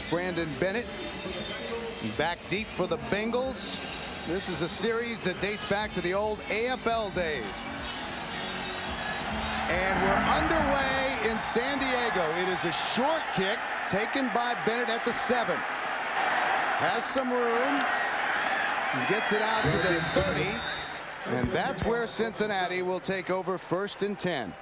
Brandon Bennett back deep for the Bengals. This is a series that dates back to the old AFL days. And we're underway in San Diego. It is a short kick taken by Bennett at the 7. Has some room. Gets it out to the 30. And that's where Cincinnati will take over 1st and 10.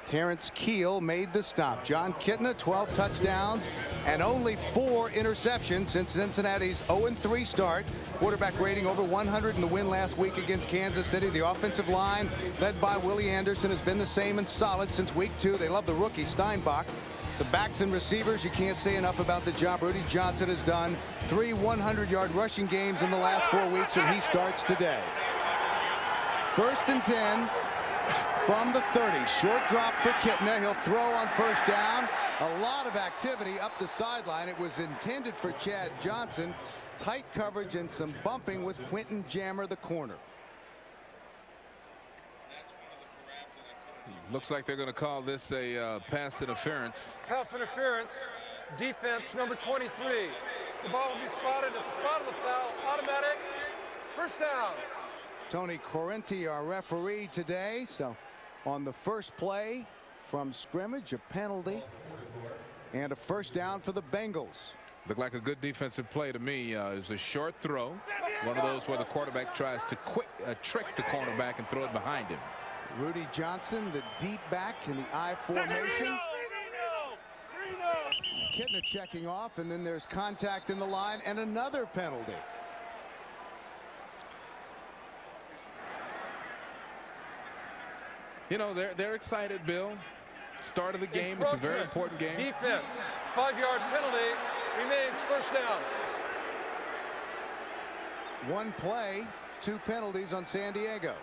Terrence Keel made the stop. Jon Kitna, 12 touchdowns and only 4 interceptions since Cincinnati's 0-3 start. Quarterback rating over 100 in the win last week against Kansas City. The offensive line, led by Willie Anderson, has been the same and solid since week 2. They love the rookie Steinbach. The backs and receivers, you can't say enough about the job Rudy Johnson has done. 3 100-yard rushing games in the last 4 weeks, and he starts today. 1st and 10. From the 30, short drop for Kitna. He'll throw on 1st down. A lot of activity up the sideline. It was intended for Chad Johnson. Tight coverage and some bumping with Quentin Jammer, the corner. Looks like they're going to call this a pass interference. Pass interference. Defense number 23. The ball will be spotted at the spot of the foul. Automatic. 1st down. Tony Correnti, our referee today. So on the first play from scrimmage, a penalty and a 1st down for the Bengals. Looked like a good defensive play to me. It was a short throw, one of those where the quarterback tries to trick the cornerback and throw it behind him. Rudy Johnson, the deep back in the I formation. Kitna checking off, and then there's contact in the line and another penalty. You know, they're excited, Bill. Start of the game. It's a very important game. Defense. 5-yard penalty. Remains 1st down. 1 play, 2 penalties on San Diego.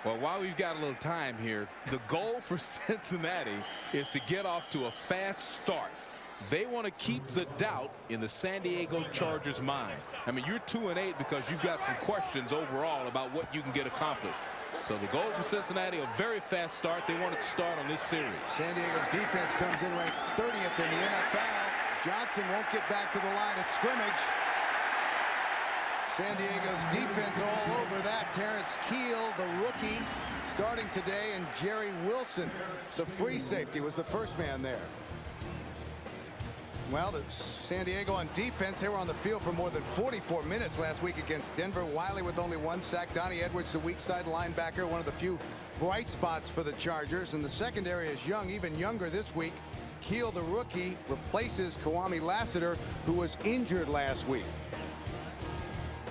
Well, while we've got a little time here, the goal for Cincinnati is to get off to a fast start. They want to keep the doubt in the San Diego Chargers' mind. I mean, you're 2-8 because you've got some questions overall about what you can get accomplished. So the goal for Cincinnati, a very fast start. They wanted to start on this series. San Diego's defense comes in ranked 30th in the NFL. Johnson won't get back to the line of scrimmage. San Diego's defense all over that. Terrence Keel, the rookie, starting today, and Jerry Wilson, the free safety, was the first man there. Well, San Diego on defense. They were on the field for more than 44 minutes last week against Denver. Wiley with only 1 sack. Donnie Edwards, the weak side linebacker, one of the few bright spots for the Chargers. And the secondary is young, even younger this week. Keel, the rookie, replaces Kwame Lassiter, who was injured last week.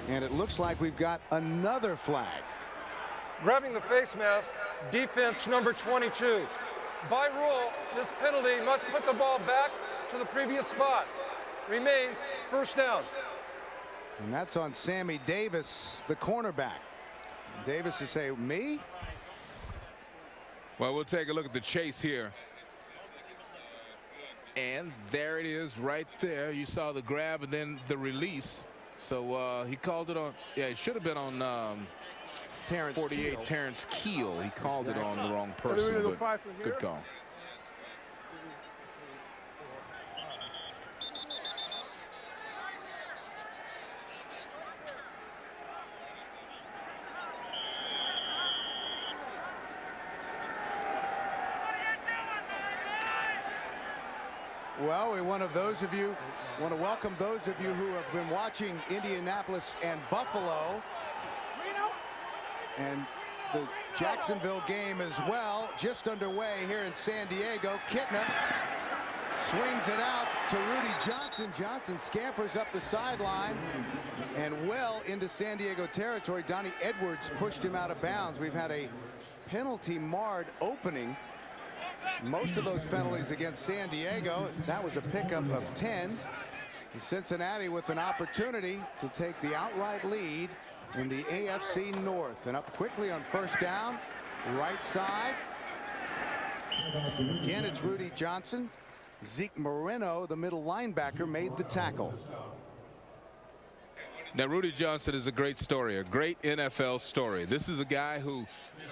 And it looks like we've got another flag. Grabbing the face mask. Defense number 22. By rule, this penalty must put the ball back to the previous spot. Remains 1st down. And that's on Sammy Davis, the cornerback. Davis is saying, me? Well, we'll take a look at the chase here. And there it is right there. You saw the grab and then the release. So he called it on. Yeah, it should have been on Terrence 48, Keel. Terrence Keel. He called it on the wrong person. But good call. Well, we want to welcome those of you who have been watching Indianapolis and Buffalo and the Jacksonville game as well, just underway here in San Diego. Kitna swings it out to Rudy Johnson. Johnson scampers up the sideline and well into San Diego territory. Donnie Edwards pushed him out of bounds. We've had a penalty marred opening. Most of those penalties against San Diego. That was a pickup of 10. Cincinnati with an opportunity to take the outright lead in the AFC North. And up quickly on 1st down, right side. Again, it's Rudy Johnson. Zeke Moreno, the middle linebacker, made the tackle. Now, Rudy Johnson is a great story, a great NFL story. This is a guy who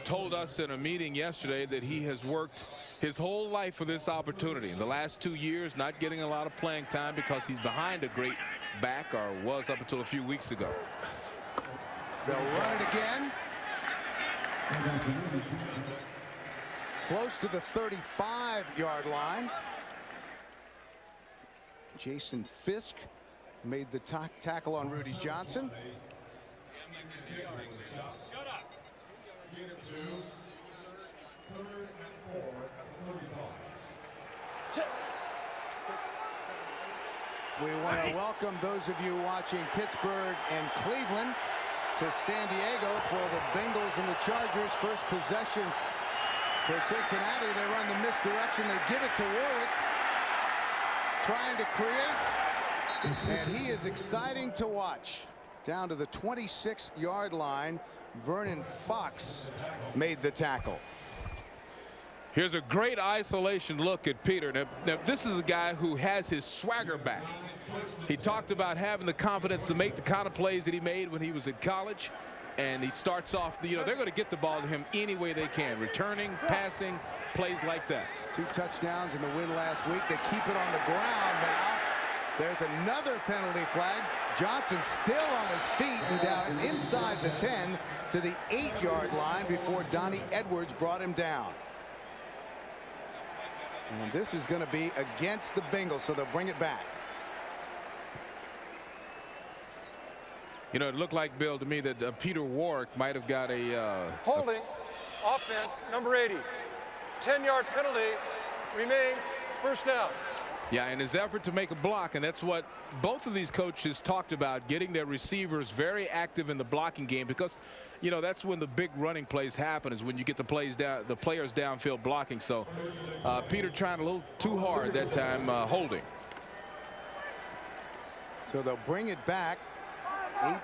told us in a meeting yesterday that he has worked his whole life for this opportunity. In the last 2 years, not getting a lot of playing time because he's behind a great back, or was up until a few weeks ago. They'll run it again. Close to the 35-yard line. Jason Fisk made the tackle on Rudy Johnson. We want to welcome those of you watching Pittsburgh and Cleveland to San Diego for the Bengals and the Chargers. First possession for Cincinnati. They run the misdirection. They give it to Warwick, trying to create, and he is exciting to watch. Down to the 26-yard line, Vernon Fox made the tackle. Here's a great isolation look at Peter. Now this is a guy who has his swagger back. He talked about having the confidence to make the kind of plays that he made when he was in college. And he starts off, they're going to get the ball to him any way they can. Returning, passing, plays like that. 2 touchdowns in the win last week. They keep it on the ground now. There's another penalty flag. Johnson still on his feet and down inside the 10 to the 8-yard line before Donnie Edwards brought him down. And this is going to be against the Bengals, so they'll bring it back. You know, it looked like, Bill, to me that Peter Warwick might have got a holding offense number 80. 10-yard penalty remains, first down. Yeah, in his effort to make a block, and that's what both of these coaches talked about, getting their receivers very active in the blocking game, because that's when the big running plays happen, is when you get the players downfield blocking. So Peter trying a little too hard that time, holding. So they'll bring it back.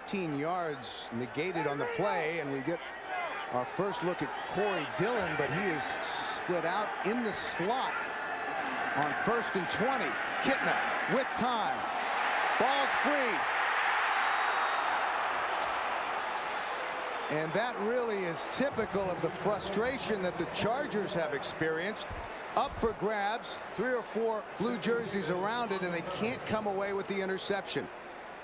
18 yards negated on the play, and we get our first look at Corey Dillon, but he is split out in the slot on 1st and 20. Kitna with time, falls free, and that really is typical of the frustration that the Chargers have experienced. Up for grabs, 3 or 4 blue jerseys around it, and they can't come away with the interception.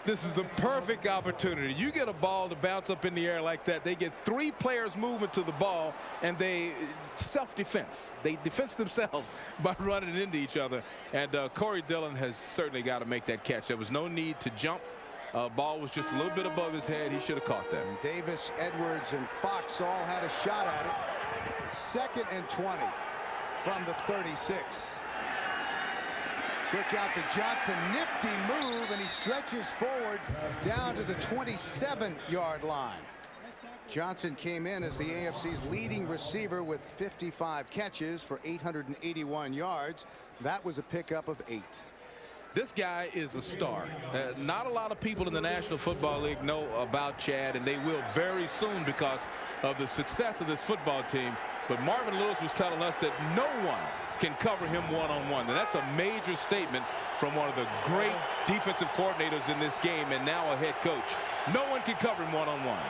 This is the perfect opportunity. You get a ball to bounce up in the air like that. They get 3 players moving to the ball, and they self-defense. They defense themselves by running into each other. And Corey Dillon has certainly got to make that catch. There was no need to jump. Ball was just a little bit above his head. He should have caught that. And Davis, Edwards, and Fox all had a shot at it. 2nd and 20 from the 36. Quick out to Johnson, nifty move, and he stretches forward down to the 27-yard line. Johnson came in as the AFC's leading receiver with 55 catches for 881 yards. That was a pickup of 8. This guy is a star. Not a lot of people in the National Football League know about Chad, and they will very soon because of the success of this football team. But Marvin Lewis was telling us that no one can cover him one-on-one. And that's a major statement from one of the great defensive coordinators in this game, and now a head coach. No one can cover him one-on-one.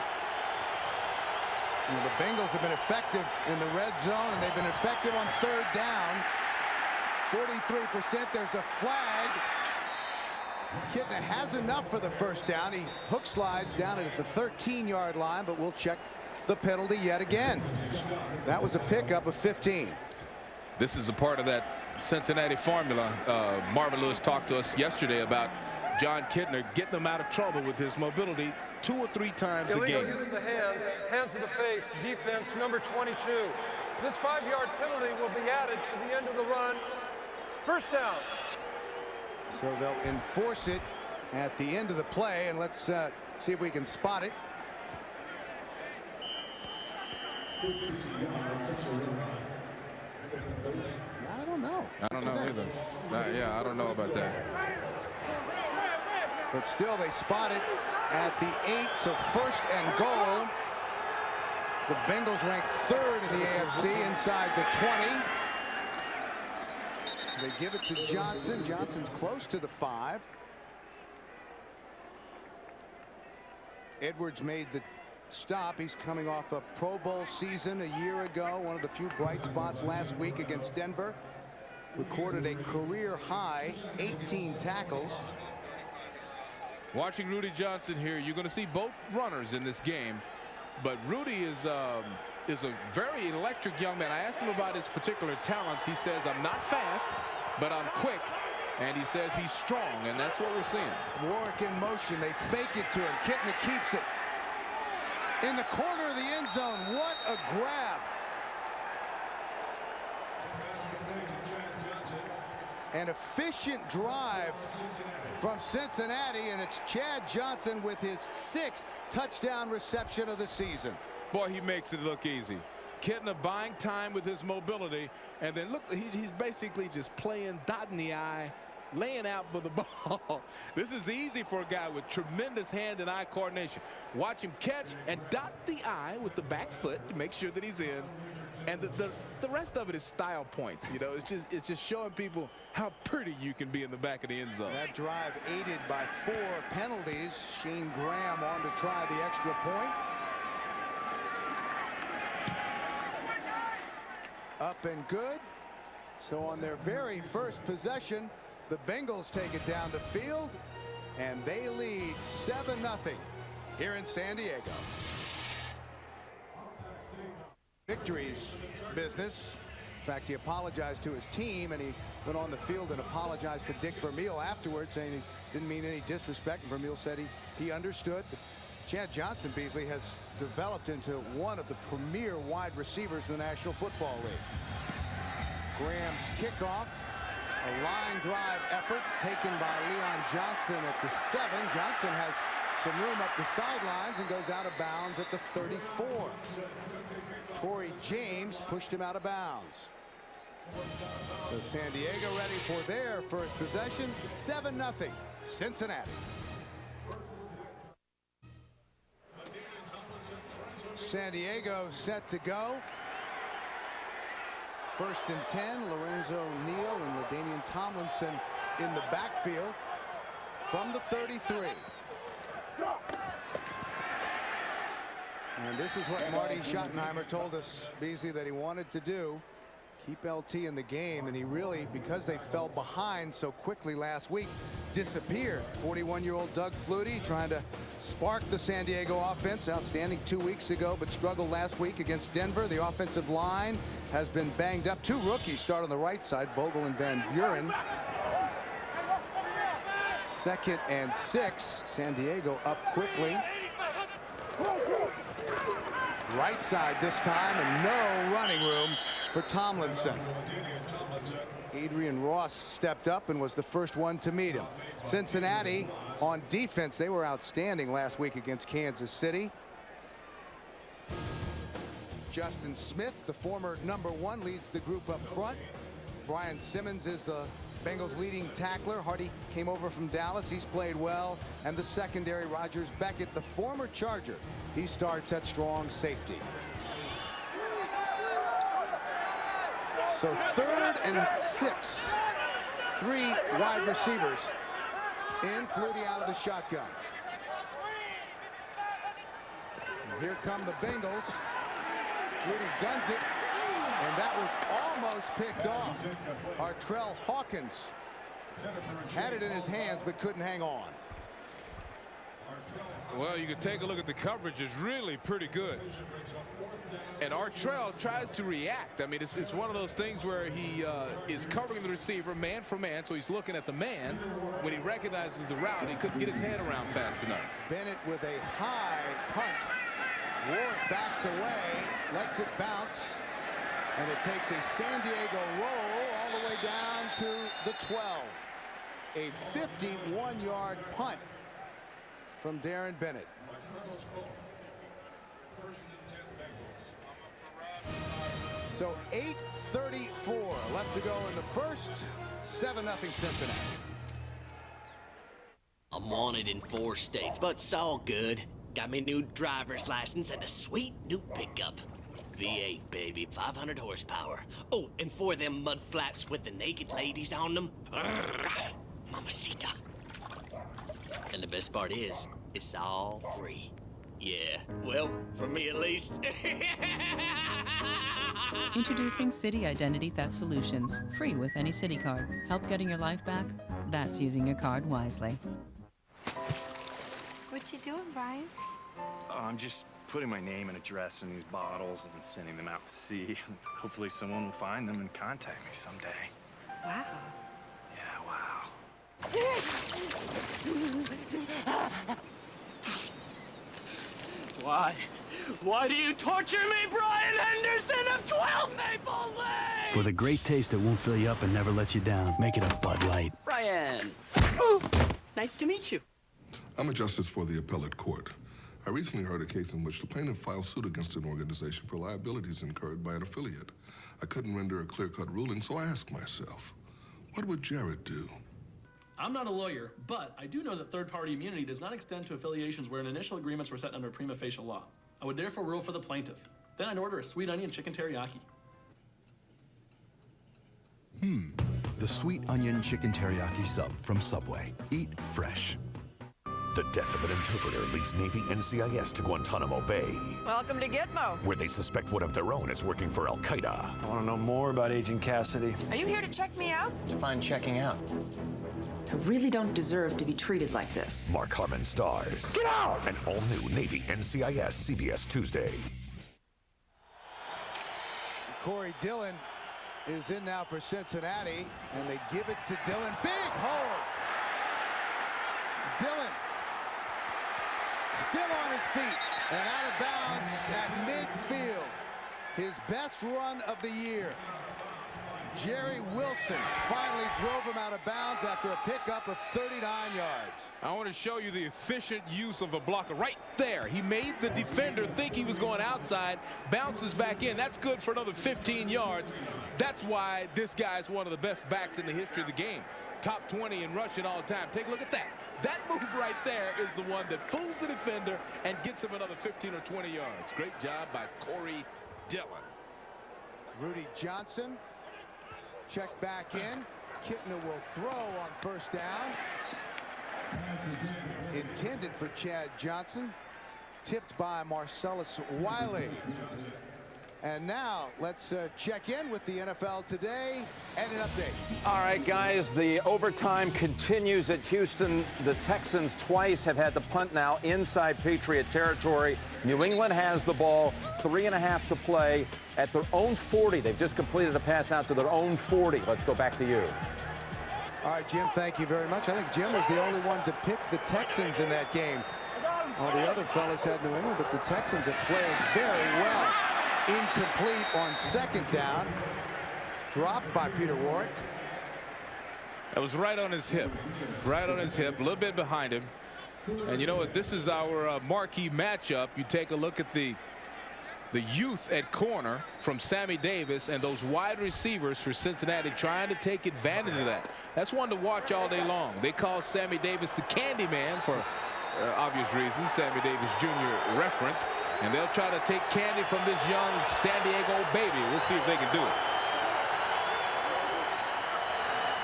The Bengals have been effective in the red zone, and they've been effective on 3rd down. 43%. There's a flag. Kitna has enough for the first down. He hook slides down at the 13-yard line, but we'll check the penalty yet again. That was a pickup of 15. This is a part of that Cincinnati formula. Marvin Lewis talked to us yesterday about Jon Kitna getting them out of trouble with his mobility 2 or 3 times a game. Illegal use of the hands of the face, defense number 22. This 5-yard penalty will be added to the end of the run. First down. So they'll enforce it at the end of the play, and let's see if we can spot it. I don't know. I don't know either. Yeah, I don't know about that. But still, they spot it at the 8, so 1st and goal. The Bengals rank 3rd in the AFC inside the 20. They give it to Johnson. Johnson's close to the 5. Edwards made the stop. He's coming off a Pro Bowl season a year ago. One of the few bright spots last week against Denver. Recorded a career high 18 tackles. Watching Rudy Johnson here, you're going to see both runners in this game, but Rudy is a very electric young man. I asked him about his particular talents. He says, I'm not fast, but I'm quick, and he says he's strong, and that's what we're seeing. Warwick in motion. They fake it to him. Kitna keeps it in the corner of the end zone. What a grab. An efficient drive from Cincinnati, and it's Chad Johnson with his 6th touchdown reception of the season. Boy, he makes it look easy. Kitna buying time with his mobility, and then look, he's basically just playing, dotting the I, laying out for the ball. This is easy for a guy with tremendous hand and eye coordination. Watch him catch and dot the I with the back foot to make sure that he's in. And the rest of it is style points. You know, it's just showing people how pretty you can be in the back of the end zone. That drive aided by 4 penalties. Shane Graham on to try the extra point. Up and good. So on their very first possession, the Bengals take it down the field, and they lead 7-0 here in San Diego. Victory's business. In fact, he apologized to his team, and he went on the field and apologized to Dick Vermeil afterwards, saying he didn't mean any disrespect. And Vermeil said he understood. But Chad Johnson, Beasley, has developed into one of the premier wide receivers in the National Football League. Graham's kickoff, a line drive effort taken by Leon Johnson at the 7. Johnson has some room up the sidelines and goes out of bounds at the 34. Torrey James pushed him out of bounds. So San Diego ready for their first possession. 7-0 Cincinnati. San Diego set to go. 1st and 10. Lorenzo Neal and LaDanian Tomlinson in the backfield from the 33. And this is what Marty Schottenheimer told us, Beasley, that he wanted to do. Keep LT in the game, and he really, because they fell behind so quickly last week, disappeared. 41-year-old Doug Flutie trying to spark the San Diego offense. Outstanding 2 weeks ago, but struggled last week against Denver. The offensive line has been banged up. 2 rookies start on the right side, Bogle and Van Buren. 2nd and 6. San Diego up quickly. Right side this time, and no running room for Tomlinson. Adrian Ross stepped up and was the first one to meet him. Cincinnati on defense, they were outstanding last week against Kansas City. Justin Smith, the former #1, leads the group up front. Brian Simmons is the Bengals leading tackler. Hardy came over from Dallas. He's played well. And the secondary, Rogers Beckett, the former Charger. He starts at strong safety. So 3rd and 6. 3 wide receivers. In, Flutie out of the shotgun. And here come the Bengals. Flutie guns it. And that was almost picked off. Artrell Hawkins had it in his hands but couldn't hang on. Well, you can take a look at the coverage. It's really pretty good. And Artrell tries to react. I mean, it's one of those things where he is covering the receiver man for man, so he's looking at the man. When he recognizes the route, he couldn't get his head around fast enough. Bennett with a high punt. Warwick backs away, lets it bounce. And it takes a San Diego roll all the way down to the 12. A 51-yard punt from Darren Bennett. So 8:34 left to go in the first. 7-0 Cincinnati. I'm wanted in 4 states, but it's all good. Got me new driver's license and a sweet new pickup. V8, baby, 500 horsepower. Oh, and 4 of them mud flaps with the naked ladies on them. Mamacita. And the best part is, it's all free. Yeah, well, for me at least. Introducing City Identity Theft Solutions. Free with any Citi card. Help getting your life back? That's using your card wisely. What you doing, Brian? I'm just putting my name and address in these bottles and sending them out to sea. Hopefully someone will find them and contact me someday. Wow. Yeah, wow. Why? Why do you torture me, Brian Henderson of 12 Maple Lane? For the great taste that won't fill you up and never lets you down, make it a Bud Light. Brian. Nice to meet you. I'm a justice for the appellate court. I recently heard a case in which the plaintiff filed suit against an organization for liabilities incurred by an affiliate. I couldn't render a clear-cut ruling, so I asked myself, what would Jared do? I'm not a lawyer, but I do know that third-party immunity does not extend to affiliations where initial agreements were set under prima facie law. I would therefore rule for the plaintiff. Then I'd order a sweet onion chicken teriyaki. The sweet onion chicken teriyaki sub from Subway. Eat fresh. The death of an interpreter leads Navy NCIS to Guantanamo Bay, Welcome to Gitmo. where they suspect one of their own is working for Al-Qaeda. I want to know more about Agent Cassidy. Are you here to check me out? Define checking out. I really don't deserve to be treated like this. Mark Harmon stars. Get out! An all-new Navy NCIS CBS Tuesday. Corey Dillon is in now for Cincinnati, and they give it to Dillon. Big hole! Dillon still on his feet and out of bounds at midfield. His best run of the year. Jerry Wilson finally drove him out of bounds after a pickup of 39 yards. I want to show you the efficient use of a blocker right there. He made the defender think he was going outside, bounces back in. That's good for another 15 yards. That's why this guy is one of the best backs in the history of the game. Top 20 in rushing all time. Take a look at that. That move right there is the one that fools the defender and gets him another 15 or 20 yards. Great job by Corey Dillon. Rudy Johnson. Check back in. Kitna will throw on first down. Intended for Chad Johnson. Tipped by Marcellus Wiley. And now let's check in with the NFL Today and an update. All right, guys, the overtime continues at Houston. The Texans twice have had the punt now inside Patriot territory. New England has the ball, 3.5 to play at their own 40. They've just completed a pass out to their own 40. Let's go back to you. All right, Jim, thank you very much. I think Jim was the only one to pick the Texans in that game. All the other fellas had New England, but the Texans have played very well. Incomplete on second down. Dropped by Peter Warrick. That was right on his hip. Right on his hip. A little bit behind him. And you know what? This is our marquee matchup. You take a look at the youth at corner from Sammy Davis and those wide receivers for Cincinnati trying to take advantage of that. That's one to watch all day long. They call Sammy Davis the candy man for obvious reasons, Sammy Davis Jr. reference, and they'll try to take candy from this young San Diego baby. We'll see if they can do it.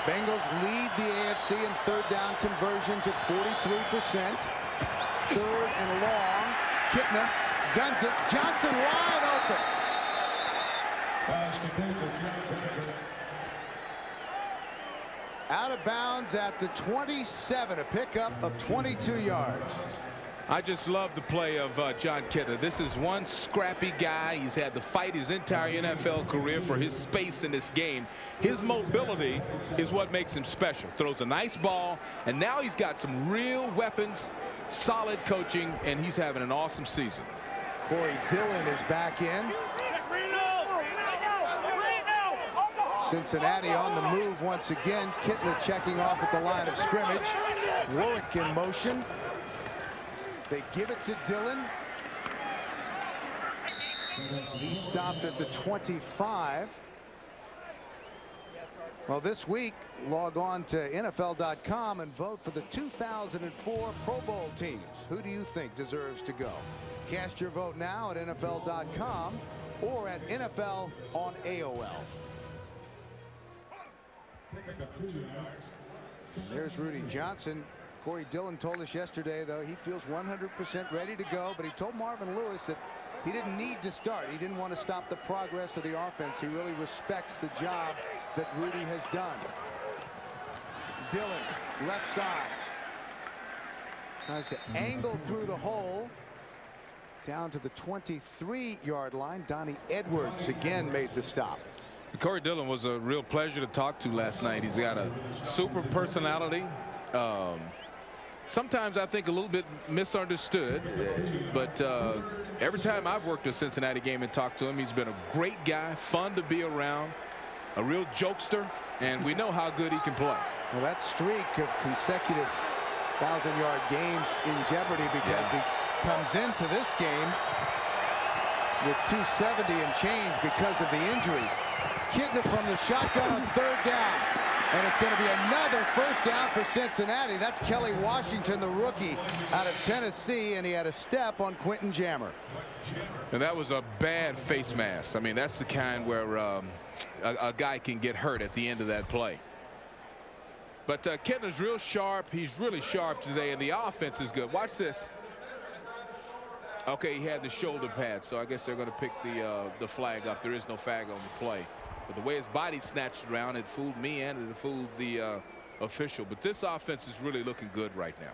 Bengals lead the AFC in third down conversions at 43%. Third and long. Kitna guns it. Johnson wide open. Out of bounds at the 27, a pickup of 22 yards. I just love the play of Jon Kitna. This is one scrappy guy. He's had to fight his entire NFL career for his space in this game. His mobility is what makes him special. Throws a nice ball, and now he's got some real weapons, solid coaching, and he's having an awesome season. Corey Dillon is back in. Cincinnati on the move once again. Kitna checking off at the line of scrimmage. Warrick in motion. They give it to Dillon. He stopped at the 25. Well, this week, log on to NFL.com and vote for the 2004 Pro Bowl teams. Who do you think deserves to go? Cast your vote now at NFL.com or at NFL on AOL. There's Rudy Johnson. Corey Dillon told us yesterday, though, he feels 100% ready to go, but he told Marvin Lewis that he didn't need to start. He didn't want to stop the progress of the offense. He really respects the job that Rudy has done. Dillon, left side. Tries to angle through the hole. Down to the 23-yard line. Donnie Edwards again made the stop. Corey Dillon was a real pleasure to talk to last night. He's got a super personality. Sometimes I think a little bit misunderstood, but every time I've worked a Cincinnati game and talked to him, he's been a great guy, fun to be around, a real jokester, and we know how good he can play. Well, that streak of consecutive 1,000-yard games in jeopardy because he comes into this game with 270 and change because of the injuries. Kitna from the shotgun on third down. And it's going to be another first down for Cincinnati. That's Kelly Washington, the rookie out of Tennessee, and he had a step on Quentin Jammer. And that was a bad face mask. I mean, that's the kind where a guy can get hurt at the end of that play. But Kitna's real sharp. He's really sharp today, and the offense is good. Watch this. Okay, he had the shoulder pad, so I guess they're going to pick the flag up. There is no flag on the play. But the way his body snatched around, it fooled me and it fooled the official. But this offense is really looking good right now.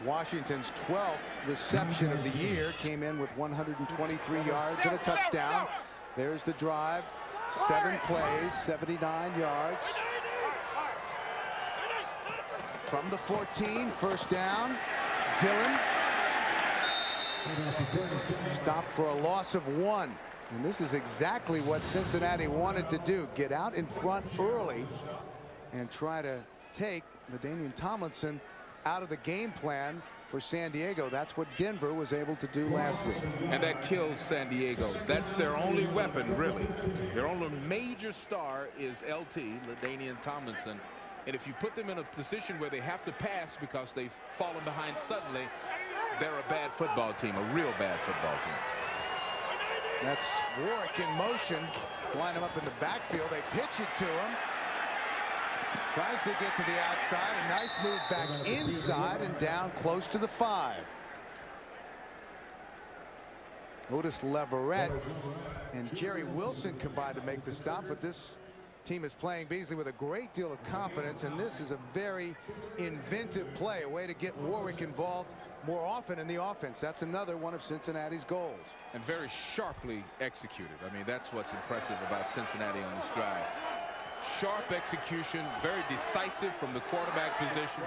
Washington's 12th reception of the year came in with 123 yards and a touchdown. There's the drive. 7 plays, 79 yards. From the 14, first down. Dillon. Stopped for a loss of 1. And this is exactly what Cincinnati wanted to do. Get out in front early and try to take LaDanian Tomlinson out of the game plan for San Diego. That's what Denver was able to do last week. And that kills San Diego. That's their only weapon, really. Their only major star is LT, LaDanian Tomlinson. And if you put them in a position where they have to pass because they've fallen behind suddenly, they're a bad football team, a real bad football team. That's Warwick in motion. Line him up in the backfield. They pitch it to him. Tries to get to the outside. A nice move back inside and down close to the 5. Otis Leverett and Jerry Wilson combined to make the stop, but this team is playing Beasley with a great deal of confidence, and this is a very inventive play, a way to get Warwick involved more often in the offense. That's another one of Cincinnati's goals. And very sharply executed. I mean, that's what's impressive about Cincinnati on this drive. Sharp execution, very decisive from the quarterback position.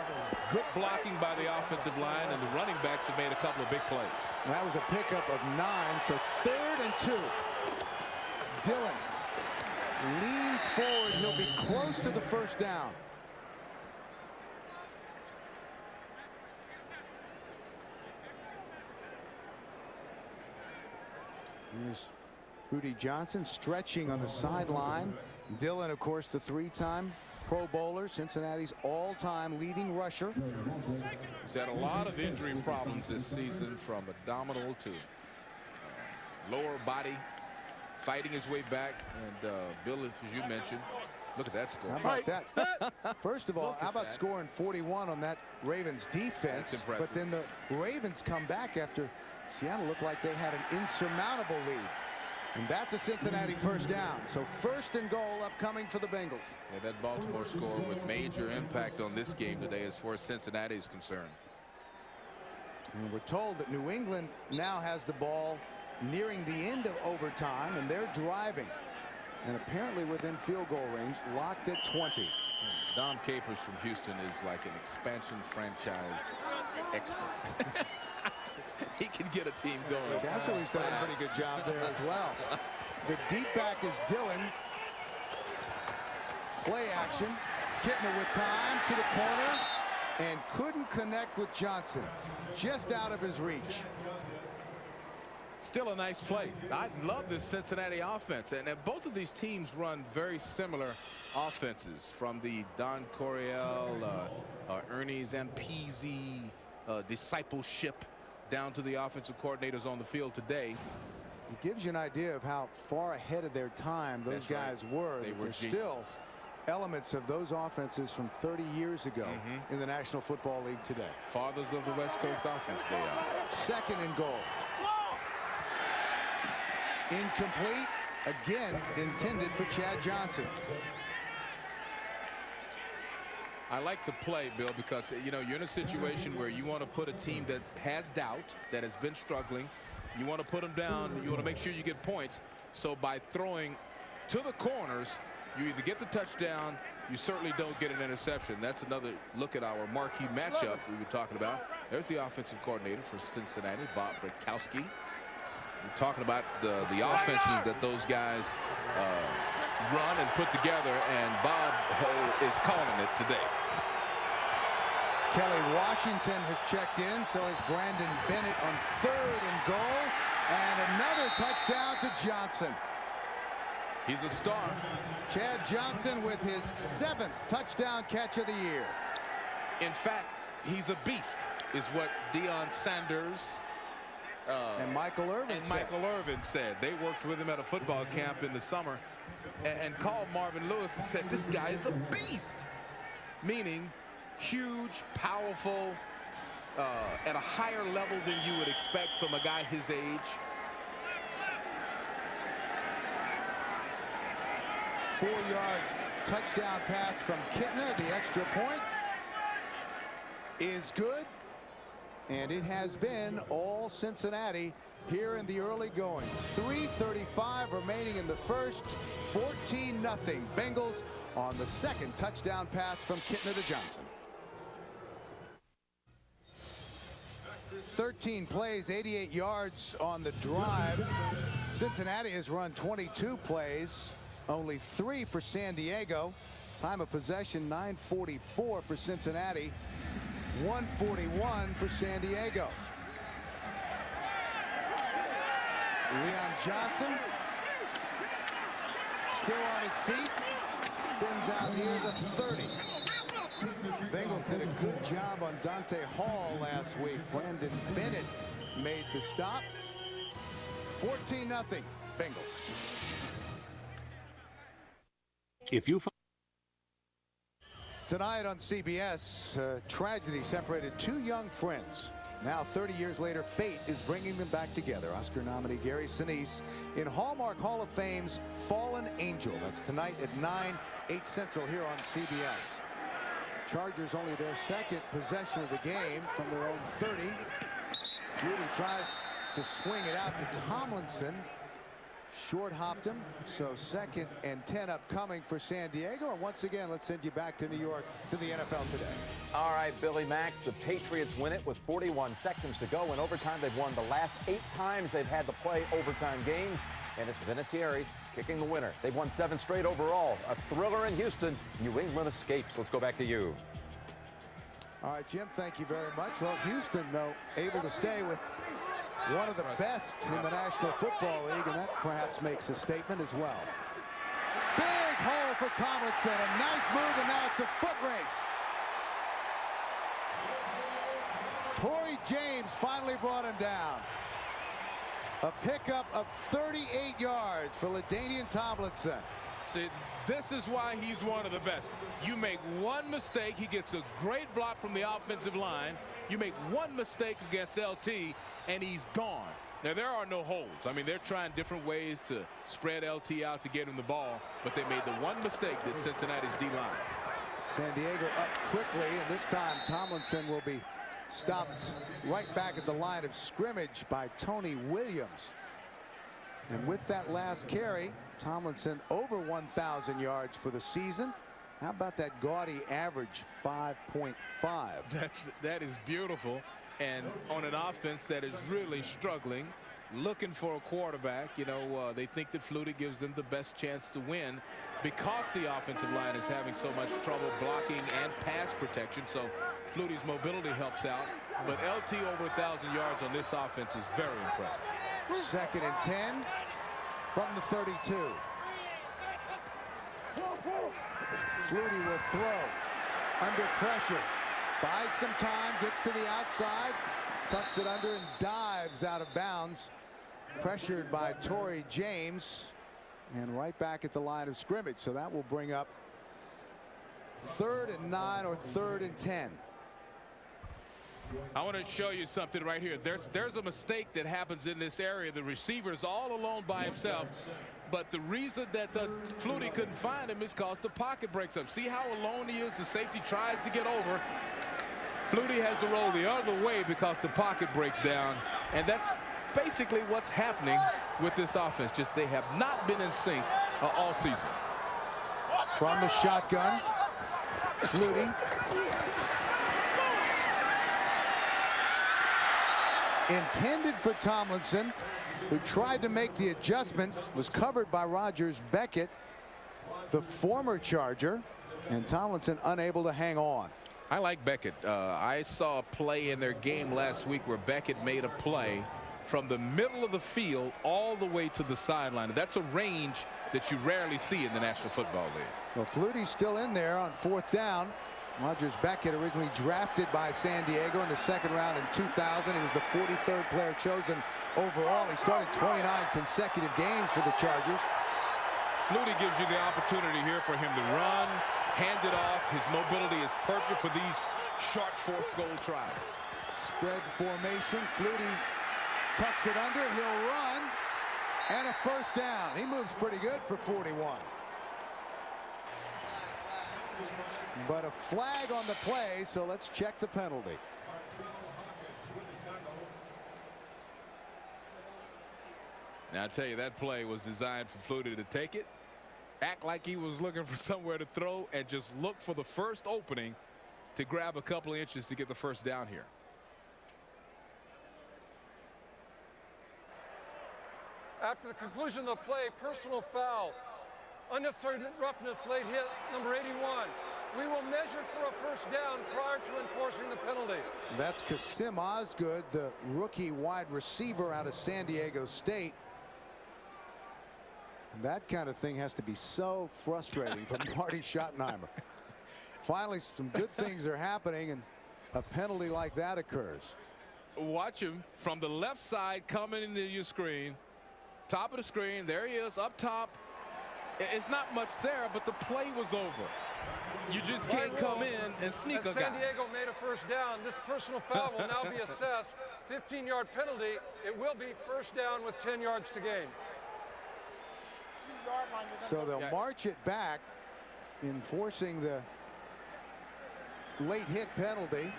Good blocking by the offensive line, and the running backs have made a couple of big plays. And that was a pickup of 9, so 3rd and 2. Dillon leans forward. He'll be close to the first down. Here's Rudy Johnson stretching on the sideline. Dillon, of course, the 3-time Pro Bowler, Cincinnati's all-time leading rusher. He's had a lot of injury problems this season, from abdominal to lower body, fighting his way back. And Bill, as you mentioned, look at that score. How about that? First of all, how about scoring 41 on that Ravens defense? That's impressive. But then the Ravens come back after Seattle looked like they had an insurmountable lead. And that's a Cincinnati first down. So 1st and goal upcoming for the Bengals. Yeah, that Baltimore score with major impact on this game today as far as Cincinnati is concerned. And we're told that New England now has the ball nearing the end of overtime, and they're driving. And apparently within field goal range, locked at 20. Dom Capers from Houston is like an expansion franchise expert. He can get a team going. Gasol, he's done a pretty good job there as well. The deep back is Dillon. Play action. Kitna with time to the corner and couldn't connect with Johnson. Just out of his reach. Still a nice play. I love this Cincinnati offense, and both of these teams run very similar offenses, from the Don Coryell, Ernie Zampese discipleship down to the offensive coordinators on the field today. It gives you an idea of how far ahead of their time those guys were. They were still elements of those offenses from 30 years ago in the National Football League today. Fathers of the West Coast offense, they are. 2nd and goal. Incomplete. Again, intended for Chad Johnson. I like to play, Bill, because, you know, you're in a situation where you want to put a team that has doubt, that has been struggling. You want to put them down. You want to make sure you get points. So by throwing to the corners, you either get the touchdown, you certainly don't get an interception. That's another look at our marquee matchup we were talking about. There's the offensive coordinator for Cincinnati, Bob Brakowski. We're talking about the offenses that those guys run and put together, and Bob is calling it today. Kelly Washington has checked in, so has Brandon Bennett on 3rd and goal, and another touchdown to Johnson. He's a star. Chad Johnson with his 7th touchdown catch of the year. In fact, he's a beast, is what Deion Sanders and Michael Irvin said. They worked with him at a football camp in the summer and called Marvin Lewis and said, this guy is a beast, meaning huge, powerful, at a higher level than you would expect from a guy his age. 4-yard touchdown pass from Kitna. The extra point is good, and it has been all Cincinnati here in the early going. 3:35 remaining in the first. 14-0 Bengals on the 2nd touchdown pass from Kitna to Johnson. 13 plays, 88 yards on the drive. Cincinnati has run 22 plays, only 3 for San Diego. Time of possession 9:44 for Cincinnati, 1:41 for San Diego. Leon Johnson still on his feet, spins out near the 30. Bengals did a good job on Dante Hall last week. Brandon Bennett made the stop. 14-0 Bengals. If you Tonight on CBS, tragedy separated 2 young friends. Now 30 years later, fate is bringing them back together. Oscar nominee Gary Sinise in Hallmark Hall of Fame's Fallen Angel. That's tonight at 9, 8 Central here on CBS. Chargers only their 2nd possession of the game from their own 30. Flutie tries to swing it out to Tomlinson. Short hopped him, so 2nd and 10 upcoming for San Diego. And once again, let's send you back to New York to the NFL today. All right, Billy Mack, the Patriots win it with 41 seconds to go. In overtime, they've won the last 8 times they've had to play overtime games. And it's Vinatieri kicking the winner. They've won 7 straight overall. A thriller in Houston. New England escapes. Let's go back to you. All right, Jim, thank you very much. Well, Houston, though, able to stay with one of the best in the National Football League, and that perhaps makes a statement as well. Big hole for Tomlinson. A nice move, and now it's a foot race. Torrey James finally brought him down. A pickup of 38 yards for LaDanian Tomlinson. See, this is why he's one of the best. You make one mistake, he gets a great block from the offensive line. You make one mistake against LT, and he's gone. Now, there are no holes. I mean, they're trying different ways to spread LT out to get him the ball, but they made the one mistake that Cincinnati's D-line. San Diego up quickly, and this time Tomlinson will be stopped right back at the line of scrimmage by Tony Williams. And with that last carry, Tomlinson over 1,000 yards for the season. How about that gaudy average 5.5? That is beautiful. And on an offense that is really struggling, looking for a quarterback, you know, they think that Flutie gives them the best chance to win because the offensive line is having so much trouble blocking and pass protection. So Flutie's mobility helps out. But LT over 1,000 yards on this offense is very impressive. 2nd and 10 from the 32. Flutie will throw under pressure. Buys some time, gets to the outside, tucks it under and dives out of bounds. Pressured by Torrey James and right back at the line of scrimmage. So that will bring up 3rd and 9 or 3rd and 10. I want to show you something right here. There's a mistake that happens in this area. The receiver's all alone by himself. But the reason that Flutie couldn't find him is because the pocket breaks up. See how alone he is? The safety tries to get over. Flutie has to roll the other way because the pocket breaks down. And that's basically what's happening with this offense. Just they have not been in sync all season. From the shotgun, Flutie. Intended for Tomlinson, who tried to make the adjustment, was covered by Rogers Beckett, the former Charger, and Tomlinson unable to hang on. I like Beckett. I saw a play in their game last week where Beckett made a play from the middle of the field all the way to the sideline. That's a range that you rarely see in the National Football League. Well, Flutie's still in there on 4th down. Rogers Beckett, originally drafted by San Diego in the 2nd round in 2000. He was the 43rd player chosen overall. He started 29 consecutive games for the Chargers. Flutie gives you the opportunity here for him to run, hand it off. His mobility is perfect for these short 4th goal tries. Spread formation. Flutie tucks it under. He'll run. And a 1st down. He moves pretty good for 41. But a flag on the play, so let's check the penalty. Now, I tell you, that play was designed for Flutie to take it, act like he was looking for somewhere to throw, and just look for the first opening to grab a couple of inches to get the 1st down here. After the conclusion of the play, personal foul. Unnecessary roughness, late hits, number 81. We will measure for a 1st down prior to enforcing the penalty. That's Kasim Osgood, the rookie wide receiver out of San Diego State. And that kind of thing has to be so frustrating for Marty Schottenheimer. Finally, some good things are happening, and a penalty like that occurs. Watch him from the left side coming into your screen. Top of the screen. There he is up top. It's not much there, but the play was over. You just can't come in and sneak a guy. San Diego made a 1st down. This personal foul will now be assessed. 15-yard penalty. It will be 1st down with 10 yards to gain. So they'll march it back, enforcing the late hit penalty.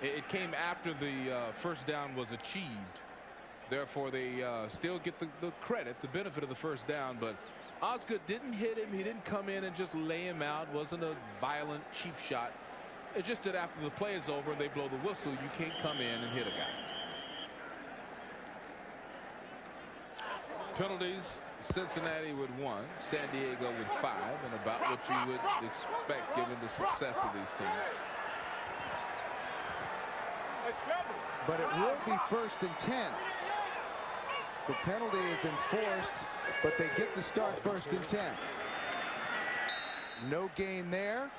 It came after the 1st down was achieved. Therefore, they still get the credit, the benefit of the 1st down. But Osgood didn't hit him. He didn't come in and just lay him out. Wasn't a violent, cheap shot. It just that after the play is over, they blow the whistle. You can't come in and hit a guy. Penalties, Cincinnati with 1, San Diego with 5, and about what you would expect given the success of these teams. But it will be 1st and 10. The penalty is enforced, but they get to start 1st and 10. No gain there.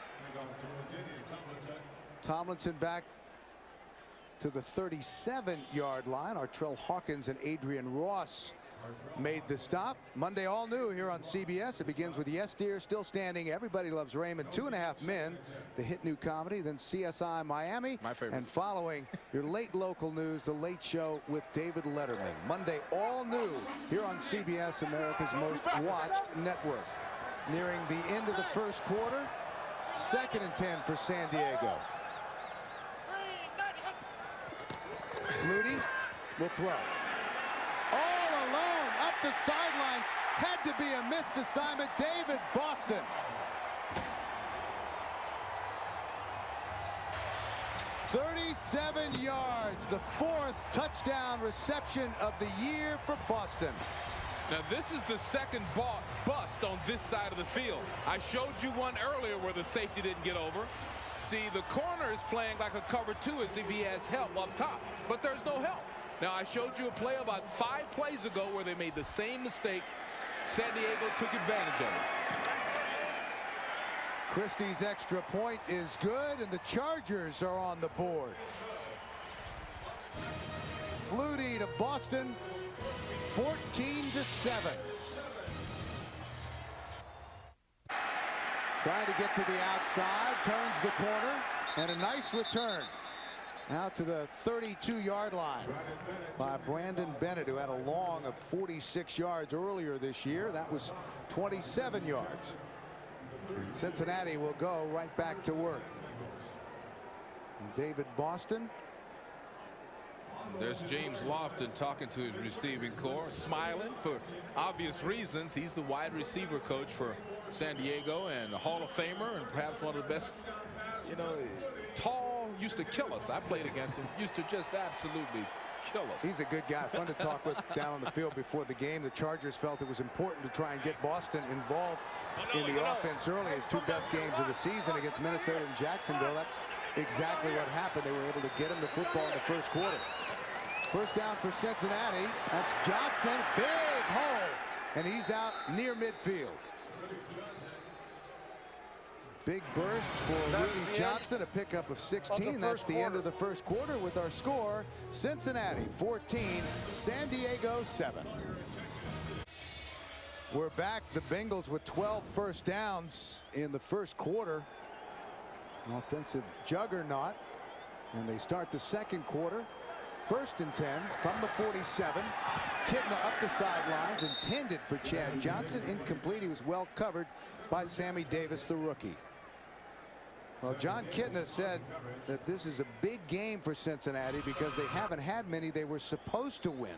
Tomlinson back to the 37-yard line. Artrell Hawkins and Adrian Ross made the stop. Monday all new here on CBS. It begins with Yes Dear, Still Standing, Everybody Loves Raymond, 2.5 Men, the hit new comedy, then CSI Miami. My favorite. And following your late local news, The Late Show with David Letterman. Monday all new here on CBS, America's most watched network. Nearing the end of the 1st quarter, 2nd and 10 for San Diego. Flutie will throw. All alone up the sideline. Had to be a missed assignment. David Boston. "37 yards, the 4th touchdown reception of the year for Boston." Now, this is the 2nd bust on this side of the field. I showed you one earlier where the safety didn't get over. See, the corner is playing like a cover 2 as if he has help up top, but there's no help. Now, I showed you a play about 5 plays ago where they made the same mistake. San Diego took advantage of it. Christie's extra point is good, and the Chargers are on the board. Flutie to Boston, 14-7. Trying to get to the outside, turns the corner, and a nice return out to the 32-yard line by Brandon Bennett, who had a long of 46 yards earlier this year. That was 27 yards. And Cincinnati will go right back to work. And David Boston. There's James Lofton talking to his receiving corps, smiling for obvious reasons. He's the wide receiver coach for San Diego and a Hall of Famer and perhaps one of the best, you know, tall, used to kill us. I played against him, used to just absolutely kill us. He's a good guy, fun to talk with down on the field before the game. The Chargers felt it was important to try and get Boston involved in the offense early. His two best games of the season against Minnesota and Jacksonville. That's exactly what happened. They were able to get him the football in the first quarter. First down for Cincinnati. That's Johnson. Big hole. And he's out near midfield. Big burst for Rudy Johnson, a pickup of 16. That's the end of the first quarter with our score, Cincinnati 14, San Diego 7. We're back. The Bengals with 12 first downs in the first quarter. An offensive juggernaut. And they start the second quarter. 1st and 10 from the 47. Kitna up the sidelines, intended for Chad Johnson. Incomplete. He was well covered by Sammy Davis, the rookie. Well, Jon Kitna said that this is a big game for Cincinnati because they haven't had many they were supposed to win.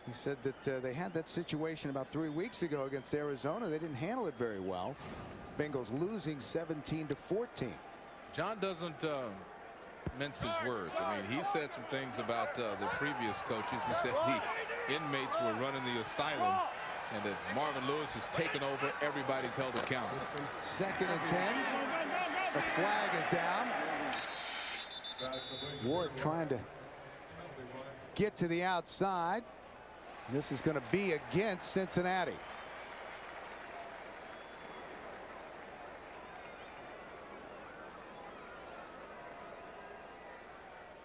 He said that they had that situation about 3 weeks ago against Arizona. They didn't handle it very well. Bengals losing 17-14. John doesn't mince his words. I mean, he said some things about the previous coaches. He said the inmates were running the asylum and that Marvin Lewis has taken over. Everybody's held accountable. 2nd and 10. The flag is down. Ward trying to get to the outside. This is going to be against Cincinnati.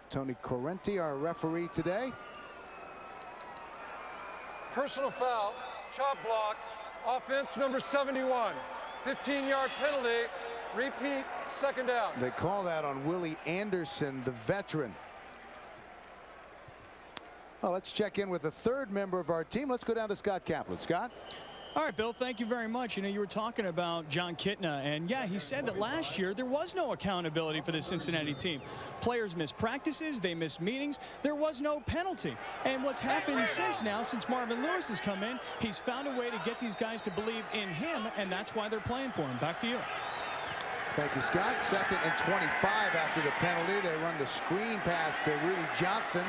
Tony Correnti, our referee today. Personal foul, chop block, offense number 71. 15-yard penalty. Repeat, 2nd down. They call that on Willie Anderson, the veteran. Well, let's check in with the 3rd member of our team. Let's go down to Scott Kaplan. Scott? All right, Bill, thank you very much. You know, you were talking about Jon Kitna, and yeah, he said that last year there was no accountability for the Cincinnati team. Players missed practices, they missed meetings, there was no penalty. And what's happened since Marvin Lewis has come in, he's found a way to get these guys to believe in him, and that's why they're playing for him. Back to you. Thank you, Scott. 2nd and 25 after the penalty. They run the screen pass to Rudy Johnson.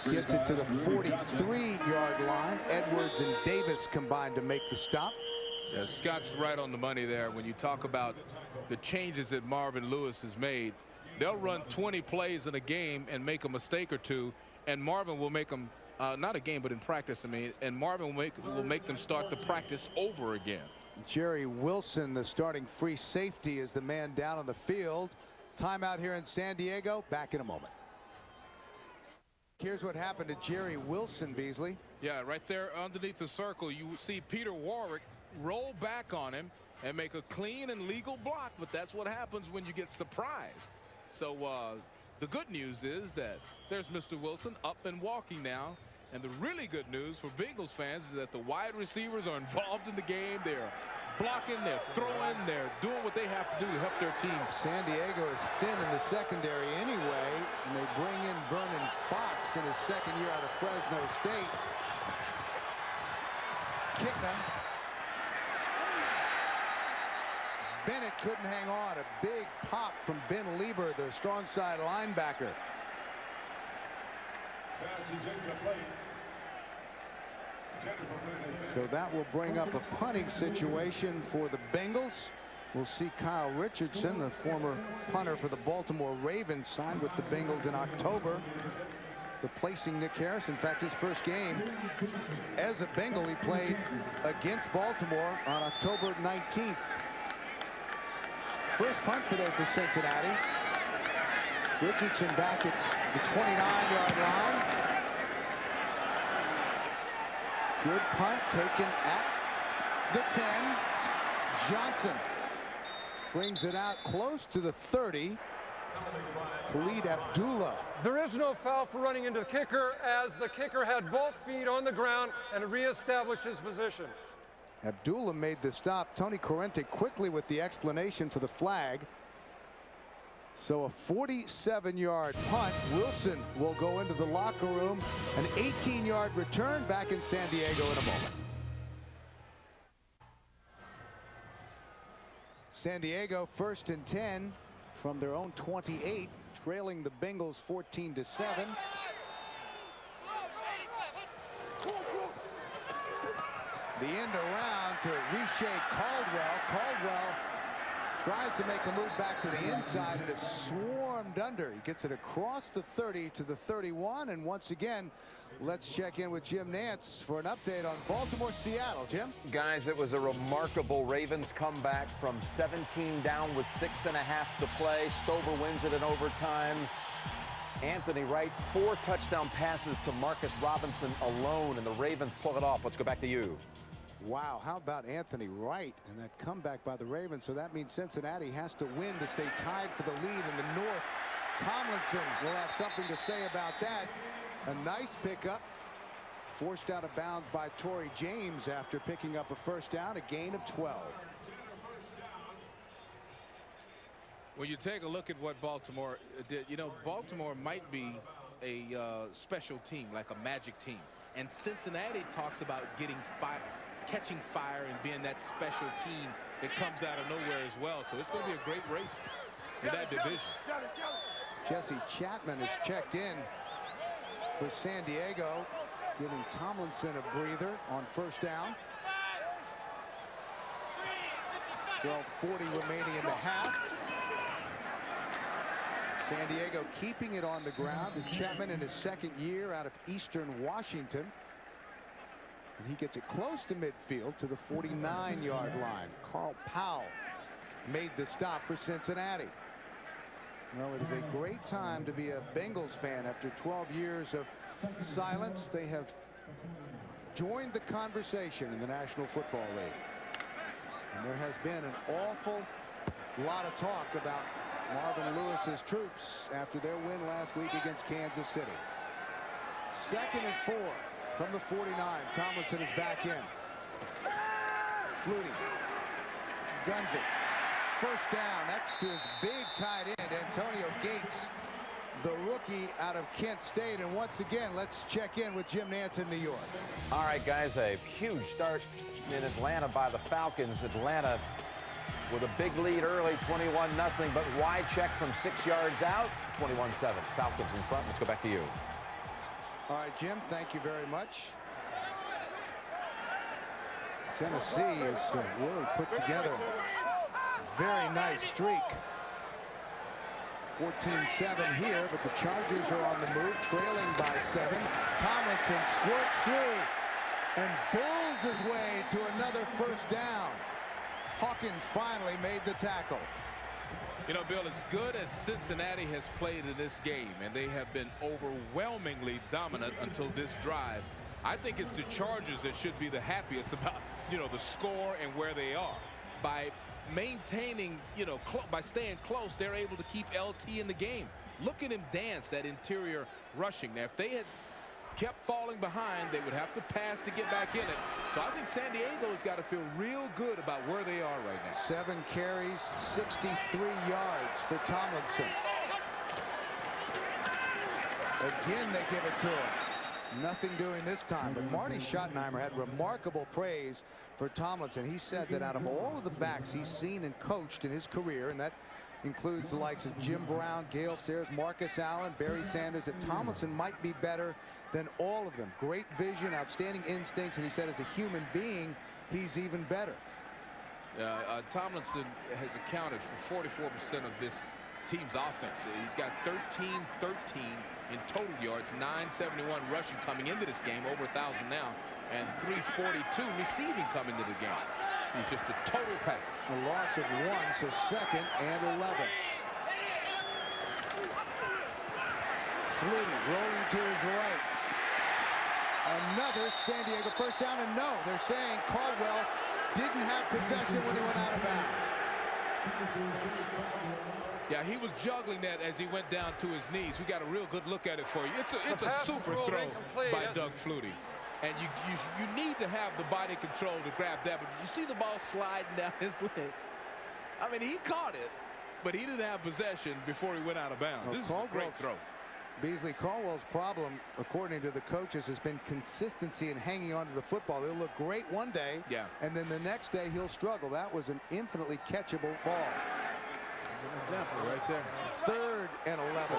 Gets it to the 43-yard line. Edwards and Davis combined to make the stop. Yeah, Scott's right on the money there. When you talk about the changes that Marvin Lewis has made, they'll run 20 plays in a game and make a mistake or two, and Marvin will make them, not a game, but in practice, I mean, and Marvin will make them start the practice over again. Jerry Wilson, the starting free safety, is the man down on the field. Timeout here in San Diego. Back in a moment. Here's what happened to Jerry Wilson, Beasley. Yeah, right there underneath the circle, you see Peter Warwick roll back on him and make a clean and legal block, but that's what happens when you get surprised. So the good news is that there's Mr. Wilson up and walking now, and the really good news for Bengals fans is that the wide receivers are involved in the game. They're blocking, they're throwing, they're doing what they have to do to help their team. San Diego is thin in the secondary anyway, and they bring in Vernon Fox in his 2nd year out of Fresno State. Kitna. Bennett couldn't hang on. A big pop from Ben Lieber, the strong side linebacker. So that will bring up a punting situation for the Bengals. We'll see Kyle Richardson, the former punter for the Baltimore Ravens, signed with the Bengals in October, replacing Nick Harris. In fact, his first game as a Bengal, he played against Baltimore on October 19th. First punt today for Cincinnati. Richardson back at the 29-yard line. Good punt taken at the 10. Johnson brings it out close to the 30. Khalid Abdullah. There is no foul for running into the kicker, as the kicker had both feet on the ground and reestablished his position. Abdullah made the stop. Tony Corrente quickly with the explanation for the flag. So a 47-yard punt. Wilson will go into the locker room. An 18-yard return back in San Diego in a moment. San Diego 1st and 10 from their own 28, trailing the Bengals 14-7. The end around to Riche Caldwell. Caldwell tries to make a move back to the inside and is swarmed under. He gets it across the 30 to the 31. And once again, let's check in with Jim Nantz for an update on Baltimore-Seattle. Jim? Guys, it was a remarkable Ravens comeback from 17 down with 6.5 to play. Stover wins it in overtime. Anthony Wright, 4 touchdown passes to Marcus Robinson alone, and the Ravens pull it off. Let's go back to you. Wow, how about Anthony Wright and that comeback by the Ravens? So that means Cincinnati has to win to stay tied for the lead in the North. Tomlinson will have something to say about that. A nice pickup, forced out of bounds by Torrey James after picking up a first down, a gain of 12. When you take a look at what Baltimore did, you know, Baltimore might be a special team, like a magic team. And Cincinnati talks about getting fire, catching fire, and being that special team that comes out of nowhere as well. So it's going to be a great race in that division. Jesse Chapman is checked in for San Diego, giving Tomlinson a breather on first down. 12:40 remaining in the half. San Diego keeping it on the ground. And Chapman in his second year out of Eastern Washington. And he gets it close to midfield to the 49-yard line. Carl Powell made the stop for Cincinnati. Well, it is a great time to be a Bengals fan. After 12 years of silence, they have joined the conversation in the National Football League. And there has been an awful lot of talk about Marvin Lewis's troops after their win last week against Kansas City. 2nd and 4 from the 49. Tomlinson is back in. Flutie guns it. First down. That's to his big tight end, Antonio Gates, the rookie out of Kent State. And once again, let's check in with Jim Nantz in New York. All right, guys, a huge start in Atlanta by the Falcons. Atlanta with a big lead early, 21-0, but wide check from 6 yards out, 21-7. Falcons in front. Let's go back to you. All right, Jim, thank you very much. Tennessee has really put together a very nice streak. 14-7 here, but the Chargers are on the move, trailing by 7. Tomlinson squirts through and bulls his way to another first down. Hawkins finally made the tackle. You know, Bill, as good as Cincinnati has played in this game, and they have been overwhelmingly dominant until this drive, I think it's the Chargers that should be the happiest about, you know, the score and where they are. By maintaining, you know, by staying close, they're able to keep LT in the game. Look at him dance that interior rushing. Now, if they had kept falling behind, they would have to pass to get back in it. So I think San Diego's got to feel real good about where they are right now. 7 carries, 63 yards for Tomlinson. Again, they give it to him. Nothing doing this time, but Marty Schottenheimer had remarkable praise for Tomlinson. He said that out of all of the backs he's seen and coached in his career, and that includes the likes of Jim Brown, Gale Sayers, Marcus Allen, Barry Sanders, that Tomlinson might be better than all of them. Great vision, outstanding instincts, and he said as a human being, he's even better. Tomlinson has accounted for 44% of this team's offense. He's got 13-13 in total yards, 971 rushing coming into this game, over 1,000 now, and 342 receiving coming into the game. He's just a total package. A loss of 1, so 2nd and 11. Flutie rolling to his right. Another San Diego first down, and no, they're saying Caldwell didn't have possession when he went out of bounds. Yeah, he was juggling that as he went down to his knees. We got a real good look at it for you. It's a super throw by Doug Flutie. And you need to have the body control to grab that. But you see the ball sliding down his legs. I mean, he caught it, but he didn't have possession before he went out of bounds. This is a great throw. Beasley Caldwell's problem, according to the coaches, has been consistency in hanging on to the football. He'll look great one day, and then the next day he'll struggle. That was an infinitely catchable ball. There's an example right there. 3rd and 11.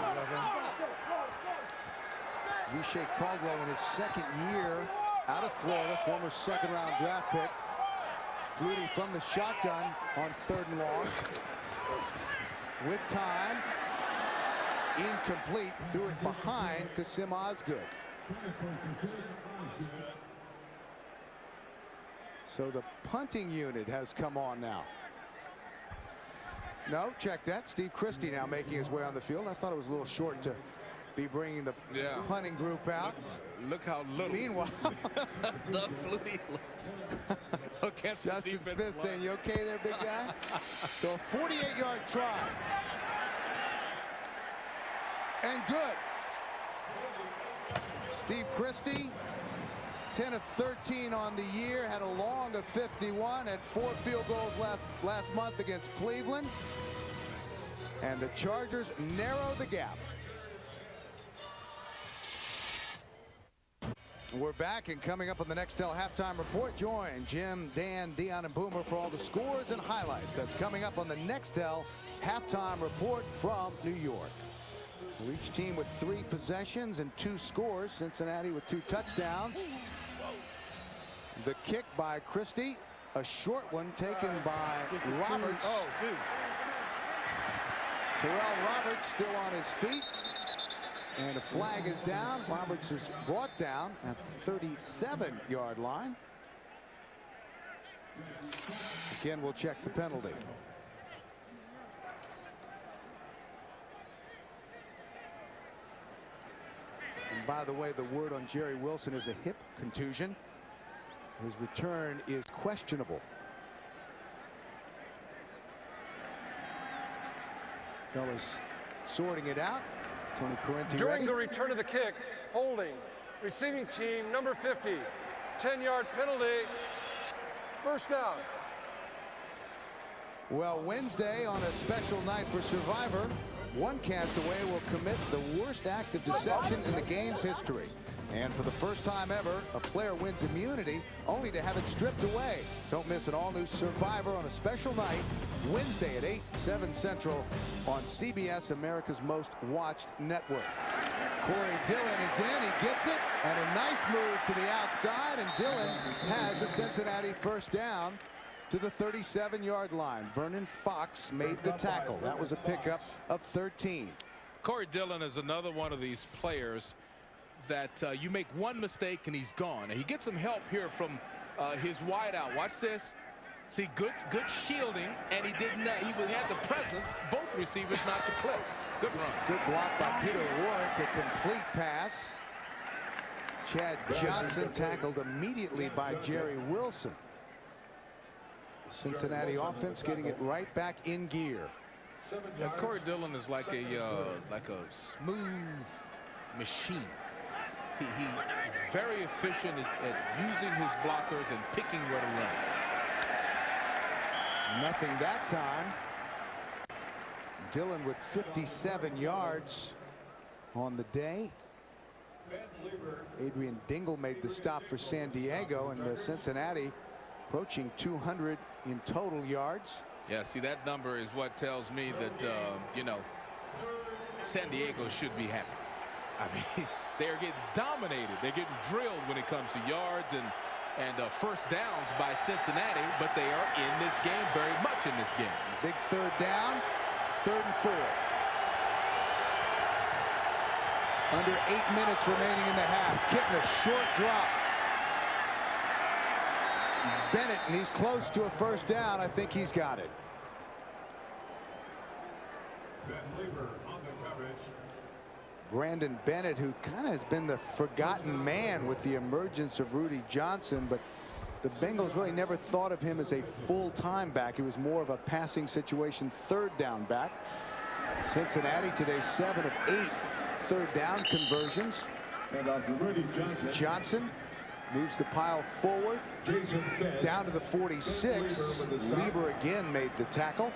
Vishay Caldwell in his second year out of Florida, former second-round draft pick. Flutie from the shotgun on 3rd and long. With time. Incomplete. Threw it behind Kasim Osgood. So the punting unit has come on now. No, check that. Steve Christie now making his way on the field. I thought it was a little short to be bringing the punting group out. Look how little. Meanwhile, Doug Flutie looks. Justin Smith saying, "You okay there, big guy?" So a 48-yard try. And good. Steve Christie, 10 of 13 on the year, had a long of 51, had 4 field goals last month against Cleveland. And the Chargers narrow the gap. We're back, and coming up on the Nextel halftime report, join Jim, Dan, Dion, and Boomer for all the scores and highlights. That's coming up on the Nextel halftime report from New York. Each team with 3 possessions and 2 scores. Cincinnati with 2 touchdowns. The kick by Christie, a short one taken by Roberts. Terrell Roberts still on his feet. And a flag is down. Roberts is brought down at the 37-yard line. Again, we'll check the penalty. And by the way, the word on Jerry Wilson is a hip contusion. His return is questionable. Fellas sorting it out. Tony Correnti During ready. the return of the kick, holding, receiving team number 50, 10-yard penalty, first down. Well, Wednesday on a special night for Survivor, one castaway will commit the worst act of deception in the game's history. And for the first time ever, a player wins immunity only to have it stripped away. Don't miss an all-new Survivor on a special night, Wednesday at 8, 7 Central on CBS, America's most watched network. Corey Dillon is in, he gets it, and a nice move to the outside, and Dillon has a Cincinnati first down to the 37-yard line. Vernon Fox made the tackle. That was a pickup of 13. Corey Dillon is another one of these players that you make one mistake and he's gone. And he gets some help here from his wideout. Watch this. See, good shielding, and he had the presence, both receivers not to clip. Good run. Good block by Peter Warwick, a complete pass. Chad Johnson tackled immediately by Jerry Wilson. Cincinnati offense getting it right back in gear. Yeah, Corey Dillon is like a smooth machine. He's very efficient at using his blockers and picking where to run. Nothing that time. Dillon with 57 yards on the day. Adrian Dingle made the stop for San Diego, and Cincinnati approaching 200 in total yards. Yeah, see, that number is what tells me that, you know, San Diego should be happy. I mean, they're getting dominated. They're getting drilled when it comes to yards and first downs by Cincinnati, but they are in this game, very much in this game. Big third down, 3rd and 4. Under 8 minutes remaining in the half. Kitna, short drop. Bennett, and he's close to a first down. I think he's got it. Brandon Bennett, who kind of has been the forgotten man with the emergence of Rudy Johnson, but the Bengals really never thought of him as a full-time back. He was more of a passing situation third down back. Cincinnati today 7 of 8 third down conversions. Johnson moves the pile forward down to the 46. Lieber again made the tackle.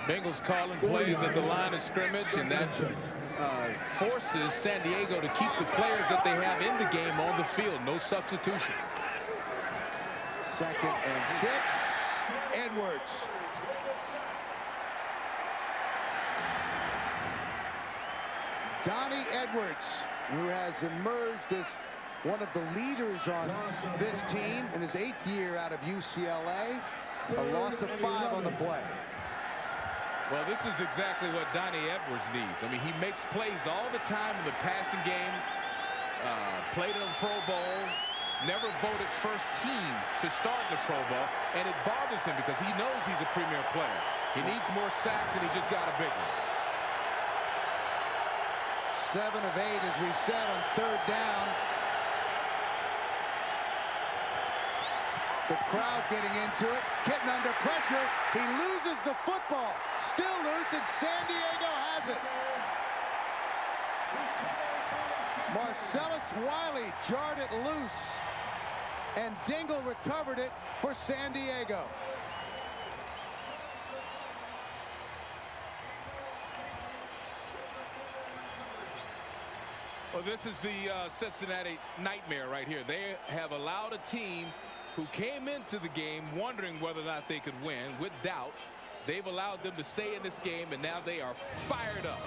Bengals calling plays at the line of scrimmage, and that forces San Diego to keep the players that they have in the game on the field. No substitution. 2nd and 6. Edwards. Donnie Edwards, who has emerged as one of the leaders on this team in his 8th year out of UCLA. A loss of 5 on the play. Well, this is exactly what Donnie Edwards needs. I mean, he makes plays all the time in the passing game. Played in the Pro Bowl. Never voted first team to start in the Pro Bowl. And it bothers him because he knows he's a premier player. He needs more sacks, and he just got a big one. 7 of 8, as we said, on third down. The crowd getting into it. Kitna under pressure. He loses the football. Still loose, and San Diego has it. Marcellus Wiley jarred it loose, and Dingle recovered it for San Diego. Well, this is the Cincinnati nightmare right here. They have allowed a team who came into the game wondering whether or not they could win, with doubt. They've allowed them to stay in this game, and now they are fired up.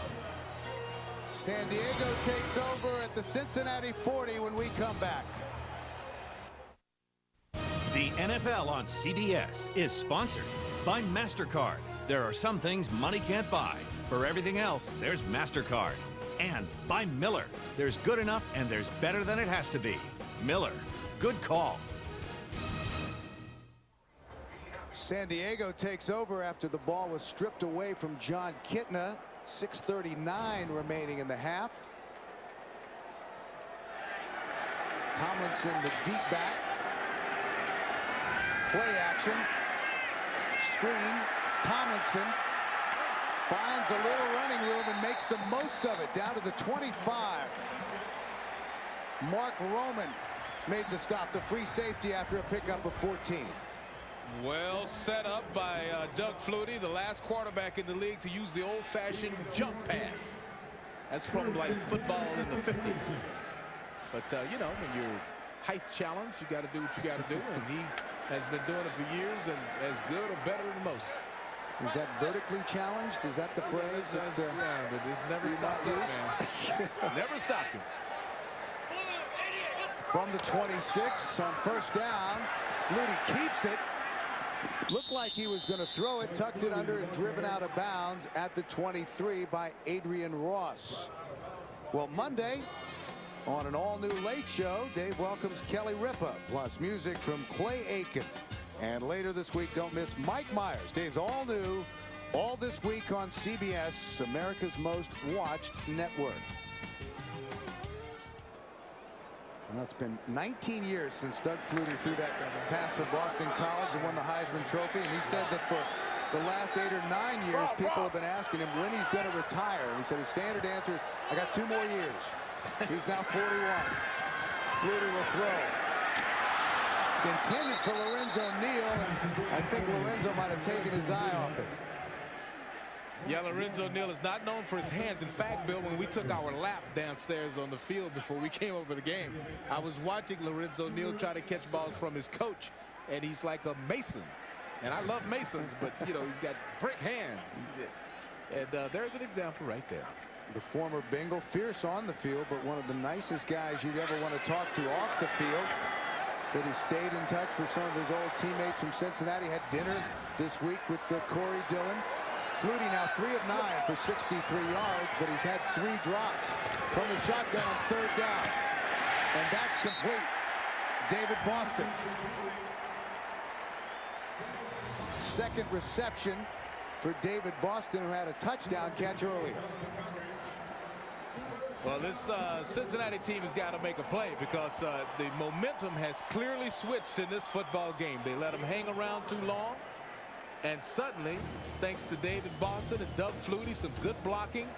San Diego takes over at the Cincinnati 40 when we come back. The NFL on CBS is sponsored by MasterCard. There are some things money can't buy. For everything else, there's MasterCard. And by Miller. There's good enough and there's better than it has to be. Miller. Good call. San Diego takes over after the ball was stripped away from Jon Kitna. 6:39 remaining in the half. Tomlinson, the deep back. Play action. Screen. Tomlinson finds a little running room and makes the most of it. Down to the 25. Mark Roman made the stop. The free safety after a pickup of 14. Well set up by Doug Flutie, the last quarterback in the league to use the old-fashioned jump pass. That's from like football in the 50s. But you know, when you're height challenged, you got to do what you got to do, and he has been doing it for years and as good or better than most. Is that vertically challenged? Is that the phrase? Yeah, but it's never stopped him, man. It's never stopped him. From the 26 on first down, Flutie keeps it. Looked like he was going to throw it, tucked it under, and driven out of bounds at the 23 by Adrian Ross. Well, Monday, on an all-new Late Show, Dave welcomes Kelly Ripa, plus music from Clay Aiken. And later this week, don't miss Mike Myers. Dave's all new, all this week on CBS, America's most watched network. Well, it's been 19 years since Doug Flutie threw that pass for Boston College and won the Heisman Trophy. And he said that for the last 8 or 9 years, people have been asking him when he's going to retire. And he said his standard answer is, I got 2 more years. He's now 41. Flutie will throw. Intended for Lorenzo Neal, and I think Lorenzo might have taken his eye off it. Yeah, Lorenzo Neal is not known for his hands. In fact, Bill, when we took our lap downstairs on the field before we came over the game, I was watching Lorenzo Neal try to catch balls from his coach, and he's like a mason. And I love masons, but, you know, he's got brick hands. And there's an example right there. The former Bengal, fierce on the field, but one of the nicest guys you'd ever want to talk to off the field. Said he stayed in touch with some of his old teammates from Cincinnati. Had dinner this week with Corey Dillon. Flutie now 3 of 9 for 63 yards, but he's had 3 drops from the shotgun on third down. And that's complete. David Boston. Second reception for David Boston, who had a touchdown catch earlier. Well, this Cincinnati team has got to make a play because the momentum has clearly switched in this football game. They let them hang around too long. And suddenly, thanks to David Boston and Doug Flutie, some good blocking,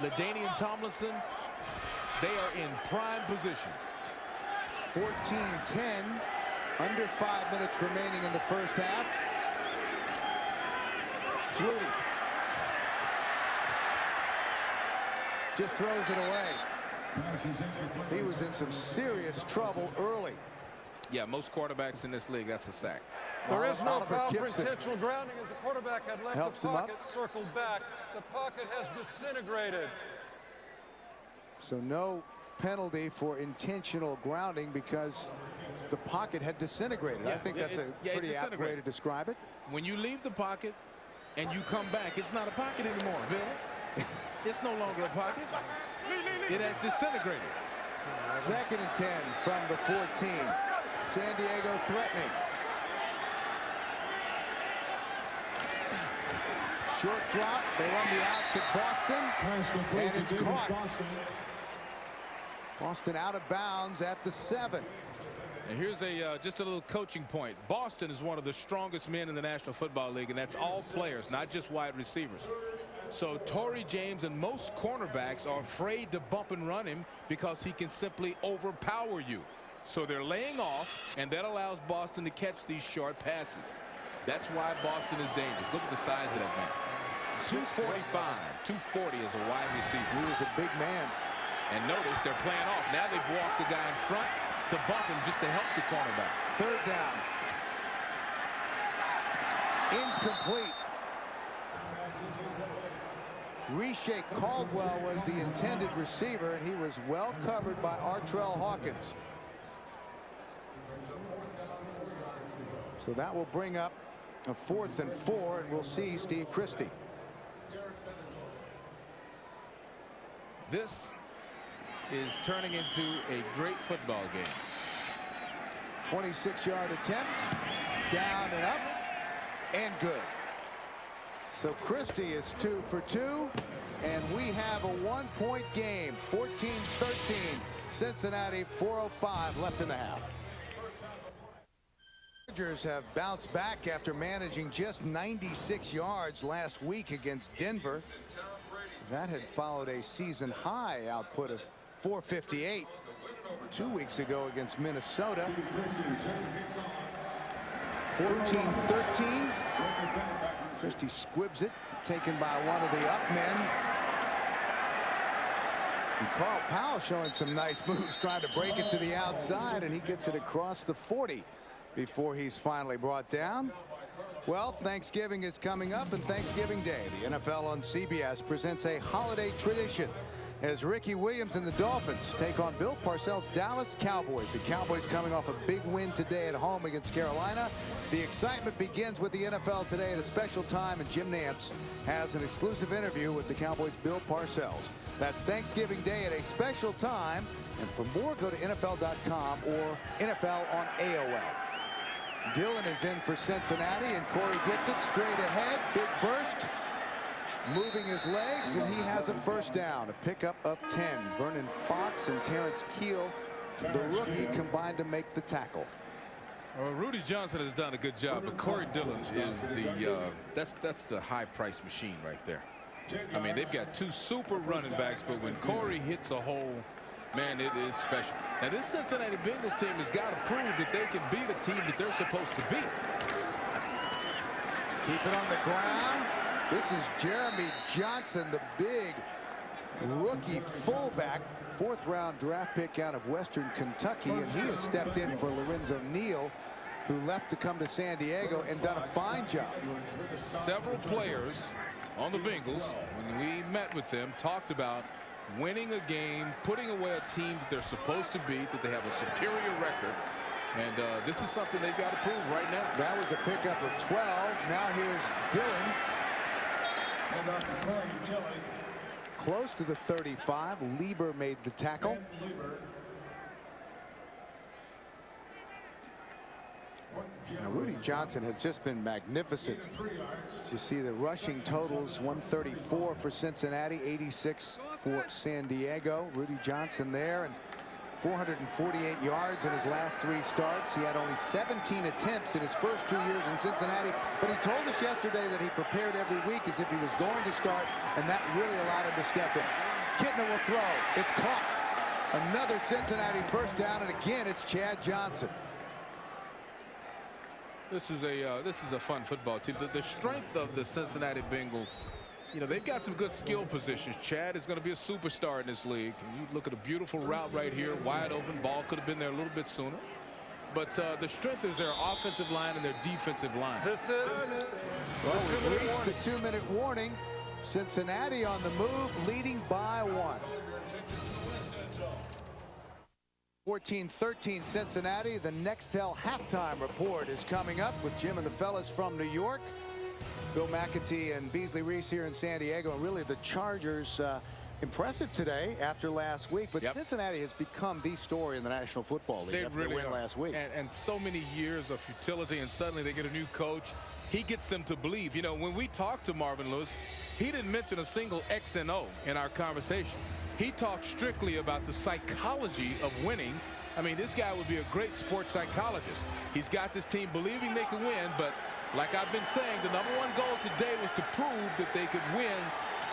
LaDanian Tomlinson, they are in prime position. 14-10, under 5 minutes remaining in the first half. Flutie just throws it away. He was in some serious trouble early. Yeah, most quarterbacks in this league, that's a sack. There is no Oliver foul for Gibson intentional grounding as the quarterback had left helps the him up. pocket, circled back. The pocket has disintegrated. So no penalty for intentional grounding because the pocket had disintegrated. Yeah, I think that's a pretty apt way to describe it. When you leave the pocket and you come back, it's not a pocket anymore, Bill. It's no longer a pocket. It has disintegrated. 2nd and 10 from the 14. San Diego threatening. Short drop. They run the out to Boston. And it's caught. Boston out of bounds at the 7. And here's just a little coaching point. Boston is one of the strongest men in the National Football League, and that's all players, not just wide receivers. So Torrey James and most cornerbacks are afraid to bump and run him because he can simply overpower you. So they're laying off, and that allows Boston to catch these short passes. That's why Boston is dangerous. Look at the size of that man. 245, 240 as a wide receiver. He was a big man. And notice they're playing off. Now they've walked the guy in front to bump him just to help the cornerback. 3rd down. Incomplete. Riche Caldwell was the intended receiver, and he was well covered by Artrell Hawkins. So that will bring up a 4th and 4, and we'll see Steve Christie. This is turning into a great football game. 26-yard attempt, down and up, and good. So Christie is 2 for 2, and we have a 1-point game. 14-13, Cincinnati, 4:05 left in the half. Chargers have bounced back after managing just 96 yards last week against Denver. That had followed a season high output of 458 2 weeks ago against Minnesota. 14-13. Christie squibs it, taken by one of the up men. And Carl Powell showing some nice moves, trying to break it to the outside, and he gets it across the 40 before he's finally brought down. Well, Thanksgiving is coming up, and Thanksgiving Day, the NFL on CBS presents a holiday tradition as Ricky Williams and the Dolphins take on Bill Parcells' Dallas Cowboys. The Cowboys coming off a big win today at home against Carolina. The excitement begins with the NFL today at a special time, and Jim Nantz has an exclusive interview with the Cowboys' Bill Parcells. That's Thanksgiving Day at a special time, and for more, go to NFL.com or NFL on AOL. Dillon is in for Cincinnati, and Corey gets it straight ahead. Big burst. Moving his legs, and he has a first down. A pickup of 10. Vernon Fox and Terrence Keel, the rookie, combined to make the tackle. Well, Rudy Johnson has done a good job, but Corey Dillon is the that's the high price machine right there. I mean, they've got 2 super running backs, but when Corey hits a hole, man, it is special. Now, this Cincinnati Bengals team has got to prove that they can beat a team that they're supposed to beat. Keep it on the ground. This is Jeremy Johnson, the big rookie fullback, 4th-round draft pick out of Western Kentucky, and he has stepped in for Lorenzo Neal, who left to come to San Diego and done a fine job. Several players on the Bengals, when we met with them, talked about winning a game, putting away a team that they're supposed to beat, that they have a superior record. And this is something they've got to prove right now. That was a pickup of 12. Now here's Dillon. Close to the 35. Lieber made the tackle. Now, Rudy Johnson has just been magnificent. You see the rushing totals, 134 for Cincinnati, 86 for San Diego. Rudy Johnson there, and 448 yards in his last 3 starts. He had only 17 attempts in his first 2 years in Cincinnati, but he told us yesterday that he prepared every week as if he was going to start, and that really allowed him to step in. Kitna will throw. It's caught. Another Cincinnati first down, and again it's Chad Johnson. This is a fun football team. The strength of the Cincinnati Bengals, you know, they've got some good skill positions. Chad is going to be a superstar in this league. And you look at a beautiful route right here, wide open. Ball could have been there a little bit sooner. But the strength is their offensive line and their defensive line. This is well, we've reached the 2-minute warning. Cincinnati on the move, leading by 1. 14-13 Cincinnati. The Nextel halftime report is coming up with Jim and the fellas from New York. Bill McAtee and Beasley Reese here in San Diego. And really the Chargers impressive today after last week. But Cincinnati has become the story in the National Football League. They after really the win last week. And so many years of futility, and suddenly they get a new coach. He gets them to believe. You know, when we talked to Marvin Lewis, he didn't mention a single X and O in our conversation. He talked strictly about the psychology of winning. I mean, this guy would be a great sports psychologist. He's got this team believing they can win, but like I've been saying, the #1 goal today was to prove that they could win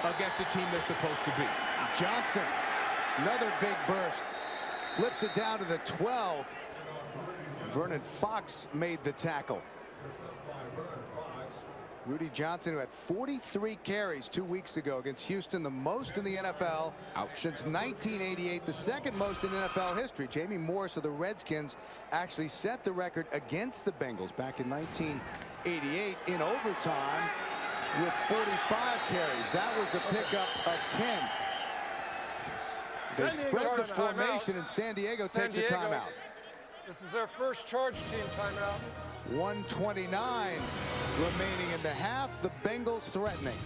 against the team they're supposed to be. Johnson, another big burst. Flips it down to the 12. Vernon Fox made the tackle. Rudy Johnson, who had 43 carries 2 weeks ago against Houston, the most in the NFL since 1988, the second most in NFL history. Jamie Morris of the Redskins actually set the record against the Bengals back in 1988 in overtime with 45 carries. That was a pickup of 10. They spread the formation, and San Diego takes a timeout. This is their first Charge team timeout. 1:29 remaining in the half. The Bengals threatening.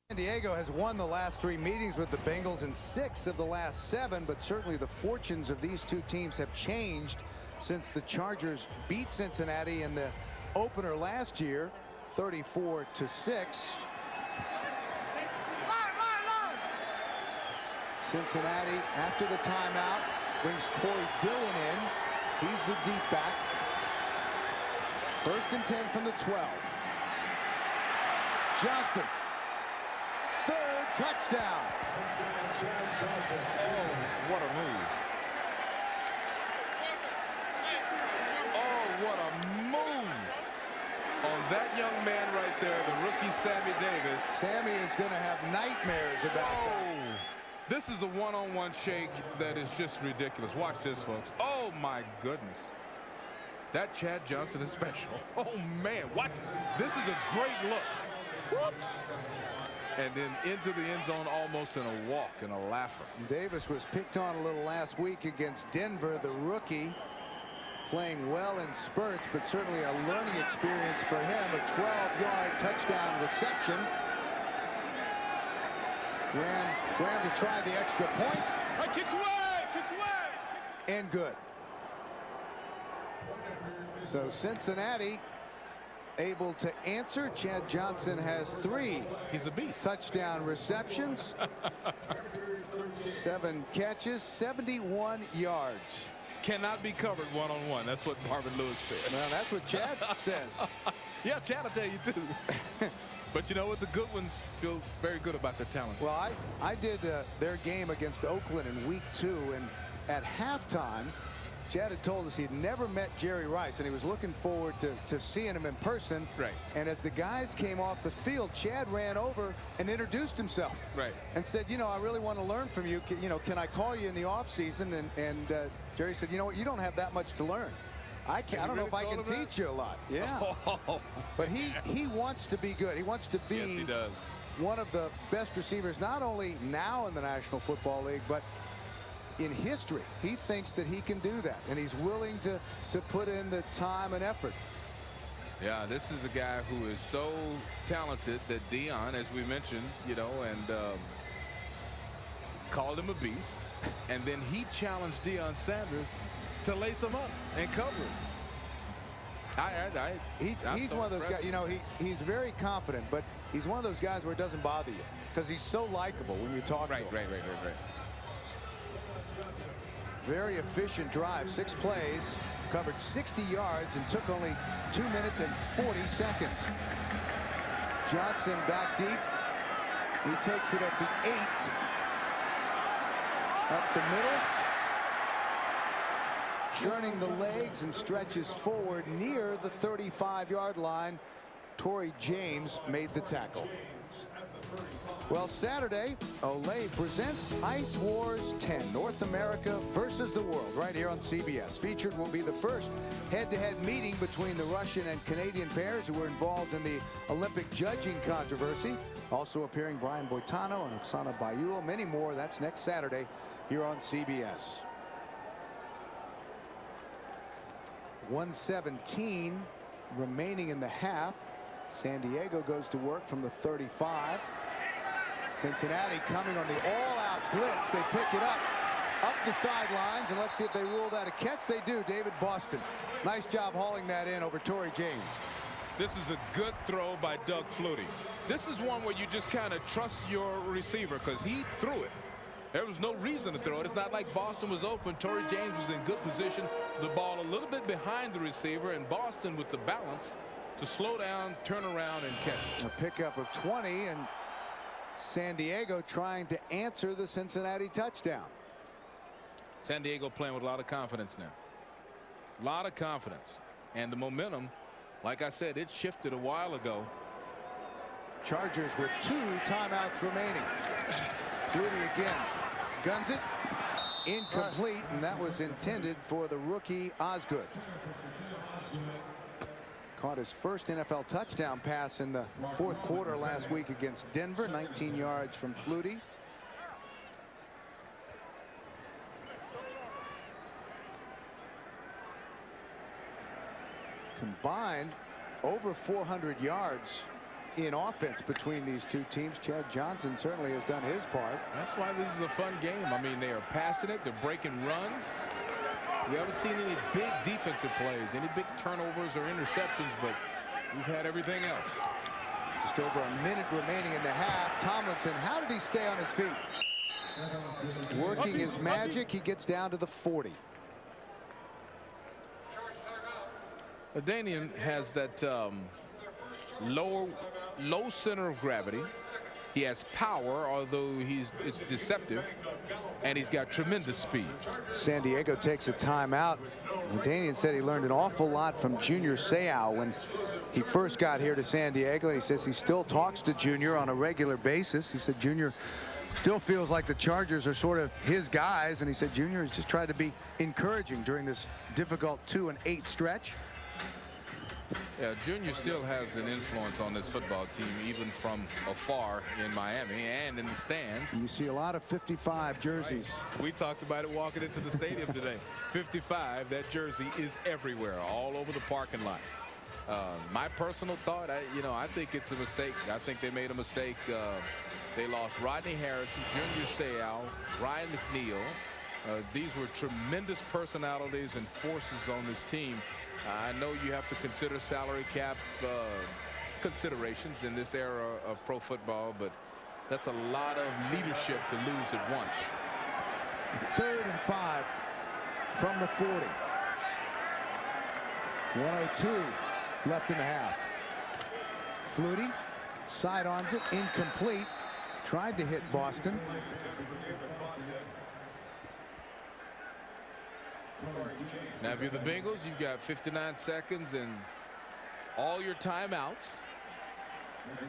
San Diego has won the last 3 meetings with the Bengals and 6 of the last 7, but certainly the fortunes of these two teams have changed since the Chargers beat Cincinnati in the opener last year, 34-6. Cincinnati, after the timeout, brings Corey Dillon in. He's the deep back. 1st and 10 from the 12. Johnson, 3rd touchdown. Oh, what a move. Oh, what a move. On that young man right there, the rookie Sammy Davis. Sammy is going to have nightmares about that. This is a one-on-one shake that is just ridiculous. Watch this, folks. Oh, my goodness. That Chad Johnson is special. Oh, man. Watch. This is a great look. Whoop. And then into the end zone almost in a walk and a laugher. Davis was picked on a little last week against Denver, the rookie. Playing well in spurts, but certainly a learning experience for him. A 12-yard touchdown reception. Graham to try the extra point. Kicks away! And good. So Cincinnati able to answer. Chad Johnson has 3. He's a beast. Touchdown receptions. 7 catches, 71 yards. Cannot be covered one-on-one. That's what Marvin Lewis said. Well, that's what Chad says. Yeah, Chad will tell you too. But you know what? The good ones feel very good about their talents. Well, I did their game against Oakland in week 2, and at halftime, Chad had told us he'd never met Jerry Rice, and he was looking forward to seeing him in person. Right. And as the guys came off the field, Chad ran over and introduced himself. Right. And said, you know, I really want to learn from you. Can I call you in the off season? And Jerry said, you know what? You don't have that much to learn. I don't know if I can teach you a lot. Yeah. But he wants to be good. He wants to be yes, he does. One of the best receivers, not only now in the National Football League, but in history. He thinks that he can do that, and he's willing to put in the time and effort. Yeah, this is a guy who is so talented that Dion, as we mentioned, you know, and called him a beast, and then he challenged Deion Sanders to lace him up and cover him. He's one of those guys, you know, he's very confident, but he's one of those guys where it doesn't bother you because he's so likable when you talk to him. Right. Very efficient drive, 6 plays, covered 60 yards, and took only 2 minutes and 40 seconds. Johnson back deep. He takes it at the 8. Up the middle. Churning the legs and stretches forward near the 35-yard line. Torrey James made the tackle. Well, Saturday, Olay presents Ice Wars 10, North America versus the world, right here on CBS. Featured will be the first head-to-head meeting between the Russian and Canadian pairs who were involved in the Olympic judging controversy. Also appearing Brian Boitano and Oksana Bayul, many more. That's next Saturday here on CBS. 1:17 remaining in the half. San Diego goes to work from the 35. Cincinnati coming on the all-out blitz. They pick it up the sidelines, and let's see if they rule that a catch. They do. David Boston. Nice job hauling that in over Torrey James. This is a good throw by Doug Flutie. This is one where you just kind of trust your receiver because he threw it. There was no reason to throw it. It's not like Boston was open. Torrey James was in good position. The ball a little bit behind the receiver, and Boston with the balance to slow down, turn around, and catch it. A pickup of 20, and San Diego trying to answer the Cincinnati touchdown. San Diego playing with a lot of confidence now. A lot of confidence. And the momentum, like I said, it shifted a while ago. Chargers with 2 timeouts remaining. Flutie again. Guns it. Incomplete, and that was intended for the rookie Osgood. Caught his first NFL touchdown pass in the 4th quarter last week against Denver. 19 yards from Flutie. Combined over 400 yards in offense between these two teams. Chad Johnson certainly has done his part. That's why this is a fun game. I mean, they are passing it, they're breaking runs. We haven't seen any big defensive plays, any big turnovers or interceptions, but we've had everything else. Just over a minute remaining in the half. Tomlinson, how did he stay on his feet? Working his magic, he gets down to the 40. LaDanian has that low center of gravity. He has power, although it's deceptive, and he's got tremendous speed. San Diego takes a timeout. LaDanian said he learned an awful lot from Junior Seau when he first got here to San Diego, and he says he still talks to Junior on a regular basis. He said Junior still feels like the Chargers are sort of his guys, and he said Junior has just tried to be encouraging during this difficult 2-8 stretch. Yeah, Junior still has an influence on this football team, even from afar in Miami and in the stands. You see a lot of 55 jerseys. Right. We talked about it walking into the stadium today. 55, that jersey is everywhere, all over the parking lot. My personal thought, I think it's a mistake. I think they made a mistake. They lost Rodney Harrison, Junior Seau, Ryan McNeil. These were tremendous personalities and forces on this team. I know you have to consider salary cap considerations in this era of pro football, but that's a lot of leadership to lose at once. 3rd and 5 from the 40. 1:02 left in the half. Flutie sidearms it, incomplete. Tried to hit Boston. Now, if you're the Bengals, you've got 59 seconds and all your timeouts.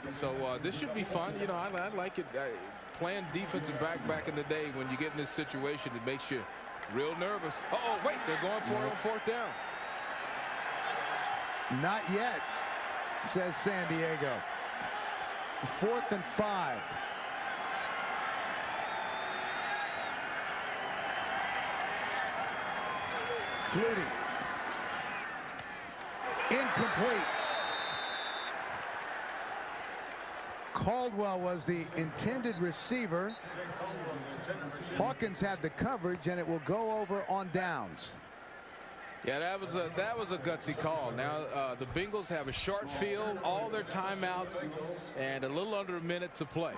So this should be fun. You know, I like it. Playing defensive back in the day, when you get in this situation, it makes you real nervous. Uh-oh, wait, they're going for it on 4th down. Not yet, says San Diego. 4th and 5. Flutie. Incomplete. Caldwell was the intended receiver. Hawkins had the coverage, and it will go over on downs. Yeah, that was a gutsy call. Now the Bengals have a short field, all their timeouts, and a little under a minute to play.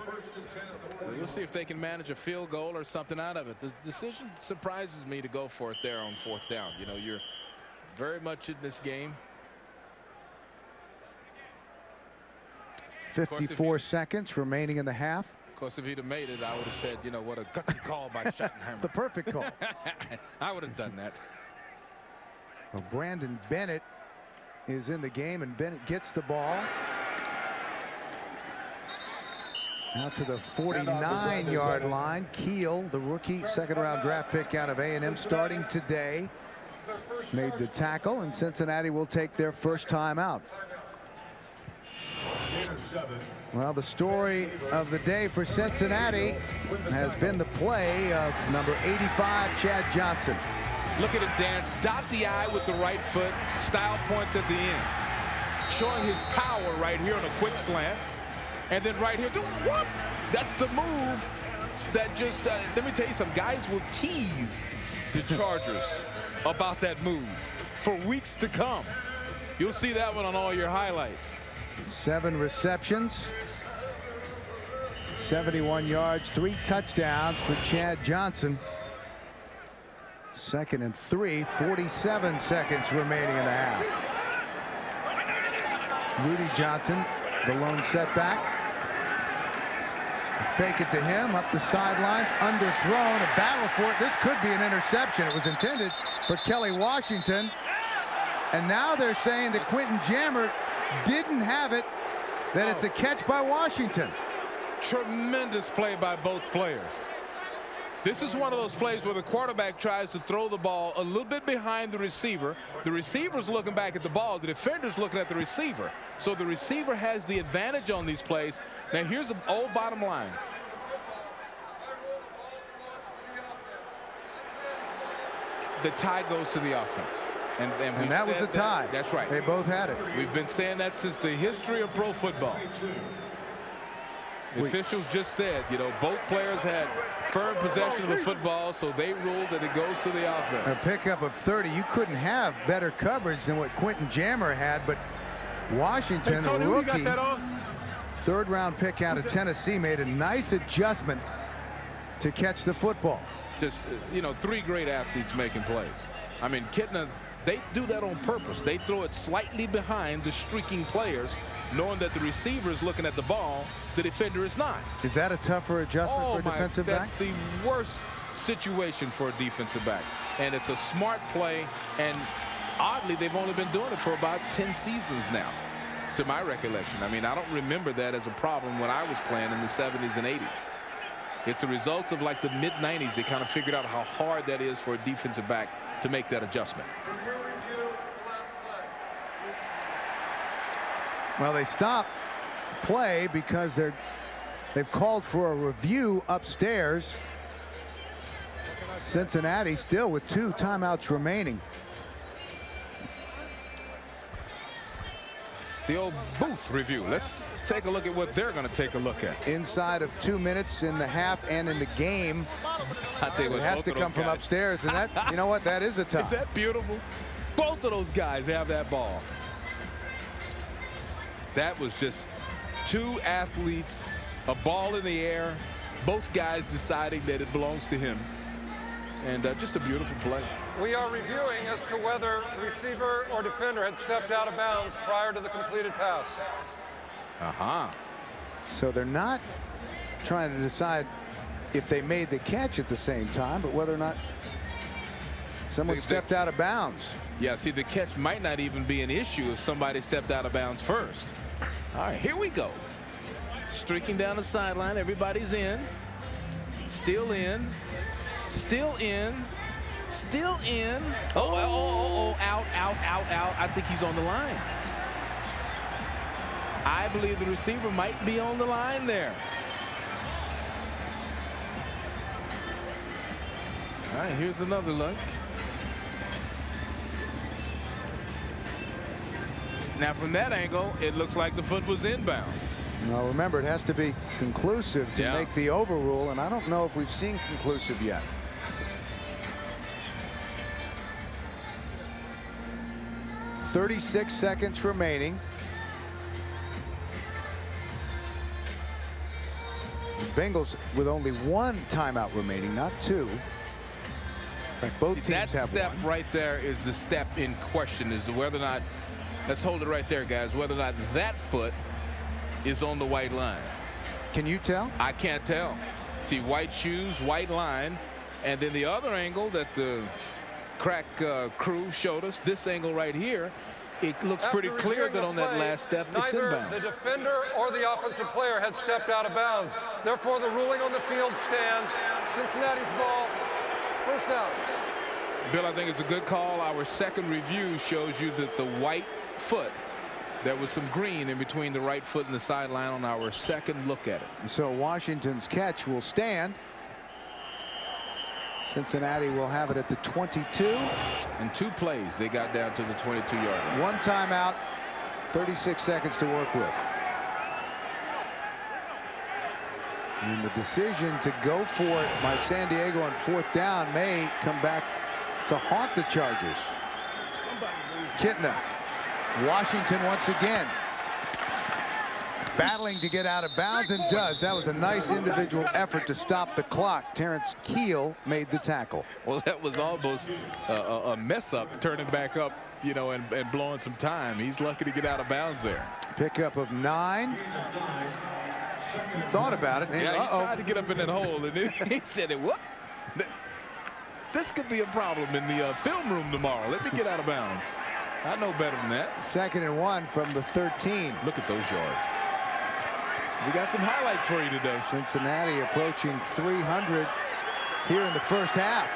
We'll see if they can manage a field goal or something out of it. The decision surprises me to go for it there on 4th down. You know, you're very much in this game. 54 seconds remaining in the half. Of course, if he'd have made it, I would have said, you know, what a gutsy call by Schottenheimer. The perfect call. I would have done that. Well, Brandon Bennett is in the game, and Bennett gets the ball out to the 49-yard line. Keel, the rookie 2nd-round draft pick out of A&M, starting today, made the tackle, and Cincinnati will take their first time out. Well, the story of the day for Cincinnati has been the play of number 85, Chad Johnson. Look at him dance, dot the I with the right foot, style points at the end. Showing his power right here on a quick slant. And then right here, whoop! That's the move that just, let me tell you something, guys will tease the Chargers about that move for weeks to come. You'll see that one on all your highlights. 7 receptions, 71 yards, 3 touchdowns for Chad Johnson. 2nd and 3, 47 seconds remaining in the half. Rudy Johnson, the lone setback. Fake it to him, up the sidelines, underthrown, a battle for it. This could be an interception. It was intended for Kelly Washington. And now they're saying that Quentin Jammer didn't have it, that it's a catch by Washington. Tremendous play by both players. This is one of those plays where the quarterback tries to throw the ball a little bit behind the receiver. The receiver's looking back at the ball. The defender's looking at the receiver. So the receiver has the advantage on these plays. Now here's the old bottom line. The tie goes to the offense. And that was the tie. That's right. They both had it. We've been saying that since the history of pro football. The officials just said, you know, both players had firm possession of the football, so they ruled that it goes to the offense. A pickup of 30. You couldn't have better coverage than what Quentin Jammer had, but Washington, a rookie, 3rd-round pick out of Tennessee, made a nice adjustment to catch the football. Just, you know, 3 great athletes making plays. I mean, Kitna, they do that on purpose. They throw it slightly behind the streaking players, knowing that the receiver is looking at the ball, the defender is not. Is that a tougher adjustment for a defensive back? That's the worst situation for a defensive back. And it's a smart play, and oddly, they've only been doing it for about 10 seasons now, to my recollection. I mean, I don't remember that as a problem when I was playing in the 70s and 80s. It's a result of like the mid-90s. They kind of figured out how hard that is for a defensive back to make that adjustment. Well, they stopped play because they've called for a review upstairs. Cincinnati still with 2 timeouts remaining. The old booth review. Let's take a look at what they're going to take a look at. Inside of 2 minutes in the half and in the game. I tell you what, it has to come from upstairs, and that, you know what, that is a tough. Is that beautiful? Both of those guys have that ball. That was just 2 athletes, a ball in the air, both guys deciding that it belongs to him. And just a beautiful play. We are reviewing as to whether receiver or defender had stepped out of bounds prior to the completed pass. So they're not trying to decide if they made the catch at the same time, but whether or not someone stepped out of bounds. Yeah, see, the catch might not even be an issue if somebody stepped out of bounds first. All right, here we go. Streaking down the sideline, everybody's in. Still in. Still in. Still in. Oh, out. I think he's on the line. I believe the receiver might be on the line there. All right, here's another look. Now, from that angle, it looks like the foot was inbounds. Now, remember, it has to be conclusive to make the overrule, and I don't know if we've seen conclusive yet. 36 seconds remaining. The Bengals with only one timeout remaining, not two. In fact, both teams have that step one. right there is the step in question, as to whether or not, let's hold it right there, guys, whether or not that foot is on the white line. Can you tell? I can't tell. See, white shoes, white line, and then the other angle that the crack crew showed us, this angle right here, it looks pretty clear that on that last step it's inbounds. Neither the defender or the offensive player had stepped out of bounds. Therefore, the ruling on the field stands. Cincinnati's ball, first down. Bill, I think it's a good call. Our second review shows you that the white foot, there was some green in between the right foot and the sideline on our second look at it. So Washington's catch will stand. Cincinnati will have it at the 22. In 2 plays, they got down to the 22-yard line. One timeout, 36 seconds to work with. And the decision to go for it by San Diego on 4th down may come back to haunt the Chargers. Kitna. Washington once again battling to get out of bounds, and does. That was a nice individual effort to stop the clock. Terrence Keel made the tackle. Well, that was almost a mess up, turning back up, you know, and blowing some time. He's lucky to get out of bounds there. Pickup of 9. He thought about it. And yeah, he tried to get up in that hole, and then he said, "What? This could be a problem in the film room tomorrow. Let me get out of bounds. I know better than that." 2nd and 1 from the 13. Look at those yards. We got some highlights for you today. Cincinnati approaching 300 here in the first half.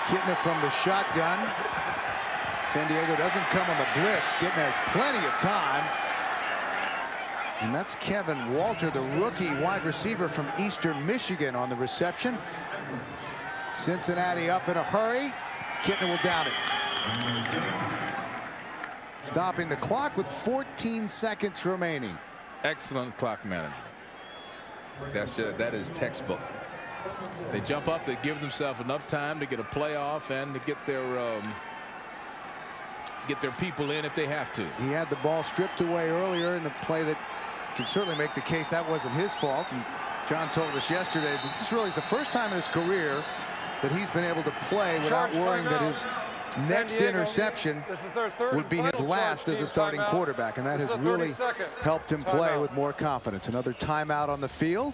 Kitna from the shotgun. San Diego doesn't come on the blitz. Kitna has plenty of time. And that's Kevin Walter, the rookie wide receiver from Eastern Michigan, on the reception. Cincinnati up in a hurry. Kitna will down it. Stopping the clock with 14 seconds remaining. Excellent clock management. That is textbook. They jump up, they give themselves enough time to get a play off and to get their people in if they have to. He had the ball stripped away earlier in a play that can certainly make the case that wasn't his fault. And John told us yesterday that this really is the first time in his career that he's been able to play without worrying that his next interception would be his last as a starting quarterback, and that has really helped him play with more confidence. Another timeout on the field.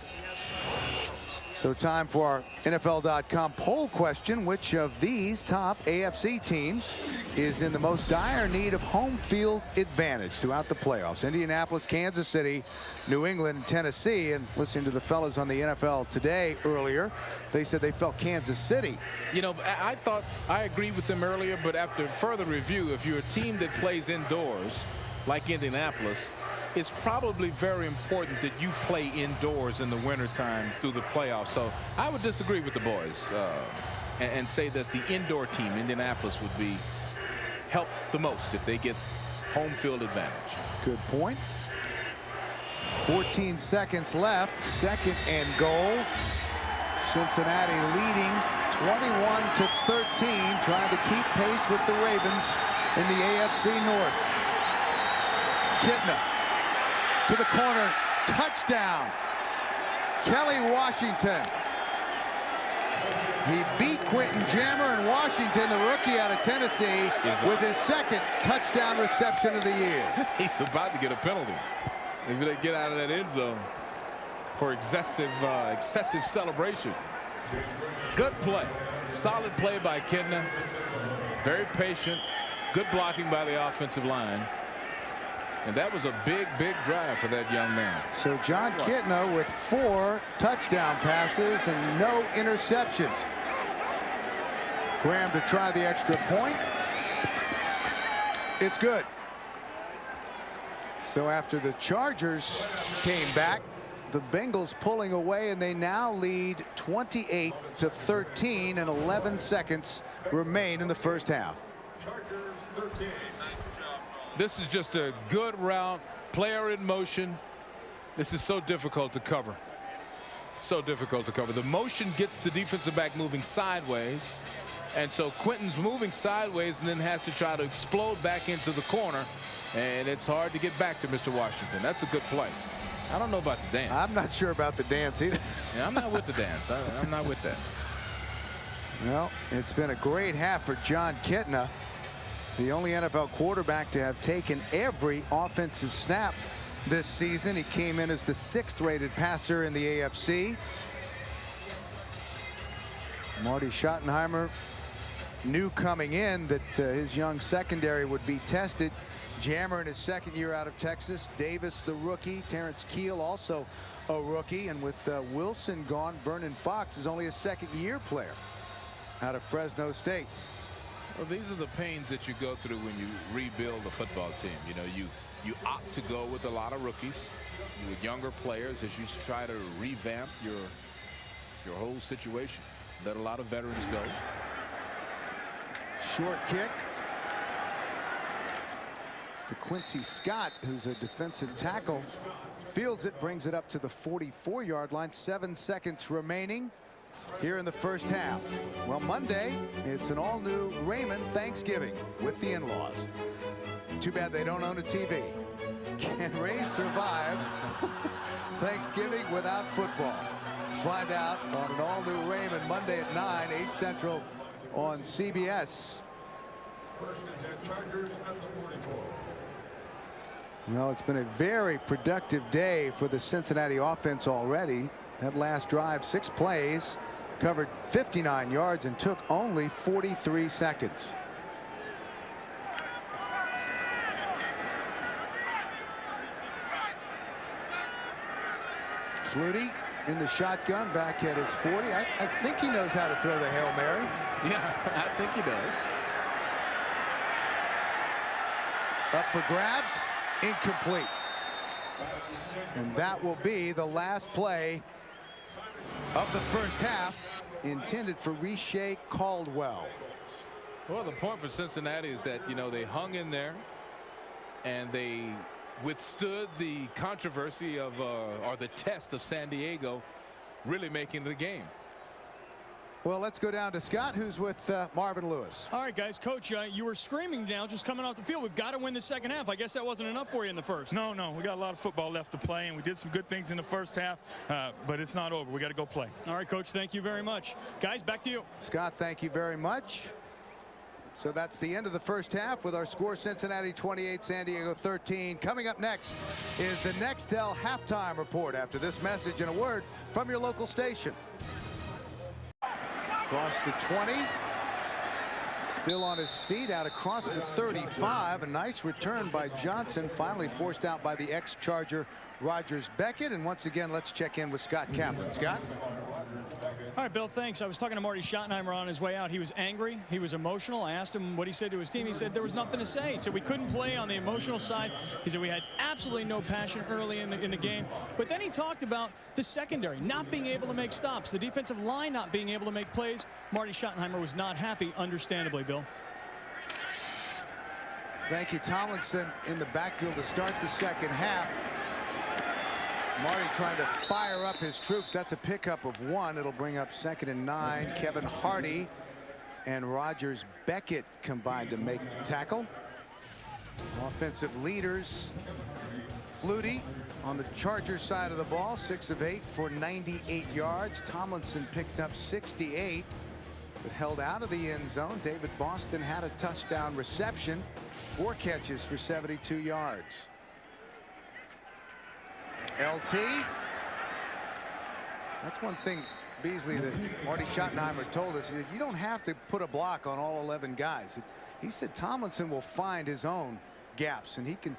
So time for our NFL.com poll question: which of these top AFC teams is in the most dire need of home field advantage throughout the playoffs? Indianapolis, Kansas City, New England, and Tennessee. And listening to the fellas on the NFL Today earlier, they said they felt Kansas City. You know, I thought I agreed with them earlier, but after further review, if you're a team that plays indoors like Indianapolis, it's probably very important that you play indoors in the wintertime through the playoffs. So I would disagree with the boys and say that the indoor team, Indianapolis, would be helped the most if they get home field advantage. Good point. 14 seconds left. 2nd and goal. Cincinnati leading 21-13, trying to keep pace with the Ravens in the AFC North. Kitna to the corner, touchdown. Kelly Washington. He beat Quentin Jammer, and Washington, the rookie out of Tennessee, with his 2nd touchdown reception of the year. He's about to get a penalty if they get out of that end zone for excessive celebration. Good play. Solid play by Kitna. Very patient. Good blocking by the offensive line. And that was a big, big drive for that young man. So Jon Kitna with 4 touchdown passes and no interceptions. Graham to try the extra point. It's good. So after the Chargers came back, the Bengals pulling away, and they now lead 28-13, and 11 seconds remain in the first half. This is just a good route, player in motion. This is so difficult to cover. So difficult to cover. The motion gets the defensive back moving sideways. And so Quentin's moving sideways and then has to try to explode back into the corner. And it's hard to get back to Mr. Washington. That's a good play. I don't know about the dance. I'm not sure about the dance either. Yeah, I'm not with the dance. I'm not with that. Well, it's been a great half for Jon Kitna, the only NFL quarterback to have taken every offensive snap this season. He came in as the 6th rated passer in the AFC. Marty Schottenheimer knew coming in that his young secondary would be tested. Jammer in his 2nd year out of Texas. Davis, the rookie. Terrence Keel, also a rookie. And with Wilson gone, Vernon Fox is only a 2nd-year player out of Fresno State. Well, these are the pains that you go through when you rebuild a football team. You know, you opt to go with a lot of rookies, with younger players, as you try to revamp your whole situation. Let a lot of veterans go. Short kick to Quincy Scott, who's a defensive tackle. Fields it, brings it up to the 44-yard line. 7 seconds remaining here in the first half. Well, Monday, it's an all-new Raymond Thanksgiving with the in-laws. Too bad they don't own a TV. Can Ray survive Thanksgiving without football? Find out on an all-new Raymond Monday at 9, 8 Central on CBS. Well, it's been a very productive day for the Cincinnati offense already. That last drive, 6 plays, covered 59 yards and took only 43 seconds. Flutie in the shotgun, back at his 40. I think he knows how to throw the Hail Mary. Yeah, I think he does. Up for grabs, incomplete. And that will be the last play of the first half, intended for Riche Caldwell. Well, the point for Cincinnati is that, you know, they hung in there and they withstood the controversy of or the test of San Diego really making the game. Well, let's go down to Scott, who's with Marvin Lewis. All right, guys. Coach, you were screaming now just coming off the field. We've got to win the second half. I guess that wasn't enough for you in the first. No. We got a lot of football left to play, and we did some good things in the first half, but it's not over. We got to go play. All right, Coach. Thank you very much. Guys, back to you. Scott, thank you very much. So that's the end of the first half with our score: Cincinnati 28, San Diego 13. Coming up next is the Nextel halftime report after this message and a word from your local station. Across the 20. Still on his feet, out across the 35. A nice return by Johnson, finally forced out by the ex-Charger Rogers Beckett. And once again, let's check in with Scott Kaplan. Scott? All right, Bill, thanks. I was talking to Marty Schottenheimer on his way out. He was angry. He was emotional. I asked him what he said to his team. He said there was nothing to say. He said we couldn't play on the emotional side. He said we had absolutely no passion early in the game. But then he talked about the secondary not being able to make stops, the defensive line not being able to make plays. Marty Schottenheimer was not happy, understandably, Bill. Thank you. Tomlinson in the backfield to start the second half. Marty trying to fire up his troops. That's a pickup of 1. It'll bring up 2nd and 9. Kevin Hardy and Rogers Beckett combined to make the tackle. Offensive leaders. Flutie on the Chargers side of the ball, 6 of 8 for 98 yards. Tomlinson picked up 68, but held out of the end zone. David Boston had a touchdown reception, 4 catches for 72 yards. LT. That's one thing, Beasley, that Marty Schottenheimer told us. He said, you don't have to put a block on all 11 guys. He said Tomlinson will find his own gaps, and he can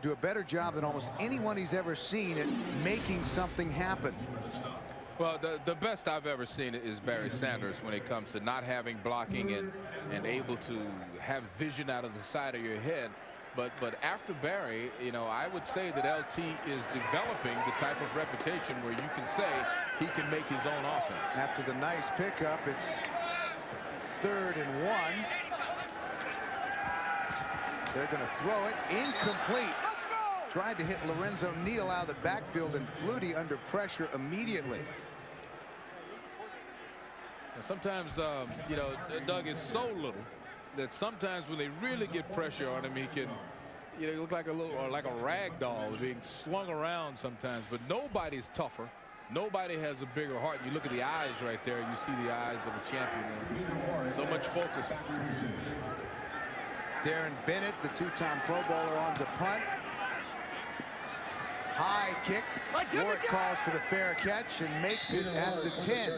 do a better job than almost anyone he's ever seen at making something happen. Well, the best I've ever seen is Barry Sanders when it comes to not having blocking and able to have vision out of the side of your head. But after Barry, you know, I would say that LT is developing the type of reputation where you can say he can make his own offense. After the nice pickup, it's 3rd and 1. They're going to throw it incomplete. tried to hit Lorenzo Neal out of the backfield, and Flutie under pressure immediately. And sometimes, you know, Doug is so little that sometimes when they really get pressure on him, he can, you know, look like a little, or like a rag doll being slung around sometimes. But nobody's tougher. Nobody has a bigger heart. You look at the eyes right there, you see the eyes of a champion there. So much focus. Darren Bennett, the two-time Pro Bowler, on the punt. High kick. Warwick calls for the fair catch and makes it at the 10.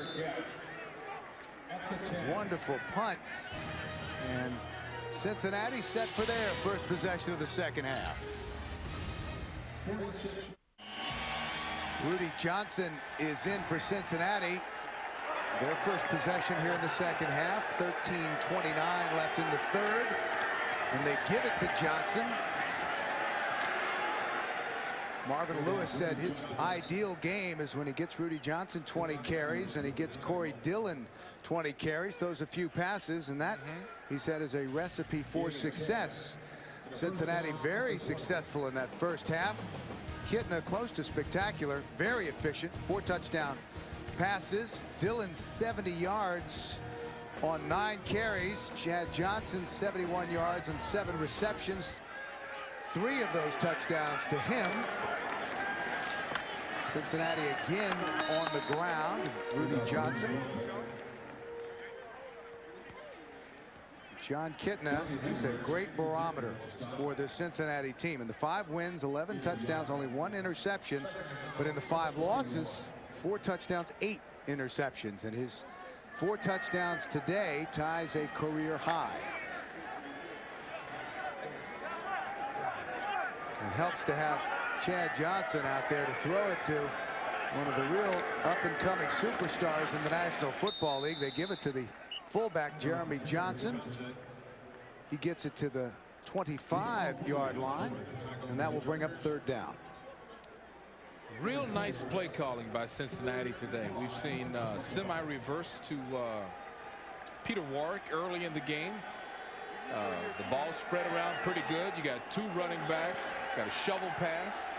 Wonderful punt. And Cincinnati set for their first possession of the second half. Rudy Johnson is in for Cincinnati. Their first possession here in the second half. 13:29 left in the third. And they give it to Johnson. Marvin Lewis said his ideal game is when he gets Rudy Johnson 20 carries and he gets Corey Dillon 20 carries, throws a few passes, and that, he said, is a recipe for success. Cincinnati very successful in that first half. Kitna close to spectacular, very efficient, 4 touchdown passes. Dillon 70 yards on 9 carries. Chad Johnson 71 yards and 7 receptions. 3 of those touchdowns to him. Cincinnati again on the ground. Rudy Johnson. Jon Kitna, he's a great barometer for this Cincinnati team. In the 5 wins, 11 touchdowns, only 1 interception. But in the 5 losses, 4 touchdowns, 8 interceptions. And his 4 touchdowns today ties a career high. It helps to have Chad Johnson out there to throw it to one of the real up-and-coming superstars in the National Football League. They give it to the fullback, Jeremy Johnson. He gets it to the 25-yard line, and that will bring up 3rd down. Real nice play calling by Cincinnati today. We've seen semi-reverse to Peter Warwick early in the game. The ball spread around pretty good. You got 2 running backs, got a shovel pass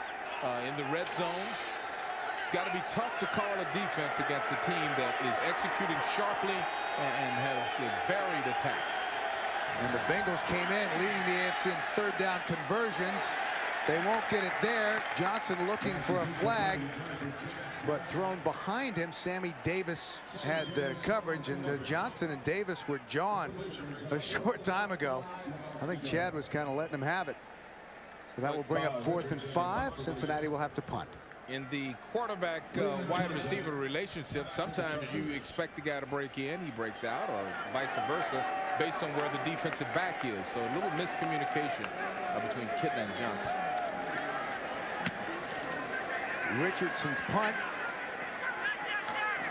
in the red zone. It's got to be tough to call a defense against a team that is executing sharply and has a varied attack. And the Bengals came in leading the AFC in 3rd down conversions. They won't get it there. Johnson looking for a flag, but thrown behind him. Sammy Davis had the coverage, and Johnson and Davis were jawing a short time ago. I think Chad was kind of letting him have it. So that will bring up 4th and 5. Cincinnati will have to punt. In the quarterback wide receiver relationship, sometimes you expect the guy to break in, he breaks out, or vice versa, based on where the defensive back is. So a little miscommunication between Kitna and Johnson. Richardson's punt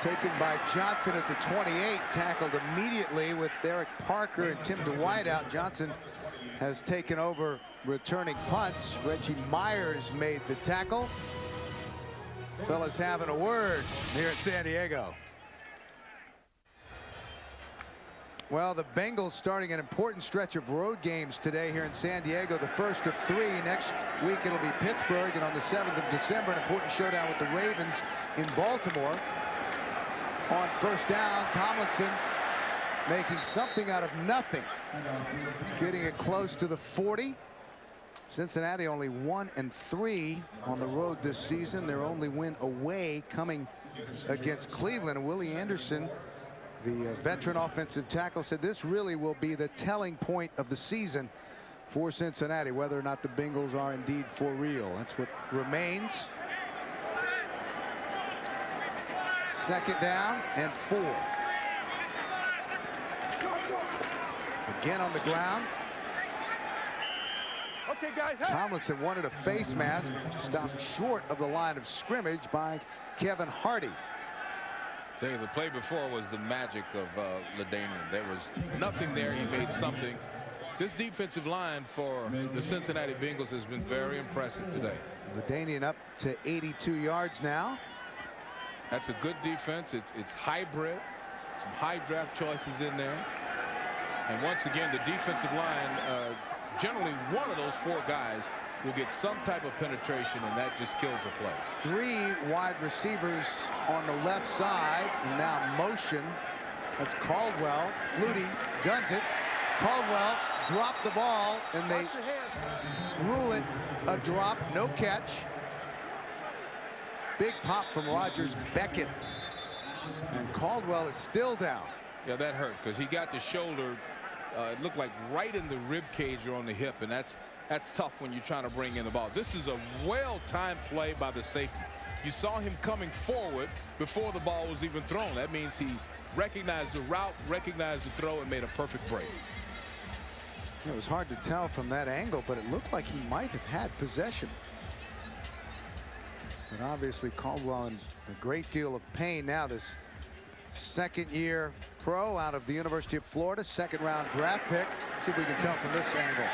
taken by Johnson at the 28, tackled immediately with Eric Parker and Tim Dwight out. Johnson has taken over returning punts. Reggie Myers made the tackle. Fellas having a word here at San Diego. Well, the Bengals starting an important stretch of road games today here in San Diego, the first of 3. Next week it'll be Pittsburgh, and on the 7th of December, an important showdown with the Ravens in Baltimore. On 1st down, Tomlinson making something out of nothing, getting it close to the 40. Cincinnati only 1-3 on the road this season. Their only win away coming against Cleveland. Willie Anderson, the veteran offensive tackle, said this really will be the telling point of the season for Cincinnati, whether or not the Bengals are indeed for real. That's what remains. 2nd down and 4. Again on the ground. Okay, guys. Hey. Tomlinson wanted a face mask, stopped short of the line of scrimmage by Kevin Hardy. Tell you, the play before was the magic of LaDanian. There was nothing there. He made something. This defensive line for the Cincinnati Bengals has been very impressive today. LaDanian up to 82 yards now. That's a good defense. It's hybrid. Some high draft choices in there. And once again, the defensive line, generally one of those 4 guys will get some type of penetration, and that just kills the play. 3 wide receivers on the left side, and now motion. That's Caldwell. Flutie guns it. Caldwell dropped the ball, and they rule it a drop, no catch. Big pop from Rogers Beckett, and Caldwell is still down. Yeah, that hurt because he got the shoulder. It looked like right in the rib cage or on the hip, and that's tough when you're trying to bring in the ball. This is a well-timed play by the safety. You saw him coming forward before the ball was even thrown. That means he recognized the route, recognized the throw, and made a perfect break. It was hard to tell from that angle, but it looked like he might have had possession. But obviously Caldwell in a great deal of pain now. This second-year pro out of the University of Florida, second-round draft pick. See if we can tell from this angle.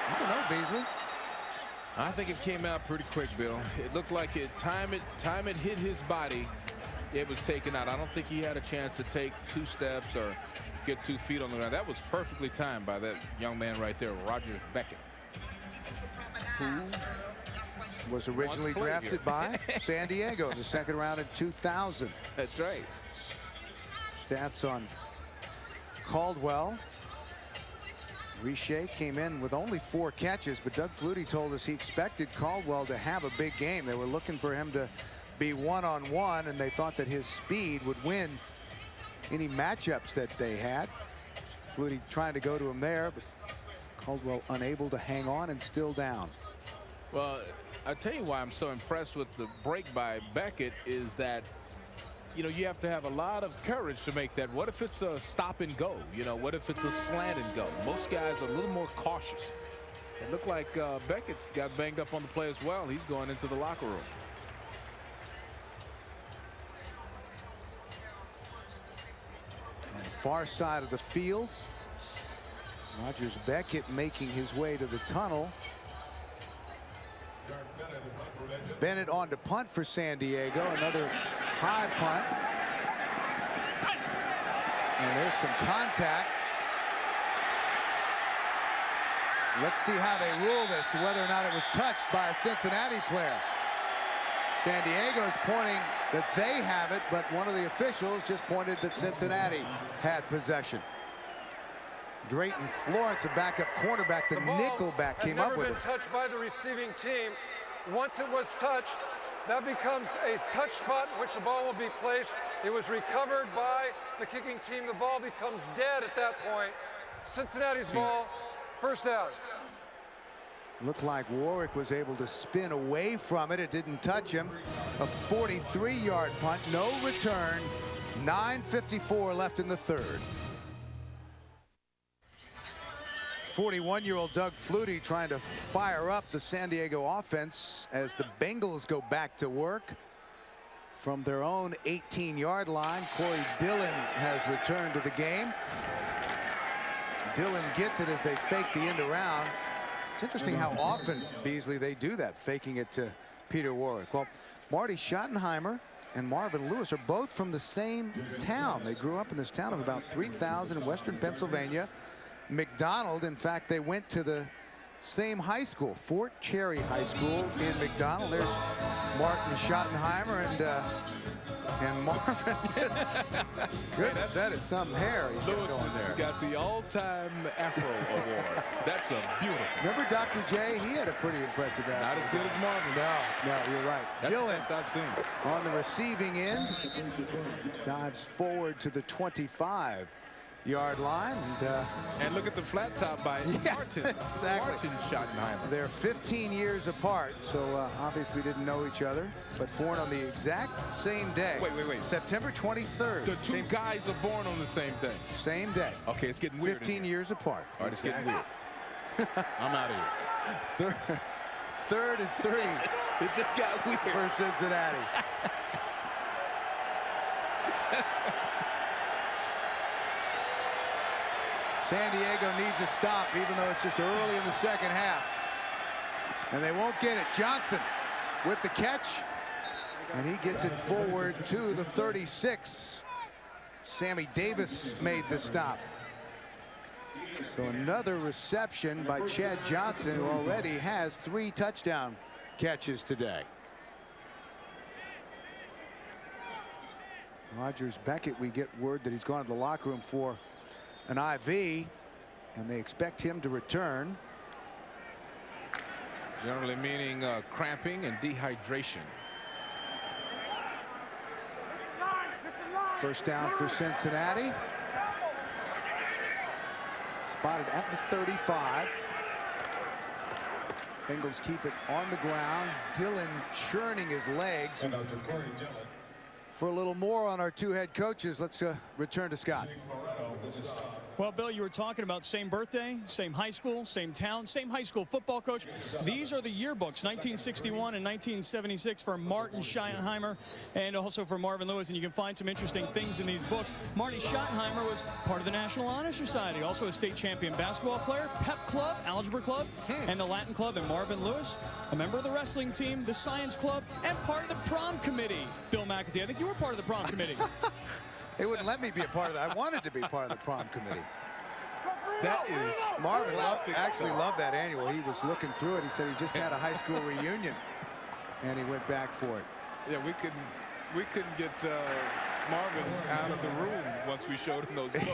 I don't know, Beasley. I think it came out pretty quick, Bill. It looked like time it hit his body, it was taken out. I don't think he had a chance to take 2 steps or get 2 feet on the ground. That was perfectly timed by that young man right there, Rogers Beckett, who was originally drafted by San Diego in the second round in 2000. That's right. Stats on Caldwell. Riche came in with only 4 catches, but Doug Flutie told us he expected Caldwell to have a big game. They were looking for him to be one-on-one, and they thought that his speed would win any matchups that they had. Flutie trying to go to him there, but Caldwell unable to hang on and still down. Well, I'll tell you why I'm so impressed with the break by Beckett is that, you know, you have to have a lot of courage to make that. What if it's a stop and go? You know, what if it's a slant and go? Most guys are a little more cautious. It looked like Beckett got banged up on the play as well. He's going into the locker room. On the far side of the field, Rogers Beckett making his way to the tunnel. Bennett on to punt for San Diego. Another high punt. And there's some contact. Let's see how they rule this, whether or not it was touched by a Cincinnati player. San Diego's pointing that they have it, but one of the officials just pointed that Cincinnati had possession. Drayton Florence, a backup cornerback, the nickelback, came up with it. Never been touched by the receiving team. Once it was touched, that becomes a touch spot in which the ball will be placed. It was recovered by the kicking team. The ball becomes dead at that point. Cincinnati's ball, first down. Looked like Warwick was able to spin away from it. It didn't touch him. A 43-yard punt, no return. 9:54 left in the third. 41-year-old Doug Flutie trying to fire up the San Diego offense as the Bengals go back to work from their own 18-yard line. Corey Dillon has returned to the game. Dillon gets it as they fake the end around. It's interesting how often, Beasley, they do that, faking it to Peter Warwick. Well, Marty Schottenheimer and Marvin Lewis are both from the same town. They grew up in this town of about 3,000 in western Pennsylvania. McDonald, in fact, they went to the same high school, Fort Cherry High School in McDonald. There's Martin Schottenheimer and Marvin. Goodness, that is some hair he's got going there. Got the all-time Afro Award. That's a beautiful. Remember Dr. J? He had a pretty impressive afro. Not as good as Marvin. No, you're right. That's Dillon the best I've seen. On the receiving end, dives forward to the 25-yard line, and look at the flat top by Martin. Exactly. Martin Schottenheimer. They're 15 years apart, so obviously didn't know each other, but born on the exact same day. Wait. September 23rd. The two guys are born on the same day. Same day. Okay, it's getting weird. 15 years apart. All right, it's getting weird. I'm out of here. Third and 3. It just got weird. For Cincinnati. San Diego needs a stop, even though it's just early in the second half. And they won't get it. Johnson with the catch. And he gets it forward to the 36. Sammy Davis made the stop. So another reception by Chad Johnson, who already has 3 touchdown catches today. Rogers Beckett, we get word that he's gone to the locker room for an IV, and they expect him to return. Generally meaning cramping and dehydration. First down for Cincinnati. Spotted at the 35. Bengals keep it on the ground. Dillon churning his legs. And for a little more on our 2 head coaches, let's return to Scott. Well, Bill, you were talking about same birthday, same high school, same town, same high school football coach. These are the yearbooks, 1961 and 1976 for Martin Schottenheimer and also for Marvin Lewis. And you can find some interesting things in these books. Marty Schottenheimer was part of the National Honor Society, also a state champion basketball player, pep club, algebra club, and the Latin club. And Marvin Lewis, a member of the wrestling team, the science club, and part of the prom committee. Bill McAtee, I think you were part of the prom committee. They wouldn't let me be a part of that. I wanted to be part of the prom committee. That is Marvin actually loved that annual. He was looking through it. He said he just had a high school reunion, and he went back for it. Yeah, we couldn't get Marvin out of the room once we showed him those books.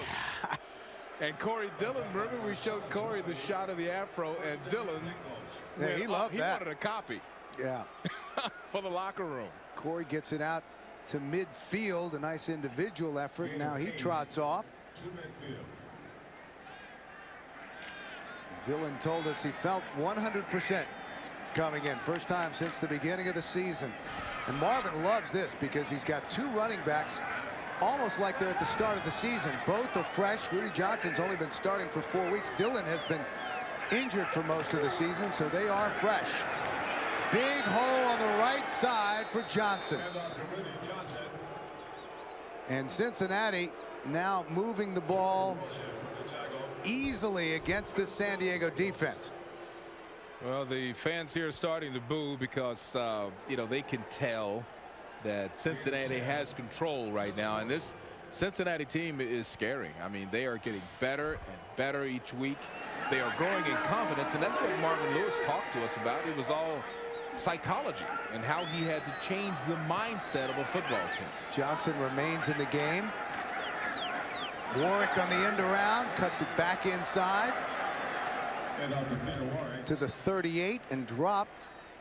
And Corey Dillon, remember we showed Corey the shot of the afro, and Dillon, yeah, he loved that. He wanted a copy. Yeah. For the locker room. Corey gets it out to midfield, a nice individual effort. Now he trots off. Dillon told us he felt 100% coming in. First time since the beginning of the season. And Marvin loves this because he's got 2 running backs almost like they're at the start of the season. Both are fresh. Rudy Johnson's only been starting for 4 weeks. Dillon has been injured for most of the season, so they are fresh. Big hole on the right side for Johnson. And Cincinnati now moving the ball easily against the San Diego defense. Well, the fans here are starting to boo because, you know, they can tell that Cincinnati has control right now. And this Cincinnati team is scary. I mean, they are getting better and better each week. They are growing in confidence, and that's what Marvin Lewis talked to us about. It was all psychology and how he had to change the mindset of a football team. Johnson remains in the game. Warwick on the end around, cuts it back inside to the 38 and dropped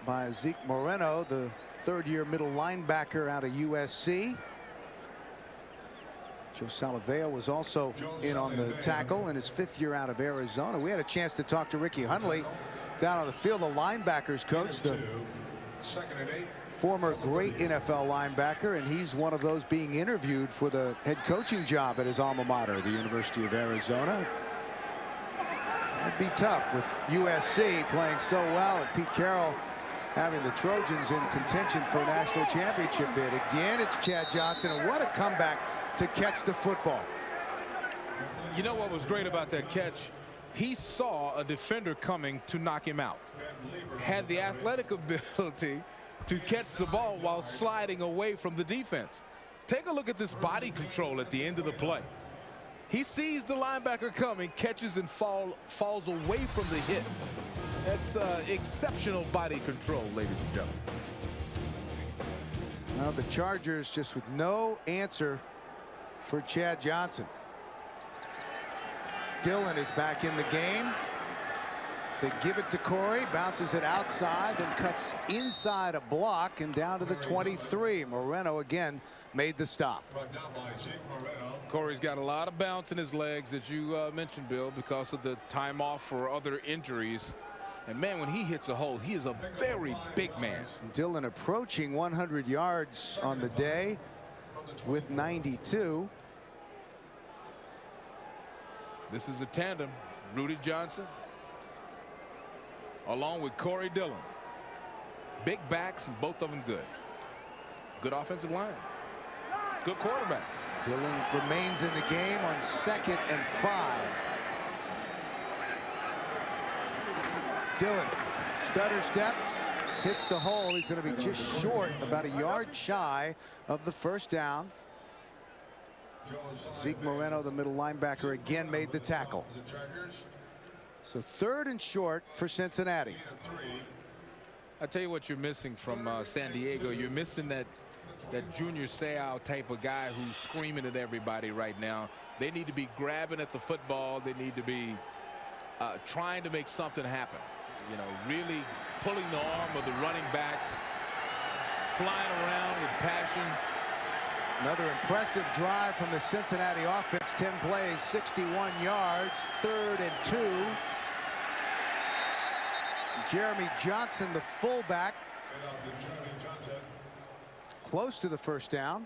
by Zeke Moreno, the 3rd-year middle linebacker out of USC. Joe Salaveo was also in on the tackle in his 5th year out of Arizona. We had a chance to talk to Ricky Hundley down on the field, the linebackers coach, the former great NFL linebacker, and he's one of those being interviewed for the head coaching job at his alma mater, the University of Arizona. That'd be tough with USC playing so well and Pete Carroll having the Trojans in contention for a national championship bid. Again, it's Chad Johnson, and what a comeback to catch the football. You know what was great about that catch? He saw a defender coming to knock him out. Had the athletic ability to catch the ball while sliding away from the defense. Take a look at this body control at the end of the play. He sees the linebacker coming, catches and falls away from the hit. That's exceptional body control, ladies and gentlemen. Now the Chargers just with no answer for Chad Johnson. Dillon is back in the game. They give it to Corey, bounces it outside, then cuts inside a block and down to the 23. Moreno again made the stop. Corey's got a lot of bounce in his legs, as you mentioned, Bill, because of the time off for other injuries. And man, when he hits a hole, he is a very big man. Dillon approaching 100 yards on the day with 92. This is a tandem. Rudy Johnson along with Corey Dillon. Big backs, and both of them good. Good offensive line. Good quarterback. Dillon remains in the game on 2nd and 5. Dillon, stutter step, hits the hole. He's going to be just short, about a yard shy of the first down. Zeke Moreno, the middle linebacker, again made the tackle. So 3rd and short for Cincinnati. I tell you what you're missing from San Diego. You're missing that Junior Seau type of guy who's screaming at everybody right now. They need to be grabbing at the football. They need to be trying to make something happen. You know, really pulling the arm of the running backs, flying around with passion. Another impressive drive from the Cincinnati offense. 10 plays, 61 yards, 3rd and 2. Jeremy Johnson, the fullback, close to the first down.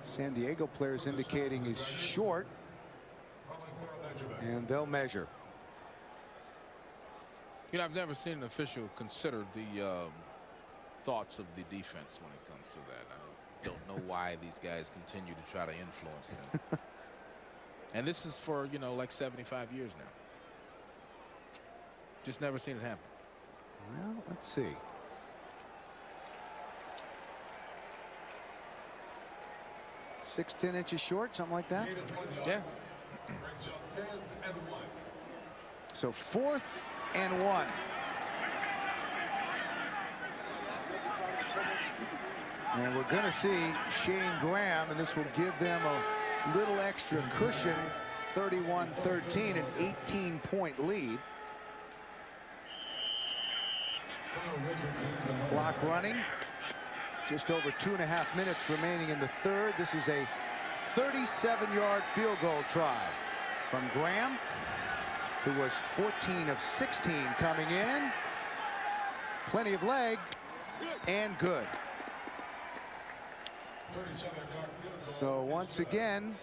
San Diego players indicating he's short, and they'll measure. You know, I've never seen an official consider the thoughts of the defense when it comes to that. I don't know why these guys continue to try to influence them. And this is for, you know, like 75 years now. Just never seen it happen. Well, let's see. Six, 10 inches short, something like that. Yeah. So 4th and 1. And we're going to see Shane Graham, and this will give them a little extra cushion. 31-13, an 18-point lead. Clock running. Just over 2.5 minutes remaining in the 3rd. This is a 37-yard field goal try from Graham, who was 14 of 16 coming in. Plenty of leg and good. So once again,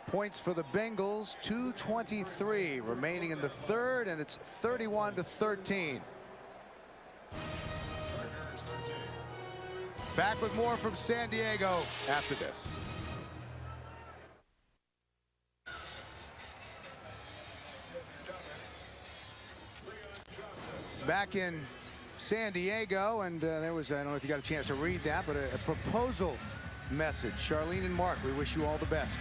points for the Bengals. 2:23 remaining in the 3rd, and it's 31-13. Back with more from San Diego after this. Back in San Diego, and there was, I don't know if you got a chance to read that, but a proposal message. Charlene and Mark, we wish you all the best.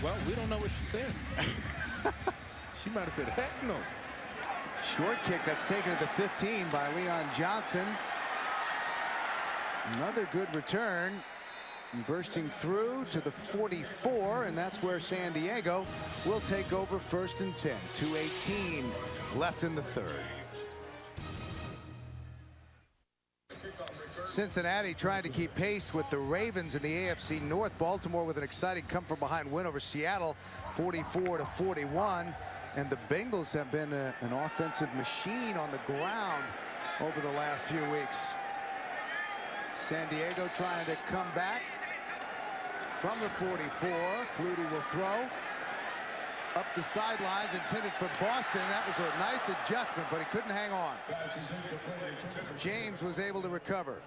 Well, we don't know what she said. She might have said, heck no. Short kick that's taken at the 15 by Leon Johnson. Another good return, bursting through to the 44, and that's where San Diego will take over 1st and 10. 2:18 left in the 3rd. Cincinnati trying to keep pace with the Ravens in the AFC North. Baltimore with an exciting come-from-behind win over Seattle, 44-41. And the Bengals have been an offensive machine on the ground over the last few weeks. San Diego trying to come back from the 44. Flutie will throw up the sidelines, intended for Boston. That was a nice adjustment, but he couldn't hang on. James was able to recover.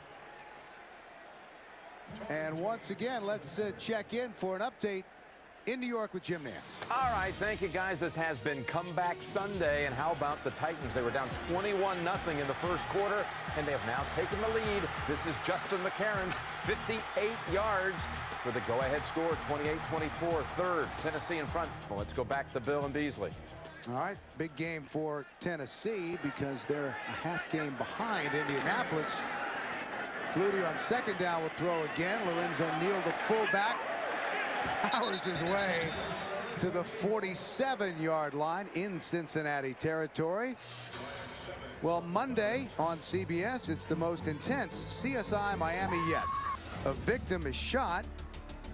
And once again, let's check in for an update in New York with Jim Nance. All right, thank you, guys. This has been Comeback Sunday. And how about the Titans? They were down 21-0 in the first quarter, and they have now taken the lead. This is Justin McCarron, 58 yards for the go-ahead score, 28-24, 3rd. Tennessee in front. Well, let's go back to Bill and Beasley. All right, big game for Tennessee because they're a half game behind Indianapolis. Flutie on 2nd down will throw again. Lorenzo Neal, the fullback, powers his way to the 47-yard line in Cincinnati territory. Well, Monday on CBS, it's the most intense CSI Miami yet. A victim is shot,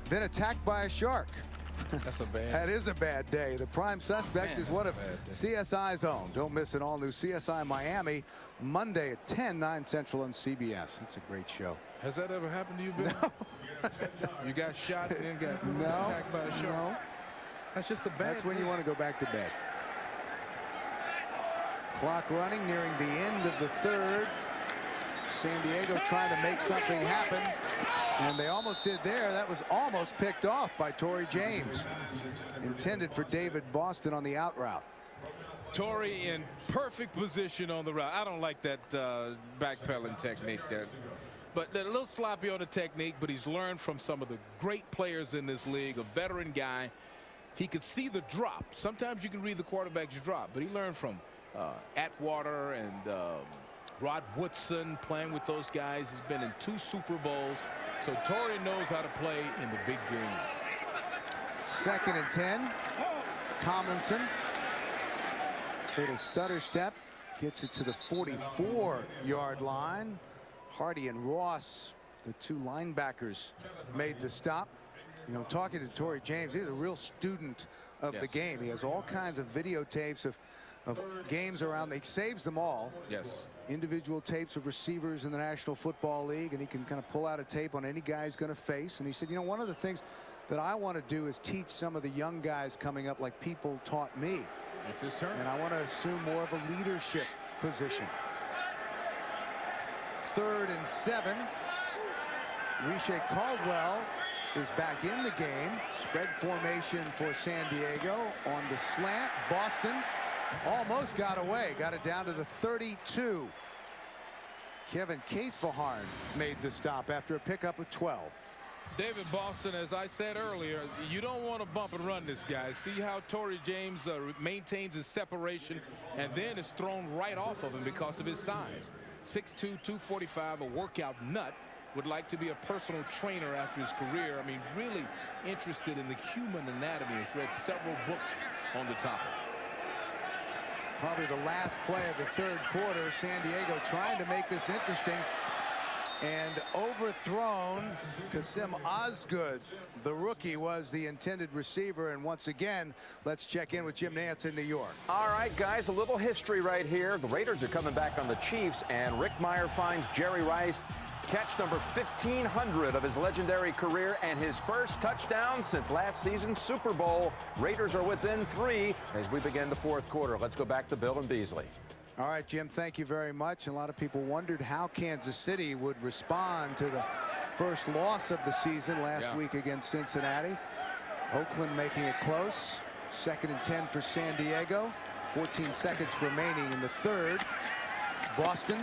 then attacked by a shark. That's a bad. That is a bad day. The prime suspect is one of CSI's own. Don't miss an all-new CSI Miami Monday at 10, 9 Central on CBS. It's a great show. Has that ever happened to you, Bill? No. You got shot and then got attacked by a shark? No. That's just a bad That's when you want to go back to bed. Clock running, nearing the end of the 3rd. San Diego trying to make something happen, and they almost did there. That was almost picked off by Torrey James. Intended for David Boston on the out route. Torrey in perfect position on the route. I don't like that backpedaling technique there. But a little sloppy on the technique, but he's learned from some of the great players in this league, a veteran guy. He could see the drop. Sometimes you can read the quarterback's drop, but he learned from Atwater and Rod Woodson, playing with those guys. He's been in 2 Super Bowls, so Torrey knows how to play in the big games. 2nd and 10. Tomlinson. Little stutter step. Gets it to the 44-yard line. Hardy and Ross, the 2 linebackers, made the stop. You know, talking to Torrey James, he's a real student of the game. He has all kinds of videotapes of games around. He saves them all. Yes. Individual tapes of receivers in the National Football League, and he can kind of pull out a tape on any guy he's going to face. And he said, you know, one of the things that I want to do is teach some of the young guys coming up like people taught me. It's his turn. And I want to assume more of a leadership position. 3rd and 7. Riche Caldwell is back in the game. Spread formation for San Diego on the slant. Boston almost got away. Got it down to the 32. Kevin Casevaharn made the stop after a pickup of 12. David Boston, as I said earlier, you don't want to bump and run this guy. See how Torrey James maintains his separation and then is thrown right off of him because of his size. 6'2", 245, a workout nut. Would like to be a personal trainer after his career. I mean, really interested in the human anatomy. Has read several books on the topic. Probably the last play of the 3rd quarter. San Diego trying to make this interesting. And overthrown. Kasim Osgood, the rookie, was the intended receiver. And once again, let's check in with Jim Nantz in New York. All right, guys, a little history right here. The Raiders are coming back on the Chiefs, and Rick Meyer finds Jerry Rice catch number 1,500 of his legendary career and his first touchdown since last season's Super Bowl. Raiders are within 3 as we begin the 4th quarter. Let's go back to Bill and Beasley. All right, Jim, thank you very much. A lot of people wondered how Kansas City would respond to the first loss of the season last week against Cincinnati. Oakland making it close. 2nd and 10 for San Diego. 14 seconds remaining in the 3rd. Boston.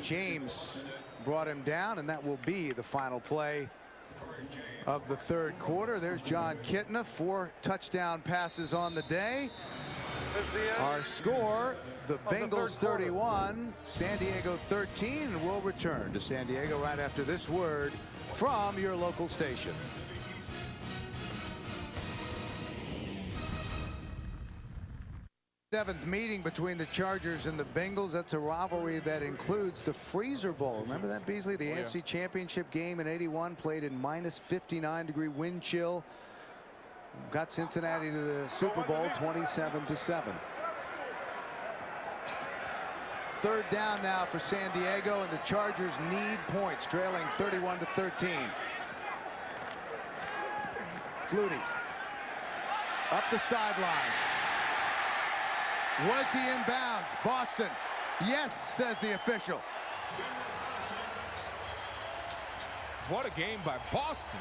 James brought him down, and that will be the final play of the 3rd quarter. There's Jon Kitna, 4 touchdown passes on the day. Our score, the Bengals 31, San Diego 13, and we'll return to San Diego right after this word from your local station. Seventh meeting between the Chargers and the Bengals. That's a rivalry that includes the Freezer Bowl. Remember that, Beasley? The AFC Championship game in '81, played in minus 59-degree wind chill. Got Cincinnati to the Super Bowl 27-7. 3rd down now for San Diego, and the Chargers need points, trailing 31-13. Flutie up the sideline. Was he in bounds? Boston. Yes, says the official. What a game by Boston.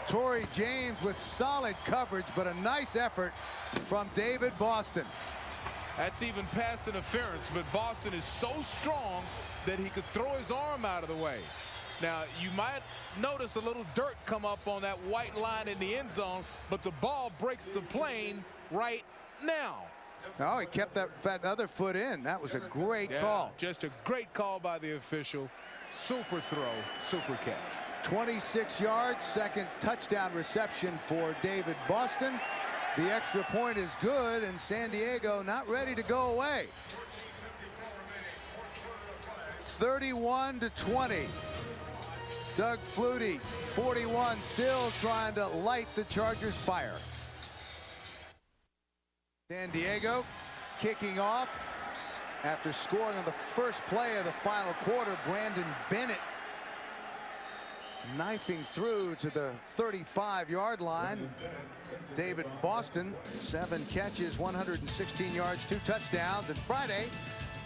Torrey James with solid coverage, but a nice effort from David Boston. That's even pass interference, but Boston is so strong that he could throw his arm out of the way. Now, you might notice a little dirt come up on that white line in the end zone, but the ball breaks the plane right now. Oh, he kept that other foot in. That was a great call. Just a great call by the official. Super throw, super catch. 26 yards, 2nd touchdown reception for David Boston. The extra point is good, and San Diego not ready to go away. 31-20. Doug Flutie, 41, still trying to light the Chargers' fire. San Diego kicking off after scoring on the first play of the final quarter. Brandon Bennett knifing through to the 35-yard line. David Boston, 7 catches, 116 yards, 2 touchdowns. And Friday,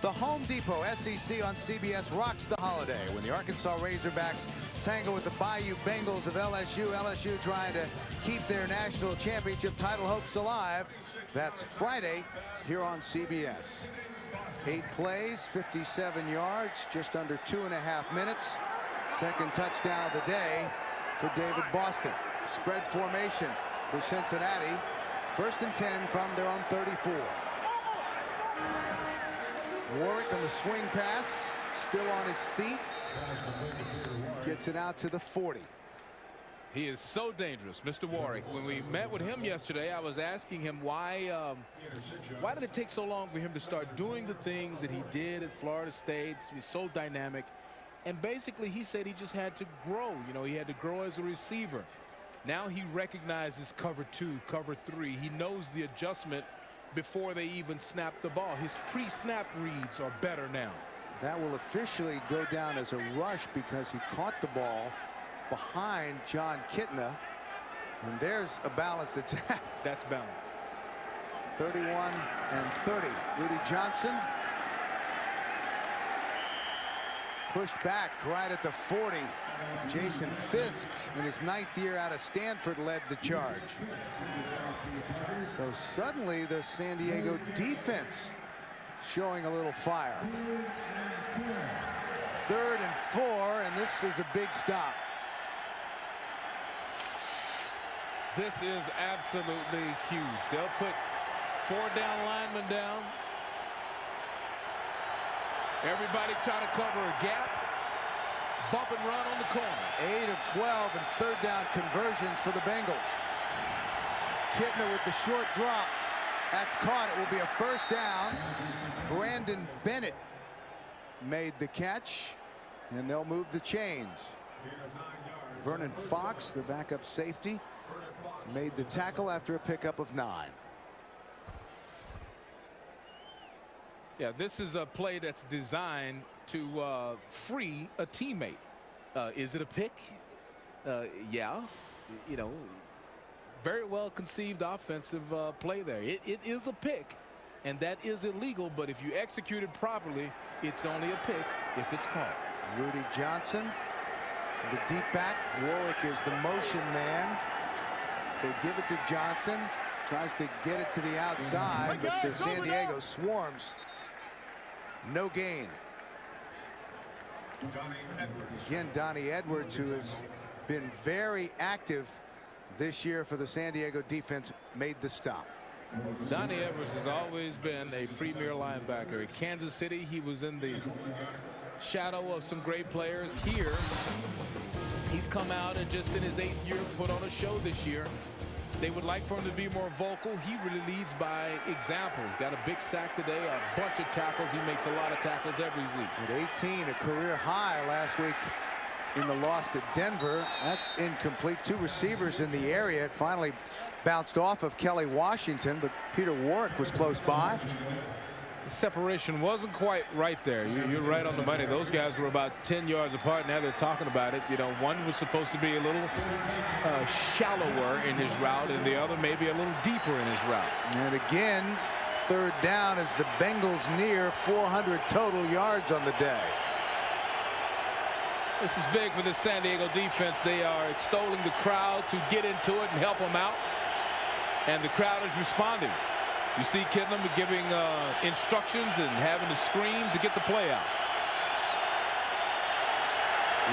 the Home Depot SEC on CBS rocks the holiday when the Arkansas Razorbacks tangle with the Bayou Bengals of LSU. LSU trying to keep their national championship title hopes alive. That's Friday here on CBS. 8 plays, 57 yards, just under 2.5 minutes. Second touchdown of the day for David Boston. Spread formation for Cincinnati. 1st and 10 from their own 34. Warwick on the swing pass, still on his feet. Gets it out to the 40. He is so dangerous, Mr. Warwick. When we met with him yesterday, I was asking him why did it take so long for him to start doing the things that he did at Florida State. He's so dynamic. And basically, he said he just had to grow. You know, he had to grow as a receiver. Now he recognizes cover 2, cover 3. He knows the adjustment before they even snap the ball. His pre-snap reads are better now. That will officially go down as a rush because he caught the ball behind Jon Kitna, and there's a balanced attack. That's balanced. 31 and 30. Rudy Johnson pushed back right at the 40. Jason Fisk, in his 9th year out of Stanford, led the charge. So suddenly the San Diego defense showing a little fire. 3rd and 4, and this is a big stop. This is absolutely huge. They'll put 4 down linemen down. Everybody try to cover a gap. Bump and run on the corners. 8 of 12 and 3rd down conversions for the Bengals. Kitna with the short drop. That's caught. It will be a 1st down. Brandon Bennett made the catch, and they'll move the chains. Vernon Fox, the backup safety, made the tackle after a pickup of 9. Yeah, this is a play that's designed to free a teammate. Is it a pick? Yeah, you know, very well conceived offensive play there. It is a pick, and that is illegal, but if you execute it properly, it's only a pick if it's caught. Rudy Johnson, the deep back. Warwick is the motion man. They give it to Johnson, tries to get it to the outside, but to San Diego swarms. No gain. Again, Donnie Edwards, who has been very active this year for the San Diego defense, made the stop. Donnie Edwards has always been a premier linebacker. At Kansas City, he was in the shadow of some great players. Here, he's come out and just in his 8th year put on a show this year. They would like for him to be more vocal. He really leads by example. He's got a big sack today, a bunch of tackles. He makes a lot of tackles every week. At 18, a career high last week in the loss to Denver. That's incomplete. 2 receivers in the area. It finally bounced off of Kelly Washington, but Peter Warwick was close by. The separation wasn't quite right there. You're right on the money. Those guys were about 10 yards apart. Now they're talking about it. You know, one was supposed to be a little shallower in his route, and the other maybe a little deeper in his route. And again, 3rd down as the Bengals near 400 total yards on the day. This is big for the San Diego defense. They are extolling the crowd to get into it and help them out. And the crowd is responding. You see Kitna giving instructions and having to scream to get the play out.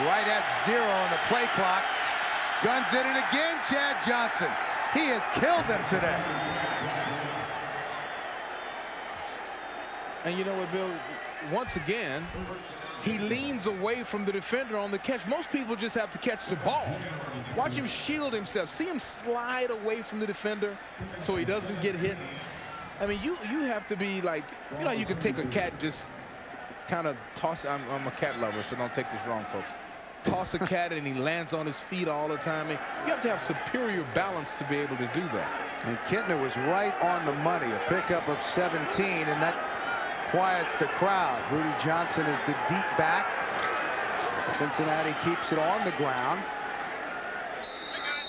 Right at 0 on the play clock. Guns it in again, Chad Johnson. He has killed them today. And you know what, Bill? Once again, he leans away from the defender on the catch. Most people just have to catch the ball. Watch him shield himself. See him slide away from the defender so he doesn't get hit. I mean, you have to be like, you know, you can take a cat and just kind of toss. I'm a cat lover, so don't take this wrong, folks. Toss a cat and he lands on his feet all the time. You have to have superior balance to be able to do that. And Kitna was right on the money. A pickup of 17, and that quiets the crowd. Rudy Johnson is the deep back. Cincinnati keeps it on the ground.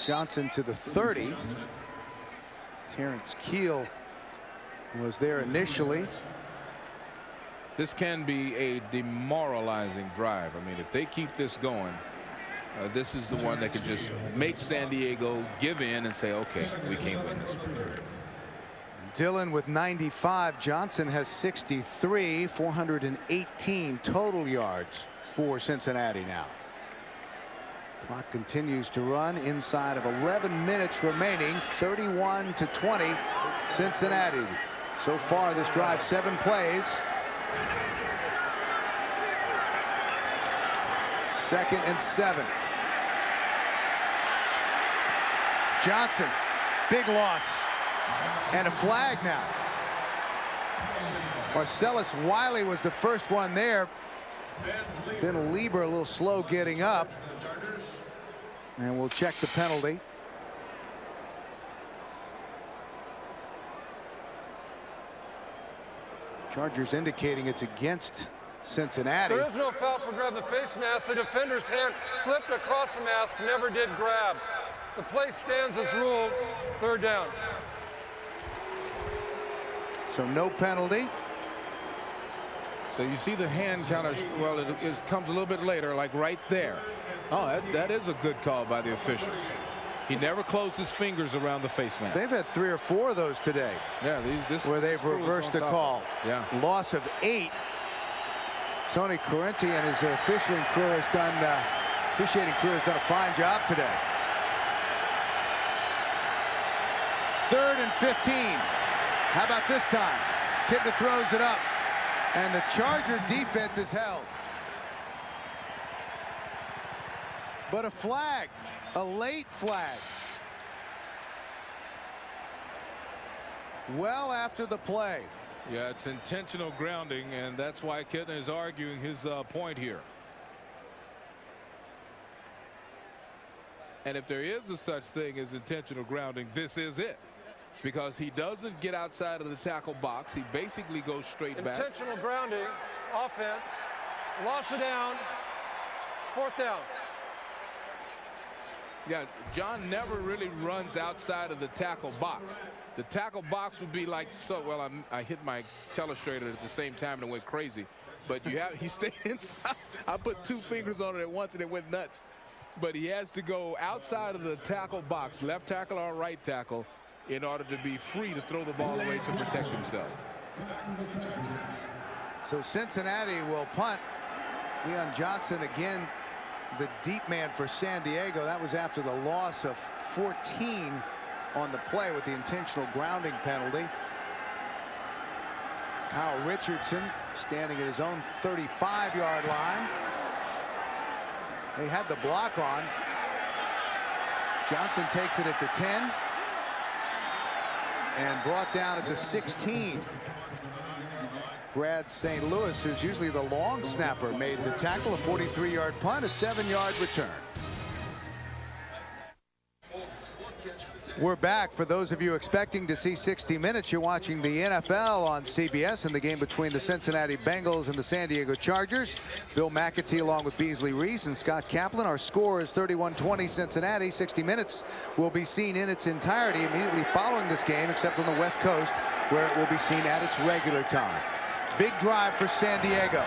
Johnson to the 30. Terrence Keel was there initially. This can be a demoralizing drive. I mean, if they keep this going, this is the one that could just make San Diego give in and say, okay, we can't win this one. Dillon with 95. Johnson has 63. 418 total yards for Cincinnati now. Clock continues to run inside of 11 minutes remaining. 31-20 Cincinnati. So far this drive, 7 plays. 2nd and 7. Johnson, big loss. And a flag now. Marcellus Wiley was the first one there. Ben Lieber a little slow getting up. And we'll check the penalty. Chargers indicating it's against Cincinnati. There is no foul for grabbing the face mask. The defender's hand slipped across the mask, never did grab. The play stands as ruled. 3rd down. So no penalty. So you see the hand kind of, well, it comes a little bit later, like right there. Oh, that is a good call by the officials. He never closed his fingers around the face mask. They've had 3 or 4 of those today. Yeah, where they've reversed the call. Yeah. Loss of 8. Tony Correnti and his officiating crew has done a fine job today. 3rd and 15. How about this time? Kitna throws it up, and the Charger defense is held. But a flag, a late flag. Well after the play. Yeah, it's intentional grounding, and that's why Kitna is arguing his point here. And if there is a such thing as intentional grounding, this is it. Because he doesn't get outside of the tackle box. He basically goes straight back. Intentional grounding, offense, loss of down, 4th down. Yeah, John never really runs outside of the tackle box. The tackle box would be like, so, well, I hit my telestrator at the same time and it went crazy. But he stayed inside. I put 2 fingers on it at once and it went nuts. But he has to go outside of the tackle box, left tackle or right tackle, in order to be free to throw the ball away to protect himself. So Cincinnati will punt. Leon Johnson again, the deep man for San Diego. That was after the loss of 14 on the play with the intentional grounding penalty. Kyle Richardson standing at his own 35-yard line. They had the block on. Johnson takes it at the 10. And brought down at the 16. Brad St. Louis, who's usually the long snapper, made the tackle. A 43-yard punt, a 7-yard return. We're back. For those of you expecting to see 60 minutes, you're watching the NFL on CBS in the game between the Cincinnati Bengals and the San Diego Chargers. Bill McAtee along with Beasley Reese and Scott Kaplan. Our score is 31-20 Cincinnati. 60 minutes will be seen in its entirety immediately following this game, except on the West Coast, where it will be seen at its regular time. Big drive for San Diego.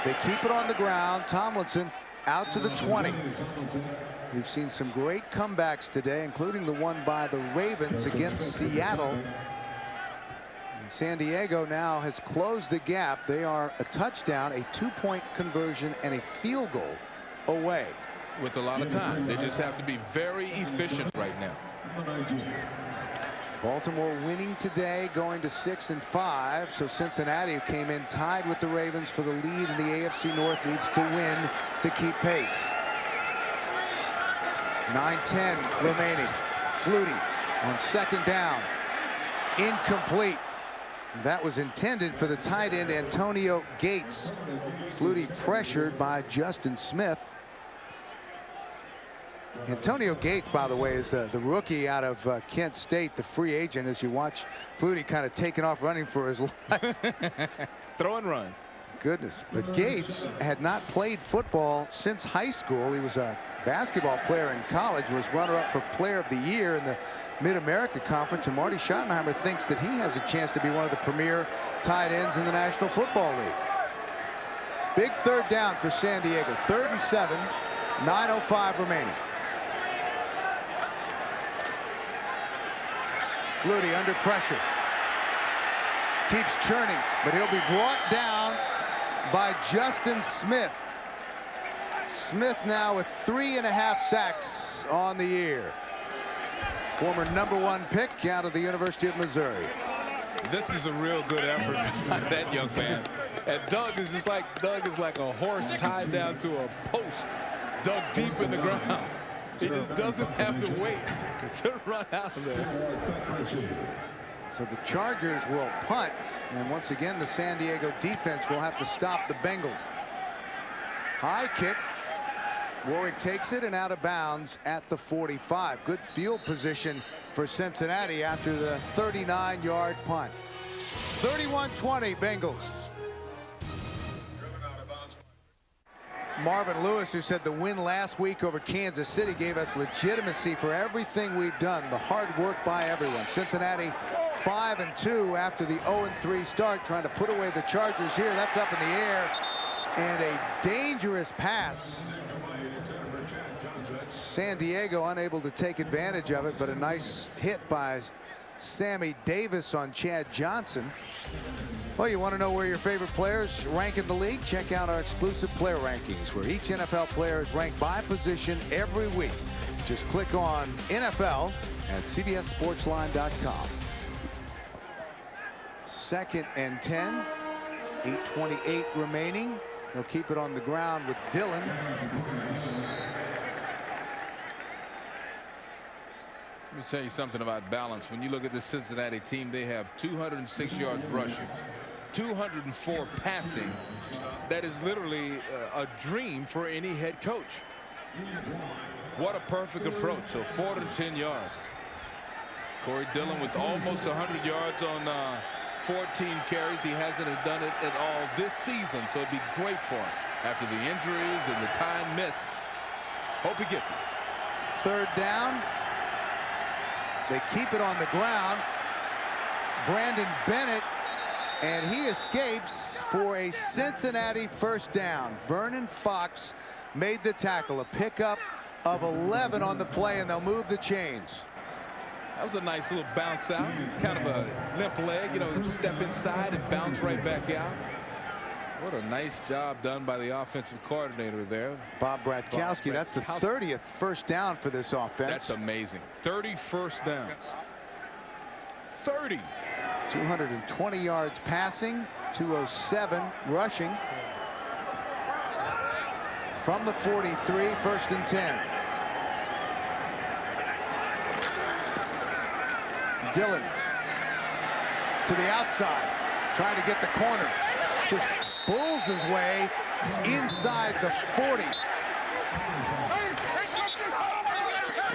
They keep it on the ground. Tomlinson out to the 20. We've seen some great comebacks today, including the one by the Ravens against Seattle. And San Diego now has closed the gap. They are a touchdown, a 2-point conversion, and a field goal away. With a lot of time. They just have to be very efficient right now. Baltimore winning today, going to 6-5. So Cincinnati, who came in tied with the Ravens for the lead in the AFC North, needs to win to keep pace. 9:10 remaining. Flutie on 2nd down. Incomplete. That was intended for the tight end Antonio Gates. Flutie pressured by Justin Smith. Antonio Gates, by the way, is the rookie out of Kent State, the free agent, as you watch Flutie kind of taking off running for his life. Throw and run. Goodness. But Gates had not played football since high school. He was a basketball player in college, was runner-up for Player of the Year in the Mid-America Conference, and Marty Schottenheimer thinks that he has a chance to be one of the premier tight ends in the National Football League. Big 3rd down for San Diego. 3rd and 7, 9:05 remaining. Flutie under pressure. keeps churning, but he'll be brought down by Justin Smith. Smith now with 3.5 sacks on the year. Former #1 pick out of the University of Missouri. This is a real good effort by that young man. And Doug is like a horse tied down to a post, dug deep in the ground. He just doesn't have the weight to run out of there. So the Chargers will punt, and once again the San Diego defense will have to stop the Bengals. High kick. Warwick takes it and out of bounds at the 45. Good field position for Cincinnati after the 39-yard punt. 31-20 Bengals. Marvin Lewis, who said the win last week over Kansas City gave us legitimacy for everything we've done. The hard work by everyone. Cincinnati 5-2 after the 0-3 start, trying to put away the Chargers here. That's up in the air, and a dangerous pass. San Diego unable to take advantage of it, but a nice hit by Sammy Davis on Chad Johnson. Well, you want to know where your favorite players rank in the league? Check out our exclusive player rankings, where each NFL player is ranked by position every week. Just click on NFL at CBSSportsline.com. 2nd and 10. 8:28 remaining. They'll keep it on the ground with Dillon. Let me tell you something about balance. When you look at the Cincinnati team, they have 206 yards rushing, 204 passing. That is literally a dream for any head coach. What a perfect approach. So 410 yards. Corey Dillon with almost 100 yards on 14 carries. He hasn't done it at all this season, so it'd be great for him after the injuries and the time missed. Hope he gets it. 3rd down. They keep it on the ground. Brandon Bennett, and he escapes for a Cincinnati 1st down. Vernon Fox made the tackle. A pickup of 11 on the play, and they'll move the chains. That was a nice little bounce out, kind of a limp leg, you know, step inside and bounce right back out. What a nice job done by the offensive coordinator there. Bob Bratkowski. That's the 30th 1st down for this offense. That's amazing. 30 first downs. 30. 220 yards passing, 207 rushing. From the 43, 1st and 10. Dillon to the outside, trying to get the corner. Just bulls his way inside the 40.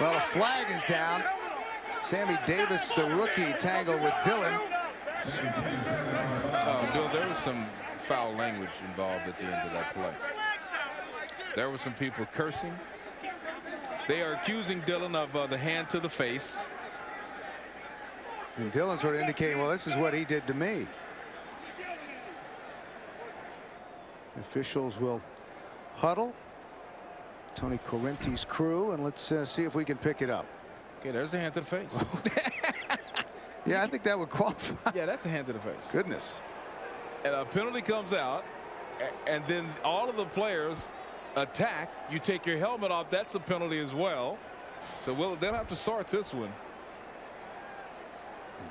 Well, a flag is down. Sammy Davis, the rookie, tangled with Dillon. Oh, Bill, there was some foul language involved at the end of that play. There were some people cursing. They are accusing Dillon of the hand to the face. And Dillon sort of indicating, well, this is what he did to me. Officials will huddle. Tony Correnti's crew, and let's see if we can pick it up. Okay, there's a hand to the face. Yeah, I think that would qualify. Yeah, that's a hand to the face. Goodness. And a penalty comes out, and then all of the players attack. You take your helmet off, that's a penalty as well. So they'll have to sort this one.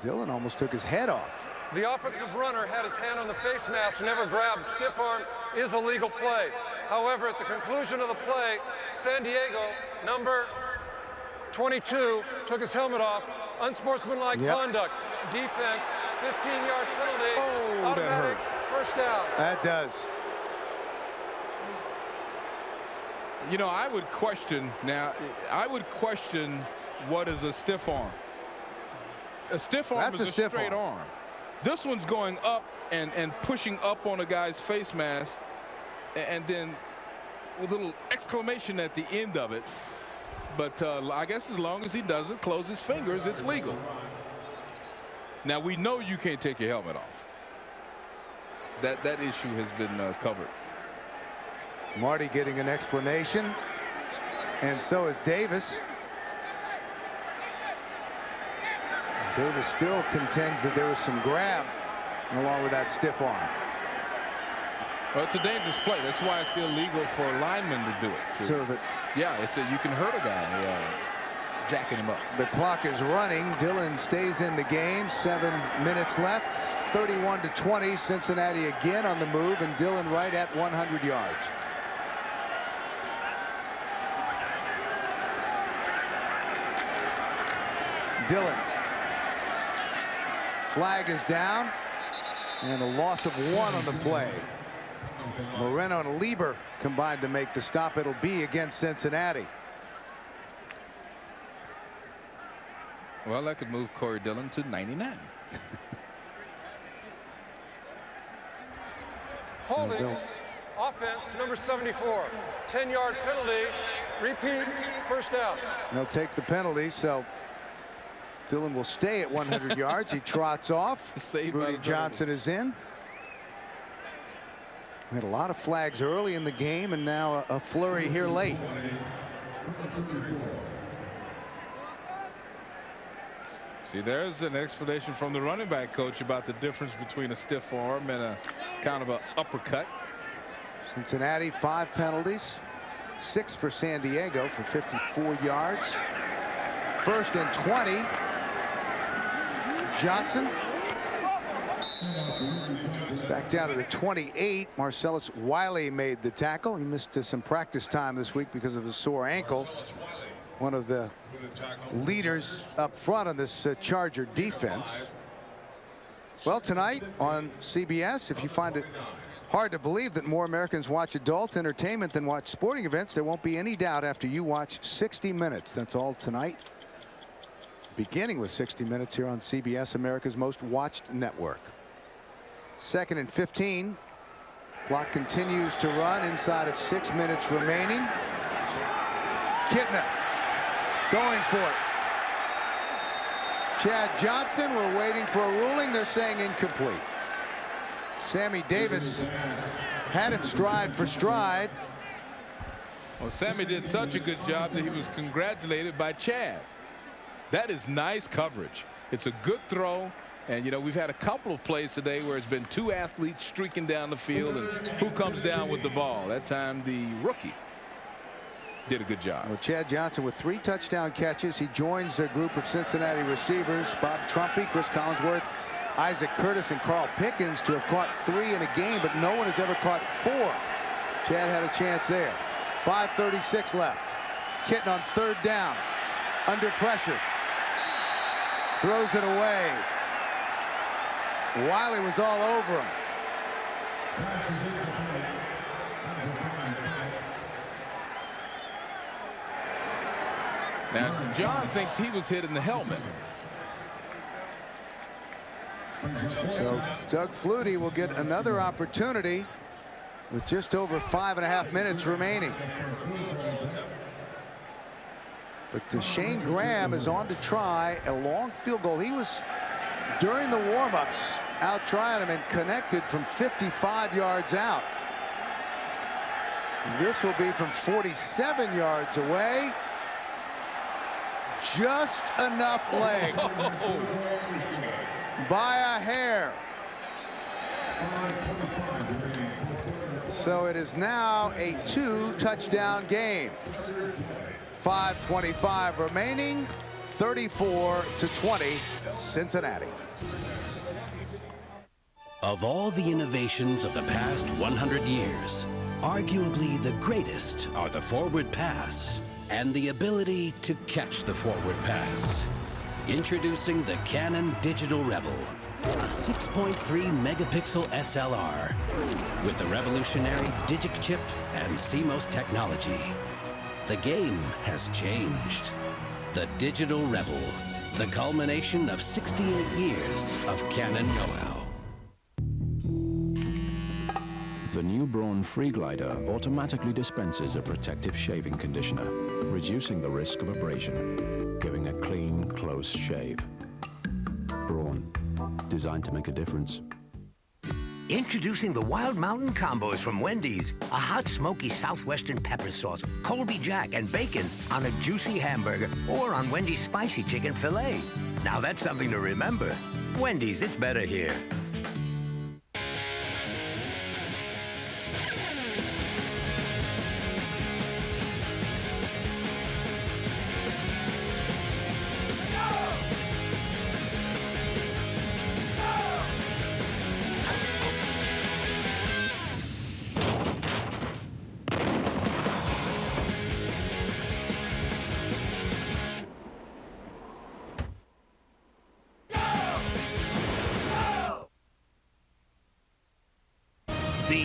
Dillon almost took his head off. The offensive runner had his hand on the face mask, never grabbed. Stiff arm is a legal play. However, at the conclusion of the play, San Diego, number 22, took his helmet off. Unsportsmanlike conduct. Defense, 15-yard penalty. Oh, automatic first down. That does. You know, I would question what is a stiff arm. A stiff arm is a straight arm. This one's going up and pushing up on a guy's face mask, and then with a little exclamation at the end of it. But I guess as long as he doesn't close his fingers, it's legal. Now, we know you can't take your helmet off. That issue has been covered. Marty getting an explanation, and so is Davis. Davis still contends that there was some grab. along with that stiff arm. Well, it's a dangerous play. That's why it's illegal for a lineman to do it. Yeah, you can hurt a guy jacking him up. The clock is running. Dillon stays in the game. 7 minutes left. 31-20. Cincinnati again on the move, and Dillon right at 100 yards. Dillon. Flag is down, and a loss of 1 on the play. Moreno and Lieber combined to make the stop. It'll be against Cincinnati. Well, that could move Corey Dillon to 99. Holding, offense, number 74. 10-yard penalty. Repeat, first down. They'll take the penalty, so Dillon will stay at 100 yards. He trots off. Rudy Johnson is in. We had a lot of flags early in the game, and now a flurry here late. See, there's an explanation from the running back coach about the difference between a stiff arm and a kind of an uppercut. Cincinnati 5 penalties, 6 for San Diego for 54 yards. 1st and 20. Johnson back down to the 28. Marcellus Wiley made the tackle. He missed some practice time this week because of a sore ankle. One of the leaders up front on this Charger defense. Well, tonight on CBS, if you find it hard to believe that more Americans watch adult entertainment than watch sporting events, there won't be any doubt after you watch 60 Minutes. That's all tonight, beginning with 60 Minutes here on CBS, America's most watched network. 2nd and 15. Clock continues to run inside of 6 minutes remaining. Kitna going for it. Chad Johnson, we're waiting for a ruling. They're saying incomplete. Sammy Davis had him stride for stride. Well, Sammy did such a good job that he was congratulated by Chad. That is nice coverage. It's a good throw. And, you know, we've had a couple of plays today where it's been 2 athletes streaking down the field, and who comes down with the ball? That time the rookie did a good job. Well, Chad Johnson with 3 touchdown catches. He joins a group of Cincinnati receivers, Bob Trumpy, Chris Collinsworth, Isaac Curtis, and Carl Pickens, to have caught 3 in a game, but no one has ever caught 4. Chad had a chance there. 5:36 left. Kitna on 3rd down. Under pressure. Throws it away. Wiley was all over him. Now, John thinks he was hit in the helmet. So Doug Flutie will get another opportunity with just over 5.5 minutes remaining. But Shane Graham is on to try a long field goal. He was, during the warm-ups, out trying him and connected from 55 yards out. This will be from 47 yards away. Just enough leg by a hair. So it is now a 2-touchdown game. 5:25 remaining. 34-20 Cincinnati. Of all the innovations of the past 100 years, arguably the greatest are the forward pass and the ability to catch the forward pass. Introducing the Canon Digital Rebel, a 6.3 megapixel SLR with the revolutionary Digic chip and CMOS technology. The game has changed. The Digital Rebel, the culmination of 68 years of Canon know-how. The new Braun Free Glider automatically dispenses a protective shaving conditioner, reducing the risk of abrasion, giving a clean, close shave. Braun, designed to make a difference. Introducing the Wild Mountain Combos from Wendy's. A hot, smoky Southwestern pepper sauce, Colby Jack, and bacon on a juicy hamburger or on Wendy's spicy chicken filet. Now that's something to remember. Wendy's, it's better here.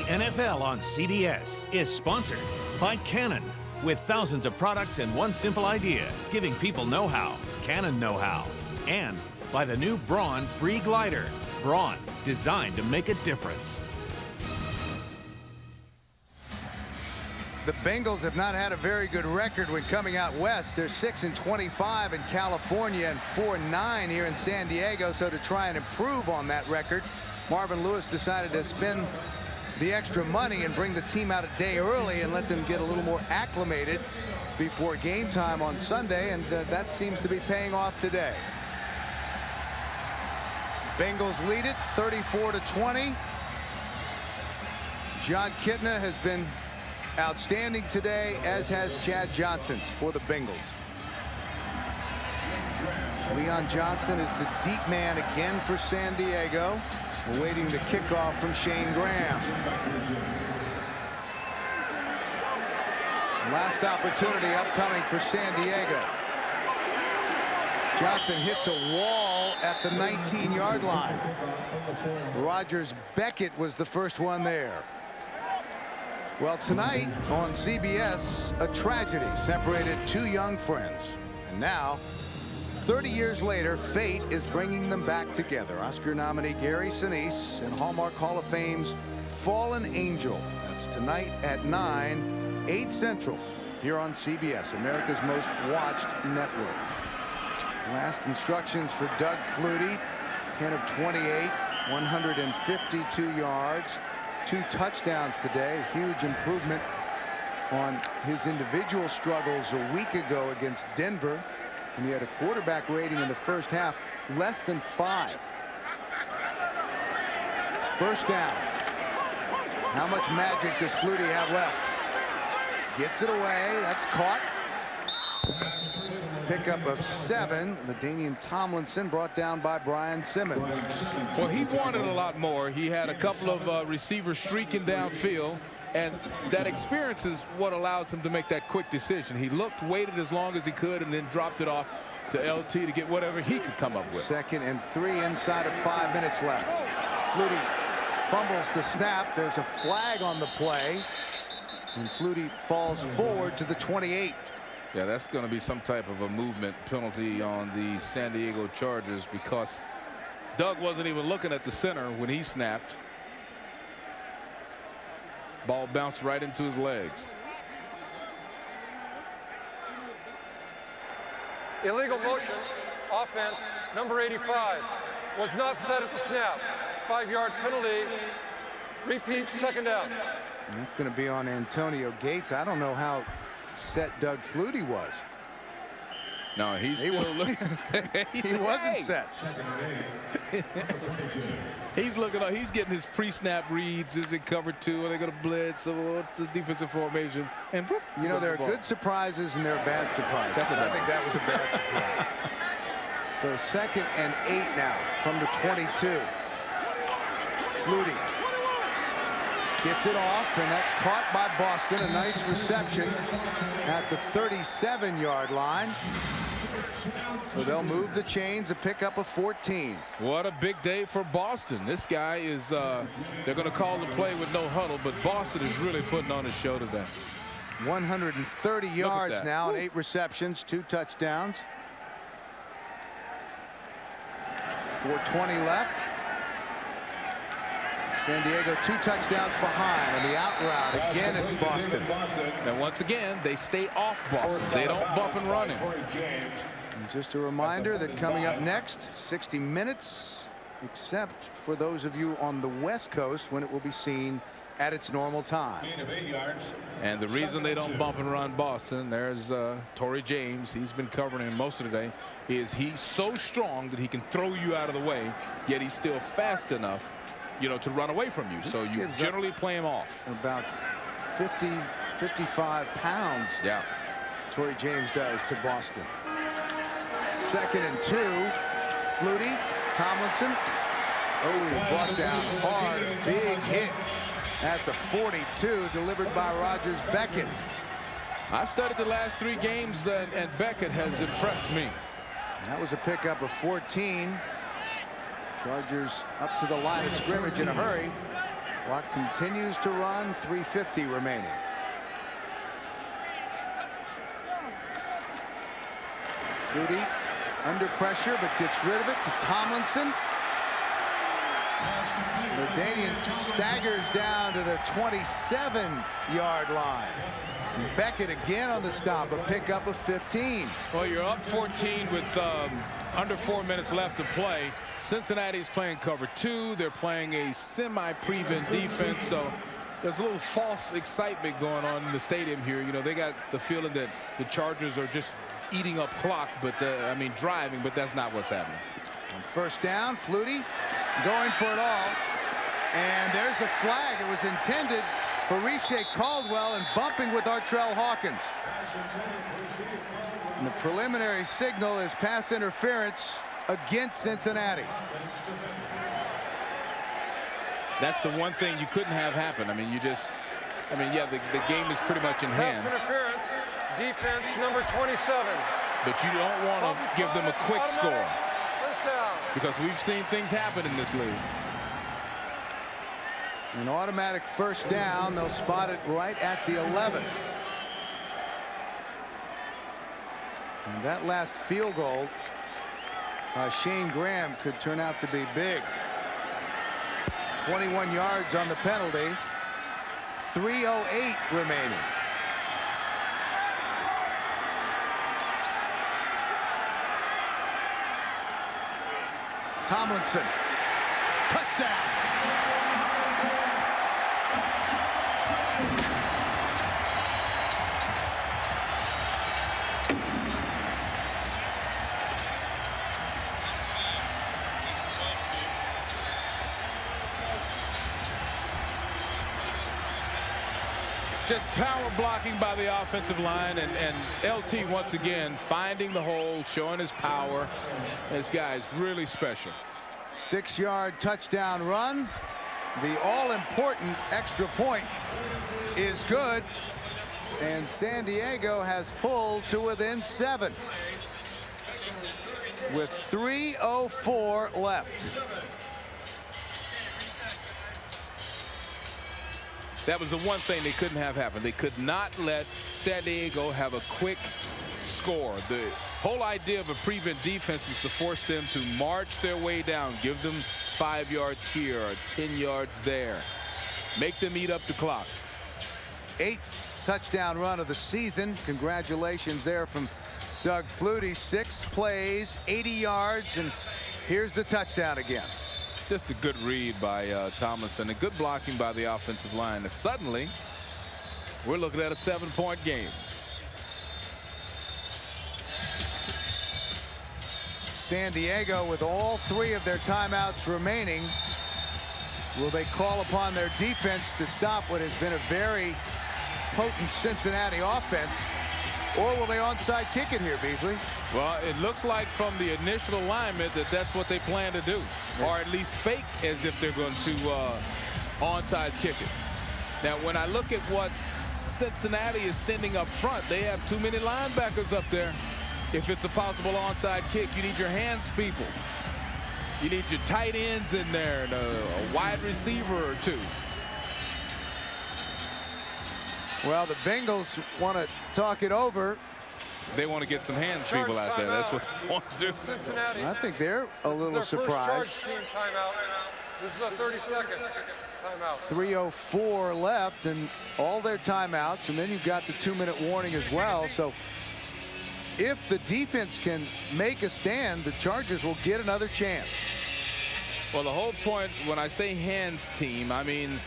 NFL on CBS is sponsored by Canon. With thousands of products and one simple idea, giving people know-how, Canon know-how. And by the new Braun Free Glider. Braun, designed to make a difference. The Bengals have not had a very good record when coming out west. They're 6-25 in California and 4-9 here in San Diego. So to try and improve on that record, Marvin Lewis decided to spend the extra money and bring the team out a day early and let them get a little more acclimated before game time on Sunday, and that seems to be paying off today. Bengals lead it 34-20. Jon Kitna has been outstanding today, as has Chad Johnson for the Bengals. Leon Johnson is the deep man again for San Diego, awaiting the kickoff from Shane Graham. Last opportunity upcoming for San Diego. Johnson hits a wall at the 19-yard line. Rogers Beckett was the first one there. Well, tonight on CBS, a tragedy separated two young friends. And now, 30 years later, fate is bringing them back together. Oscar nominee Gary Sinise and Hallmark Hall of Fame's Fallen Angel. That's tonight at 9, 8 Central, here on CBS, America's most watched network. Last instructions for Doug Flutie, 10 of 28, 152 yards. 2 touchdowns today. Huge improvement on his individual struggles a week ago against Denver, and he had a quarterback rating in the first half less than 5. First down. How much magic does Flutie have left? Gets it away. That's caught. Pickup of 7. LaDanian Tomlinson brought down by Brian Simmons. Well, he wanted a lot more. He had a couple of receivers streaking downfield, and that experience is what allows him to make that quick decision. He looked, waited as long as he could, and then dropped it off to LT to get whatever he could come up with. 2nd and 3 inside of 5 minutes left. Flutie fumbles the snap. There's a flag on the play, and Flutie falls forward to the 28. Yeah, that's going to be some type of a movement penalty on the San Diego Chargers, because Doug wasn't even looking at the center when he snapped. Ball bounced right into his legs. Illegal motion, offense, number 85, was not set at the snap. 5-yard penalty. Repeat, 2nd down. And that's going to be on Antonio Gates. I don't know how set Doug Flutie was. No, he's still looking. He wasn't set. He's looking up. He's getting his pre-snap reads. Is it cover 2? Are they going to blitz? So what's the defensive formation? And whoop, you know, there are good surprises and there are bad surprises. I think that was a bad surprise. So 2nd and 8 now from the 22. Flutie gets it off, and that's caught by Boston. A nice reception at the 37-yard line. So they'll move the chains, a pickup of 14. What a big day for Boston. This guy is, they're going to call the play with no huddle, but Boston is really putting on a show today. 130 yards now and 8 receptions, 2 touchdowns. 4:20 left. San Diego 2 touchdowns behind, and the out route again, it's Boston. And once again, they stay off Boston. They don't bump and run him. And just a reminder that coming up next, 60 minutes, except for those of you on the West Coast, when it will be seen at its normal time. And the reason they don't bump and run Boston, there's Torrey James. He's been covering him most of the day. Is he's so strong that he can throw you out of the way, yet he's still fast enough, you know, to run away from you. So you generally play him off. About 50, 55 pounds. Yeah. Torrey James does to Boston. 2nd and 2. Flutie, Tomlinson. Oh, brought down hard. A big hit at the 42, delivered by Rogers Beckett. I've studied the last 3 games, and Beckett has impressed me. That was a pickup of 14. Chargers up to the line of scrimmage in a hurry. Clock continues to run. 3:50 remaining. Flutie under pressure, but gets rid of it to Tomlinson. LaDanian staggers down to the 27-yard line. Beckett again on the stop, a pickup of 15. Well, you're up 14 with under 4 minutes left to play. Cincinnati's playing cover 2. They're playing a semi-prevent defense, so there's a little false excitement going on in the stadium here. You know, they got the feeling that the Chargers are just eating up clock, but I mean driving, but that's not what's happening. On first down, Flutie going for it all. And there's a flag. It was intended for Riche Caldwell and bumping with Artrell Hawkins. And the preliminary signal is pass interference against Cincinnati. That's the one thing you couldn't have happen. I mean, yeah, the game is pretty much in hand. Pass interference, defense number 27. But you don't want to give them a quick score. First down. Because we've seen things happen in this league. An automatic first down. They'll spot it right at the 11. And that last field goal by Shane Graham could turn out to be big. 21 yards on the penalty. 3:08 remaining. Tomlinson. Touchdown. Just power blocking by the offensive line, and LT once again finding the hole, showing his power. This guy's really special. 6-yard touchdown run. The all-important extra point is good, and San Diego has pulled to within 7 with 3:04 left. That was the one thing they couldn't have happen. They could not let San Diego have a quick score. The whole idea of a prevent defense is to force them to march their way down, give them 5 yards here or 10 yards there, make them eat up the clock. 8th touchdown run of the season. Congratulations there from Doug Flutie. 6 plays, 80 yards, and here's the touchdown again. Just a good read by Tomlinson, and good blocking by the offensive line. And suddenly, we're looking at a 7-point game. San Diego with all 3 of their timeouts remaining. Will they call upon their defense to stop what has been a very potent Cincinnati offense? Or will they onside kick it here, Beasley? Well, it looks like from the initial alignment that that's what they plan to do, or at least fake as if they're going to onside kick it. Now, when I look at what Cincinnati is sending up front, they have too many linebackers up there. If it's a possible onside kick, you need your hands people. You need your tight ends in there and a wide receiver or 2. Well, the Bengals want to talk it over. They want to get some hands people out there. That's what they want to do. Cincinnati. I think they're a little surprised. First charge team timeout. This is a 30-second timeout. 3:04 left, and all their timeouts, and then you've got the 2-minute warning as well. So if the defense can make a stand, the Chargers will get another chance. Well, the whole point when I say hands team, I mean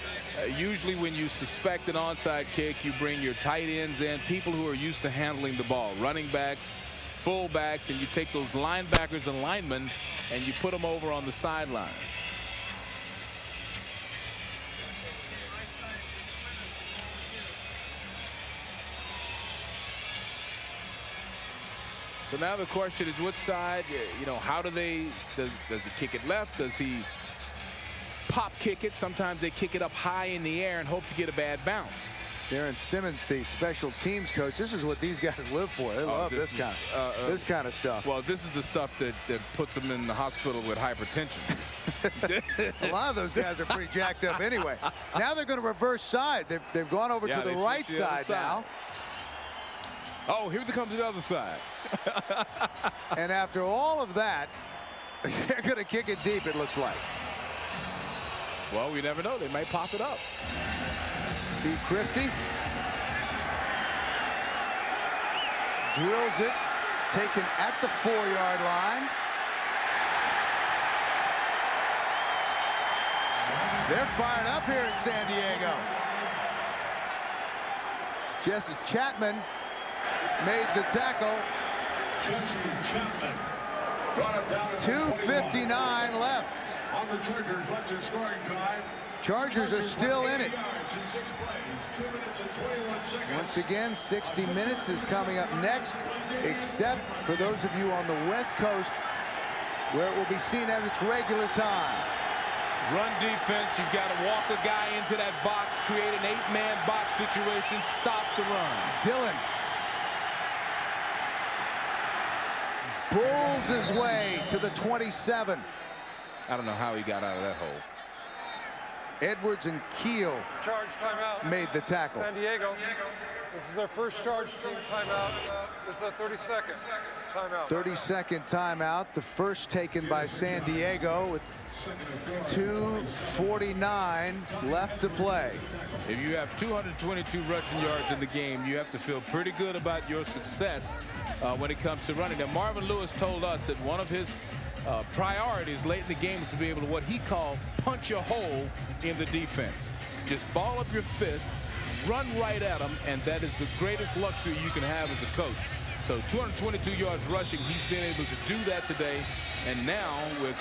usually when you suspect an onside kick, you bring your tight ends in, people who are used to handling the ball, running backs, fullbacks, and you take those linebackers and linemen and you put them over on the sideline. So now the question is which side, you know, how do they, does he kick it left? Does he pop kick it? Sometimes they kick it up high in the air and hope to get a bad bounce. Darren Simmons, the special teams coach, this is what these guys live for. They love this kind of stuff. Well, this is the stuff that puts them in the hospital with hypertension. A lot of those guys are pretty jacked up anyway. Now they're going to reverse side. They've gone over to the right side now. Oh, here they come to the other side. And after all of that, they're going to kick it deep, it looks like. Well, we never know. They might pop it up. Steve Christie drills it, taken at the 4-yard line. They're fired up here in San Diego. Jesse Chapman made the tackle. 2:59 left. On the Chargers, what's their scoring time? Chargers are still in it. 2 minutes and 21 seconds. Once again, 60 minutes is coming up next, except for those of you on the West Coast, where it will be seen at its regular time. Run defense, you've got to walk a guy into that box, create an 8-man box situation, stop the run. Dillon bulls his way to the 27. I don't know how he got out of that hole. Edwards and Keel Charge timeout. made the tackle. San Diego. This is their first charge team timeout. This is a 30-second timeout. 30-second timeout. The first taken by San Diego with 2:49 left to play. If you have 222 rushing yards in the game, you have to feel pretty good about your success when it comes to running. Now, Marvin Lewis told us that one of his priorities late in the game is to be able to what he called punch a hole in the defense. Just ball up your fist, run right at them, and that is the greatest luxury you can have as a coach. So 222 yards rushing, he's been able to do that today. And now with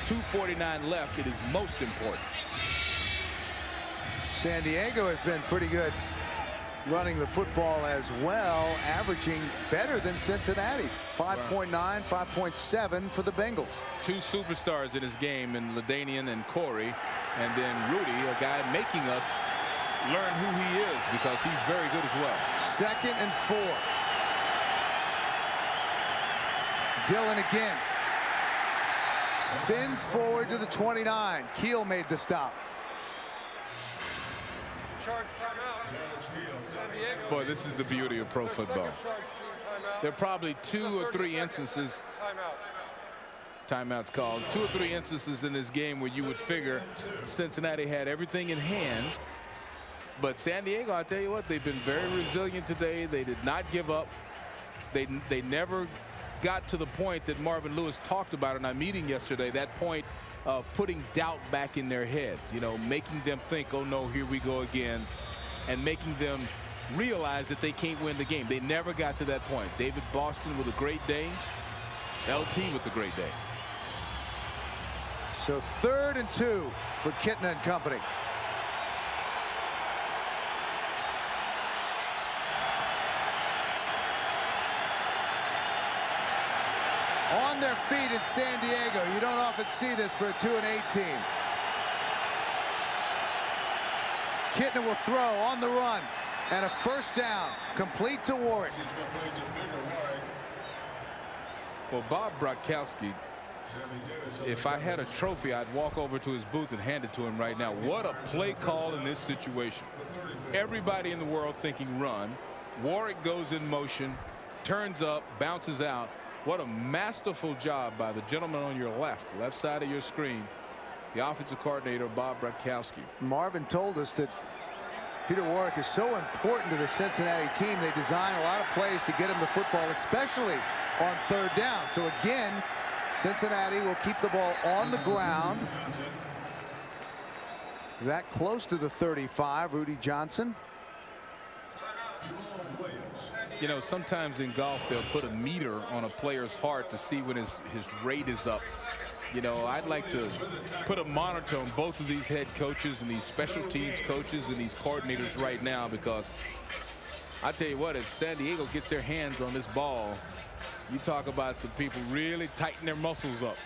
2:49 left, it is most important. San Diego has been pretty good running the football as well, averaging better than Cincinnati. 5.9, 5.7 for the Bengals. Two superstars in his game in LaDanian and Corey, and then Rudy, a guy making us learn who he is because he's very good as well. 2nd and 4. Dillon again. Spins forward to the 29. Keel made the stop. Charge timeout. San Diego. Boy, this is the beauty of pro football. There are probably 2 or 3 instances. Timeouts called. 2 or 3 instances in this game where you would figure Cincinnati had everything in hand. But San Diego, I tell you what, they've been very resilient today. They did not give up. They never got to the point that Marvin Lewis talked about in our meeting yesterday, that point of putting doubt back in their heads, you know, making them think, oh no, here we go again, and making them realize that they can't win the game. They never got to that point. David Boston with a great day. LT with a great day. So 3rd and 2 for Kitna and company. On their feet in San Diego. You don't often see this for a 2-8 team. Kitna will throw on the run. And a first down, complete to Warwick. Well, Bob Brakowski, if I had a trophy, I'd walk over to his booth and hand it to him right now. What a play call in this situation. Everybody in the world thinking run. Warwick goes in motion, turns up, bounces out. What a masterful job by the gentleman on your left side of your screen, the offensive coordinator, Bob Brakowski. Marvin told us that Peter Warwick is so important to the Cincinnati team. They design a lot of plays to get him the football, especially on 3rd down. So again, Cincinnati will keep the ball on the ground. That close to the 35, Rudy Johnson. You know, sometimes in golf they'll put a meter on a player's heart to see when his rate is up. You know, I'd like to put a monitor on both of these head coaches and these special teams coaches and these coordinators right now, because I tell you what, if San Diego gets their hands on this ball, you talk about some people really tighten their muscles up.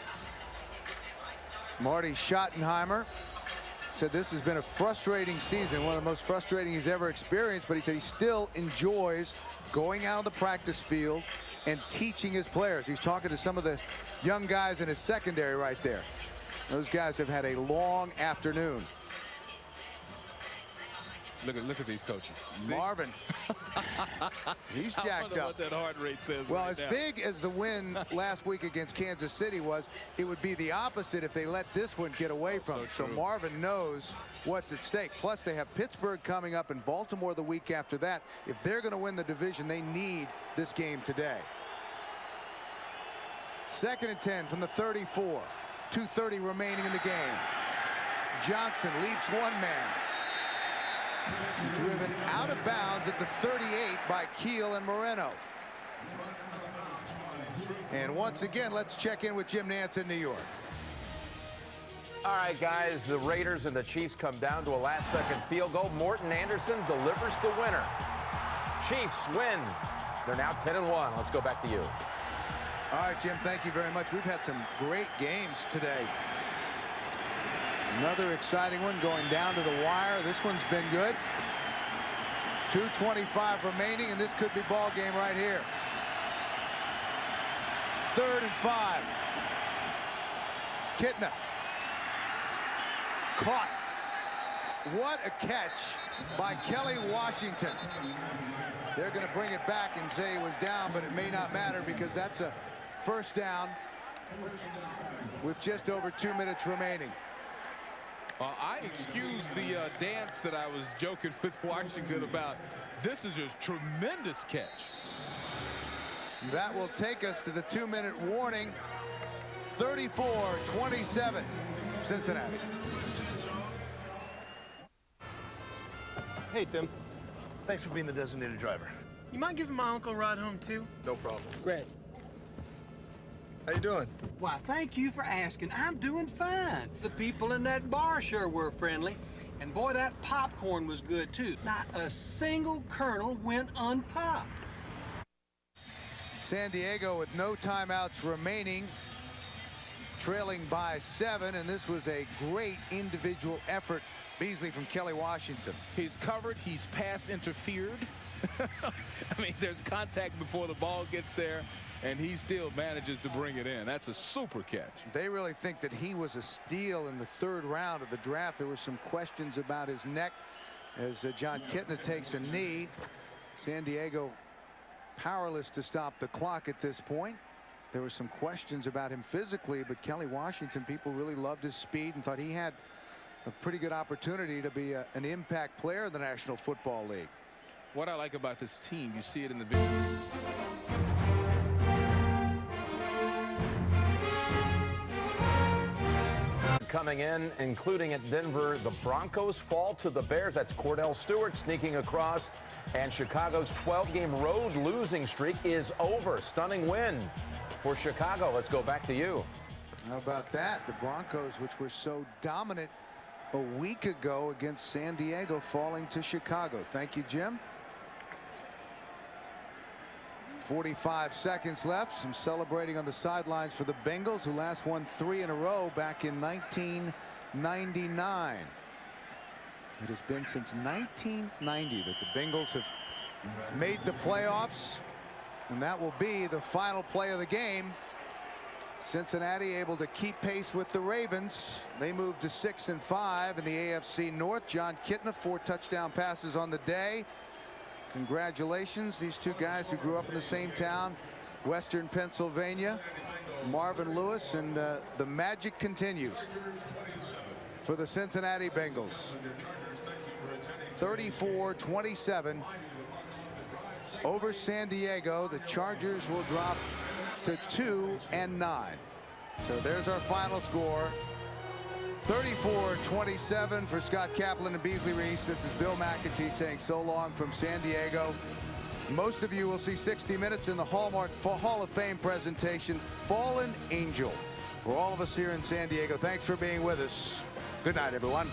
Marty Schottenheimer said this has been a frustrating season, one of the most frustrating he's ever experienced, but he said he still enjoys going out on the practice field and teaching his players. He's talking to some of the young guys in his secondary right there. Those guys have had a long afternoon. Look at these coaches. See? Marvin. He's jacked I wonder up. what that heart rate says. Well, right as now. big as the win last week against Kansas City was, it would be the opposite if they let this one get away from them. So Marvin knows what's at stake. Plus, they have Pittsburgh coming up and Baltimore the week after that. If they're going to win the division, they need this game today. 2nd and 10 from the 34. 2:30 remaining in the game. Johnson leaps one man. Driven out of bounds at the 38 by Keel and Moreno. And once again, let's check in with Jim Nantz in New York. All right, guys, the Raiders and the Chiefs come down to a last-second field goal. Morton Anderson delivers the winner. Chiefs win. They're now 10-1. Let's go back to you. All right, Jim, thank you very much. We've had some great games today. Another exciting one going down to the wire. This one's been good. 2:25 remaining, and this could be ball game right here. 3rd and 5. Kitna. Caught. What a catch by Kelly Washington. They're going to bring it back and say he was down, but it may not matter because that's a first down with just over 2 minutes remaining. I excuse the dance that I was joking with Washington about. This is a tremendous catch. That will take us to the 2-minute warning. 34-27, Cincinnati. Hey, Tim. Thanks for being the designated driver. You mind giving my uncle a ride home, too? No problem. Great. How you doing? Why, thank you for asking. I'm doing fine. The people in that bar sure were friendly. And boy, that popcorn was good, too. Not a single kernel went unpopped. San Diego with no timeouts remaining, trailing by 7, and this was a great individual effort. Beasley from Kelly Washington. He's covered. He's pass interfered. I mean, there's contact before the ball gets there, and he still manages to bring it in. That's a super catch. They really think that he was a steal in the 3rd round of the draft. There were some questions about his neck as Jon Kitna takes a knee. San Diego powerless to stop the clock at this point. There were some questions about him physically, but Kelly Washington, people really loved his speed and thought he had a pretty good opportunity to be an impact player in the National Football League. What I like about this team, you see it in the video. Coming in, including at Denver, the Broncos fall to the Bears. That's Cordell Stewart sneaking across. And Chicago's 12-game road losing streak is over. Stunning win for Chicago. Let's go back to you. How about that? The Broncos, which were so dominant a week ago against San Diego, falling to Chicago. Thank you, Jim. 45 seconds left. Some celebrating on the sidelines for the Bengals, who last won 3 in a row back in 1999. It has been since 1990 that the Bengals have made the playoffs, and that will be the final play of the game. Cincinnati able to keep pace with the Ravens. They move to 6-5 in the AFC North. Jon Kitna, 4 touchdown passes on the day. Congratulations, these two guys who grew up in the same town, Western Pennsylvania. Marvin Lewis, and the magic continues for the Cincinnati Bengals. 34-27 over San Diego. The Chargers will drop to 2-9. So there's our final score. 34-27 for Scott Kaplan and Beasley Reese. This is Bill McAtee saying so long from San Diego. Most of you will see 60 Minutes in the Hallmark Hall of Fame presentation, Fallen Angel. For all of us here in San Diego, thanks for being with us. Good night, everyone.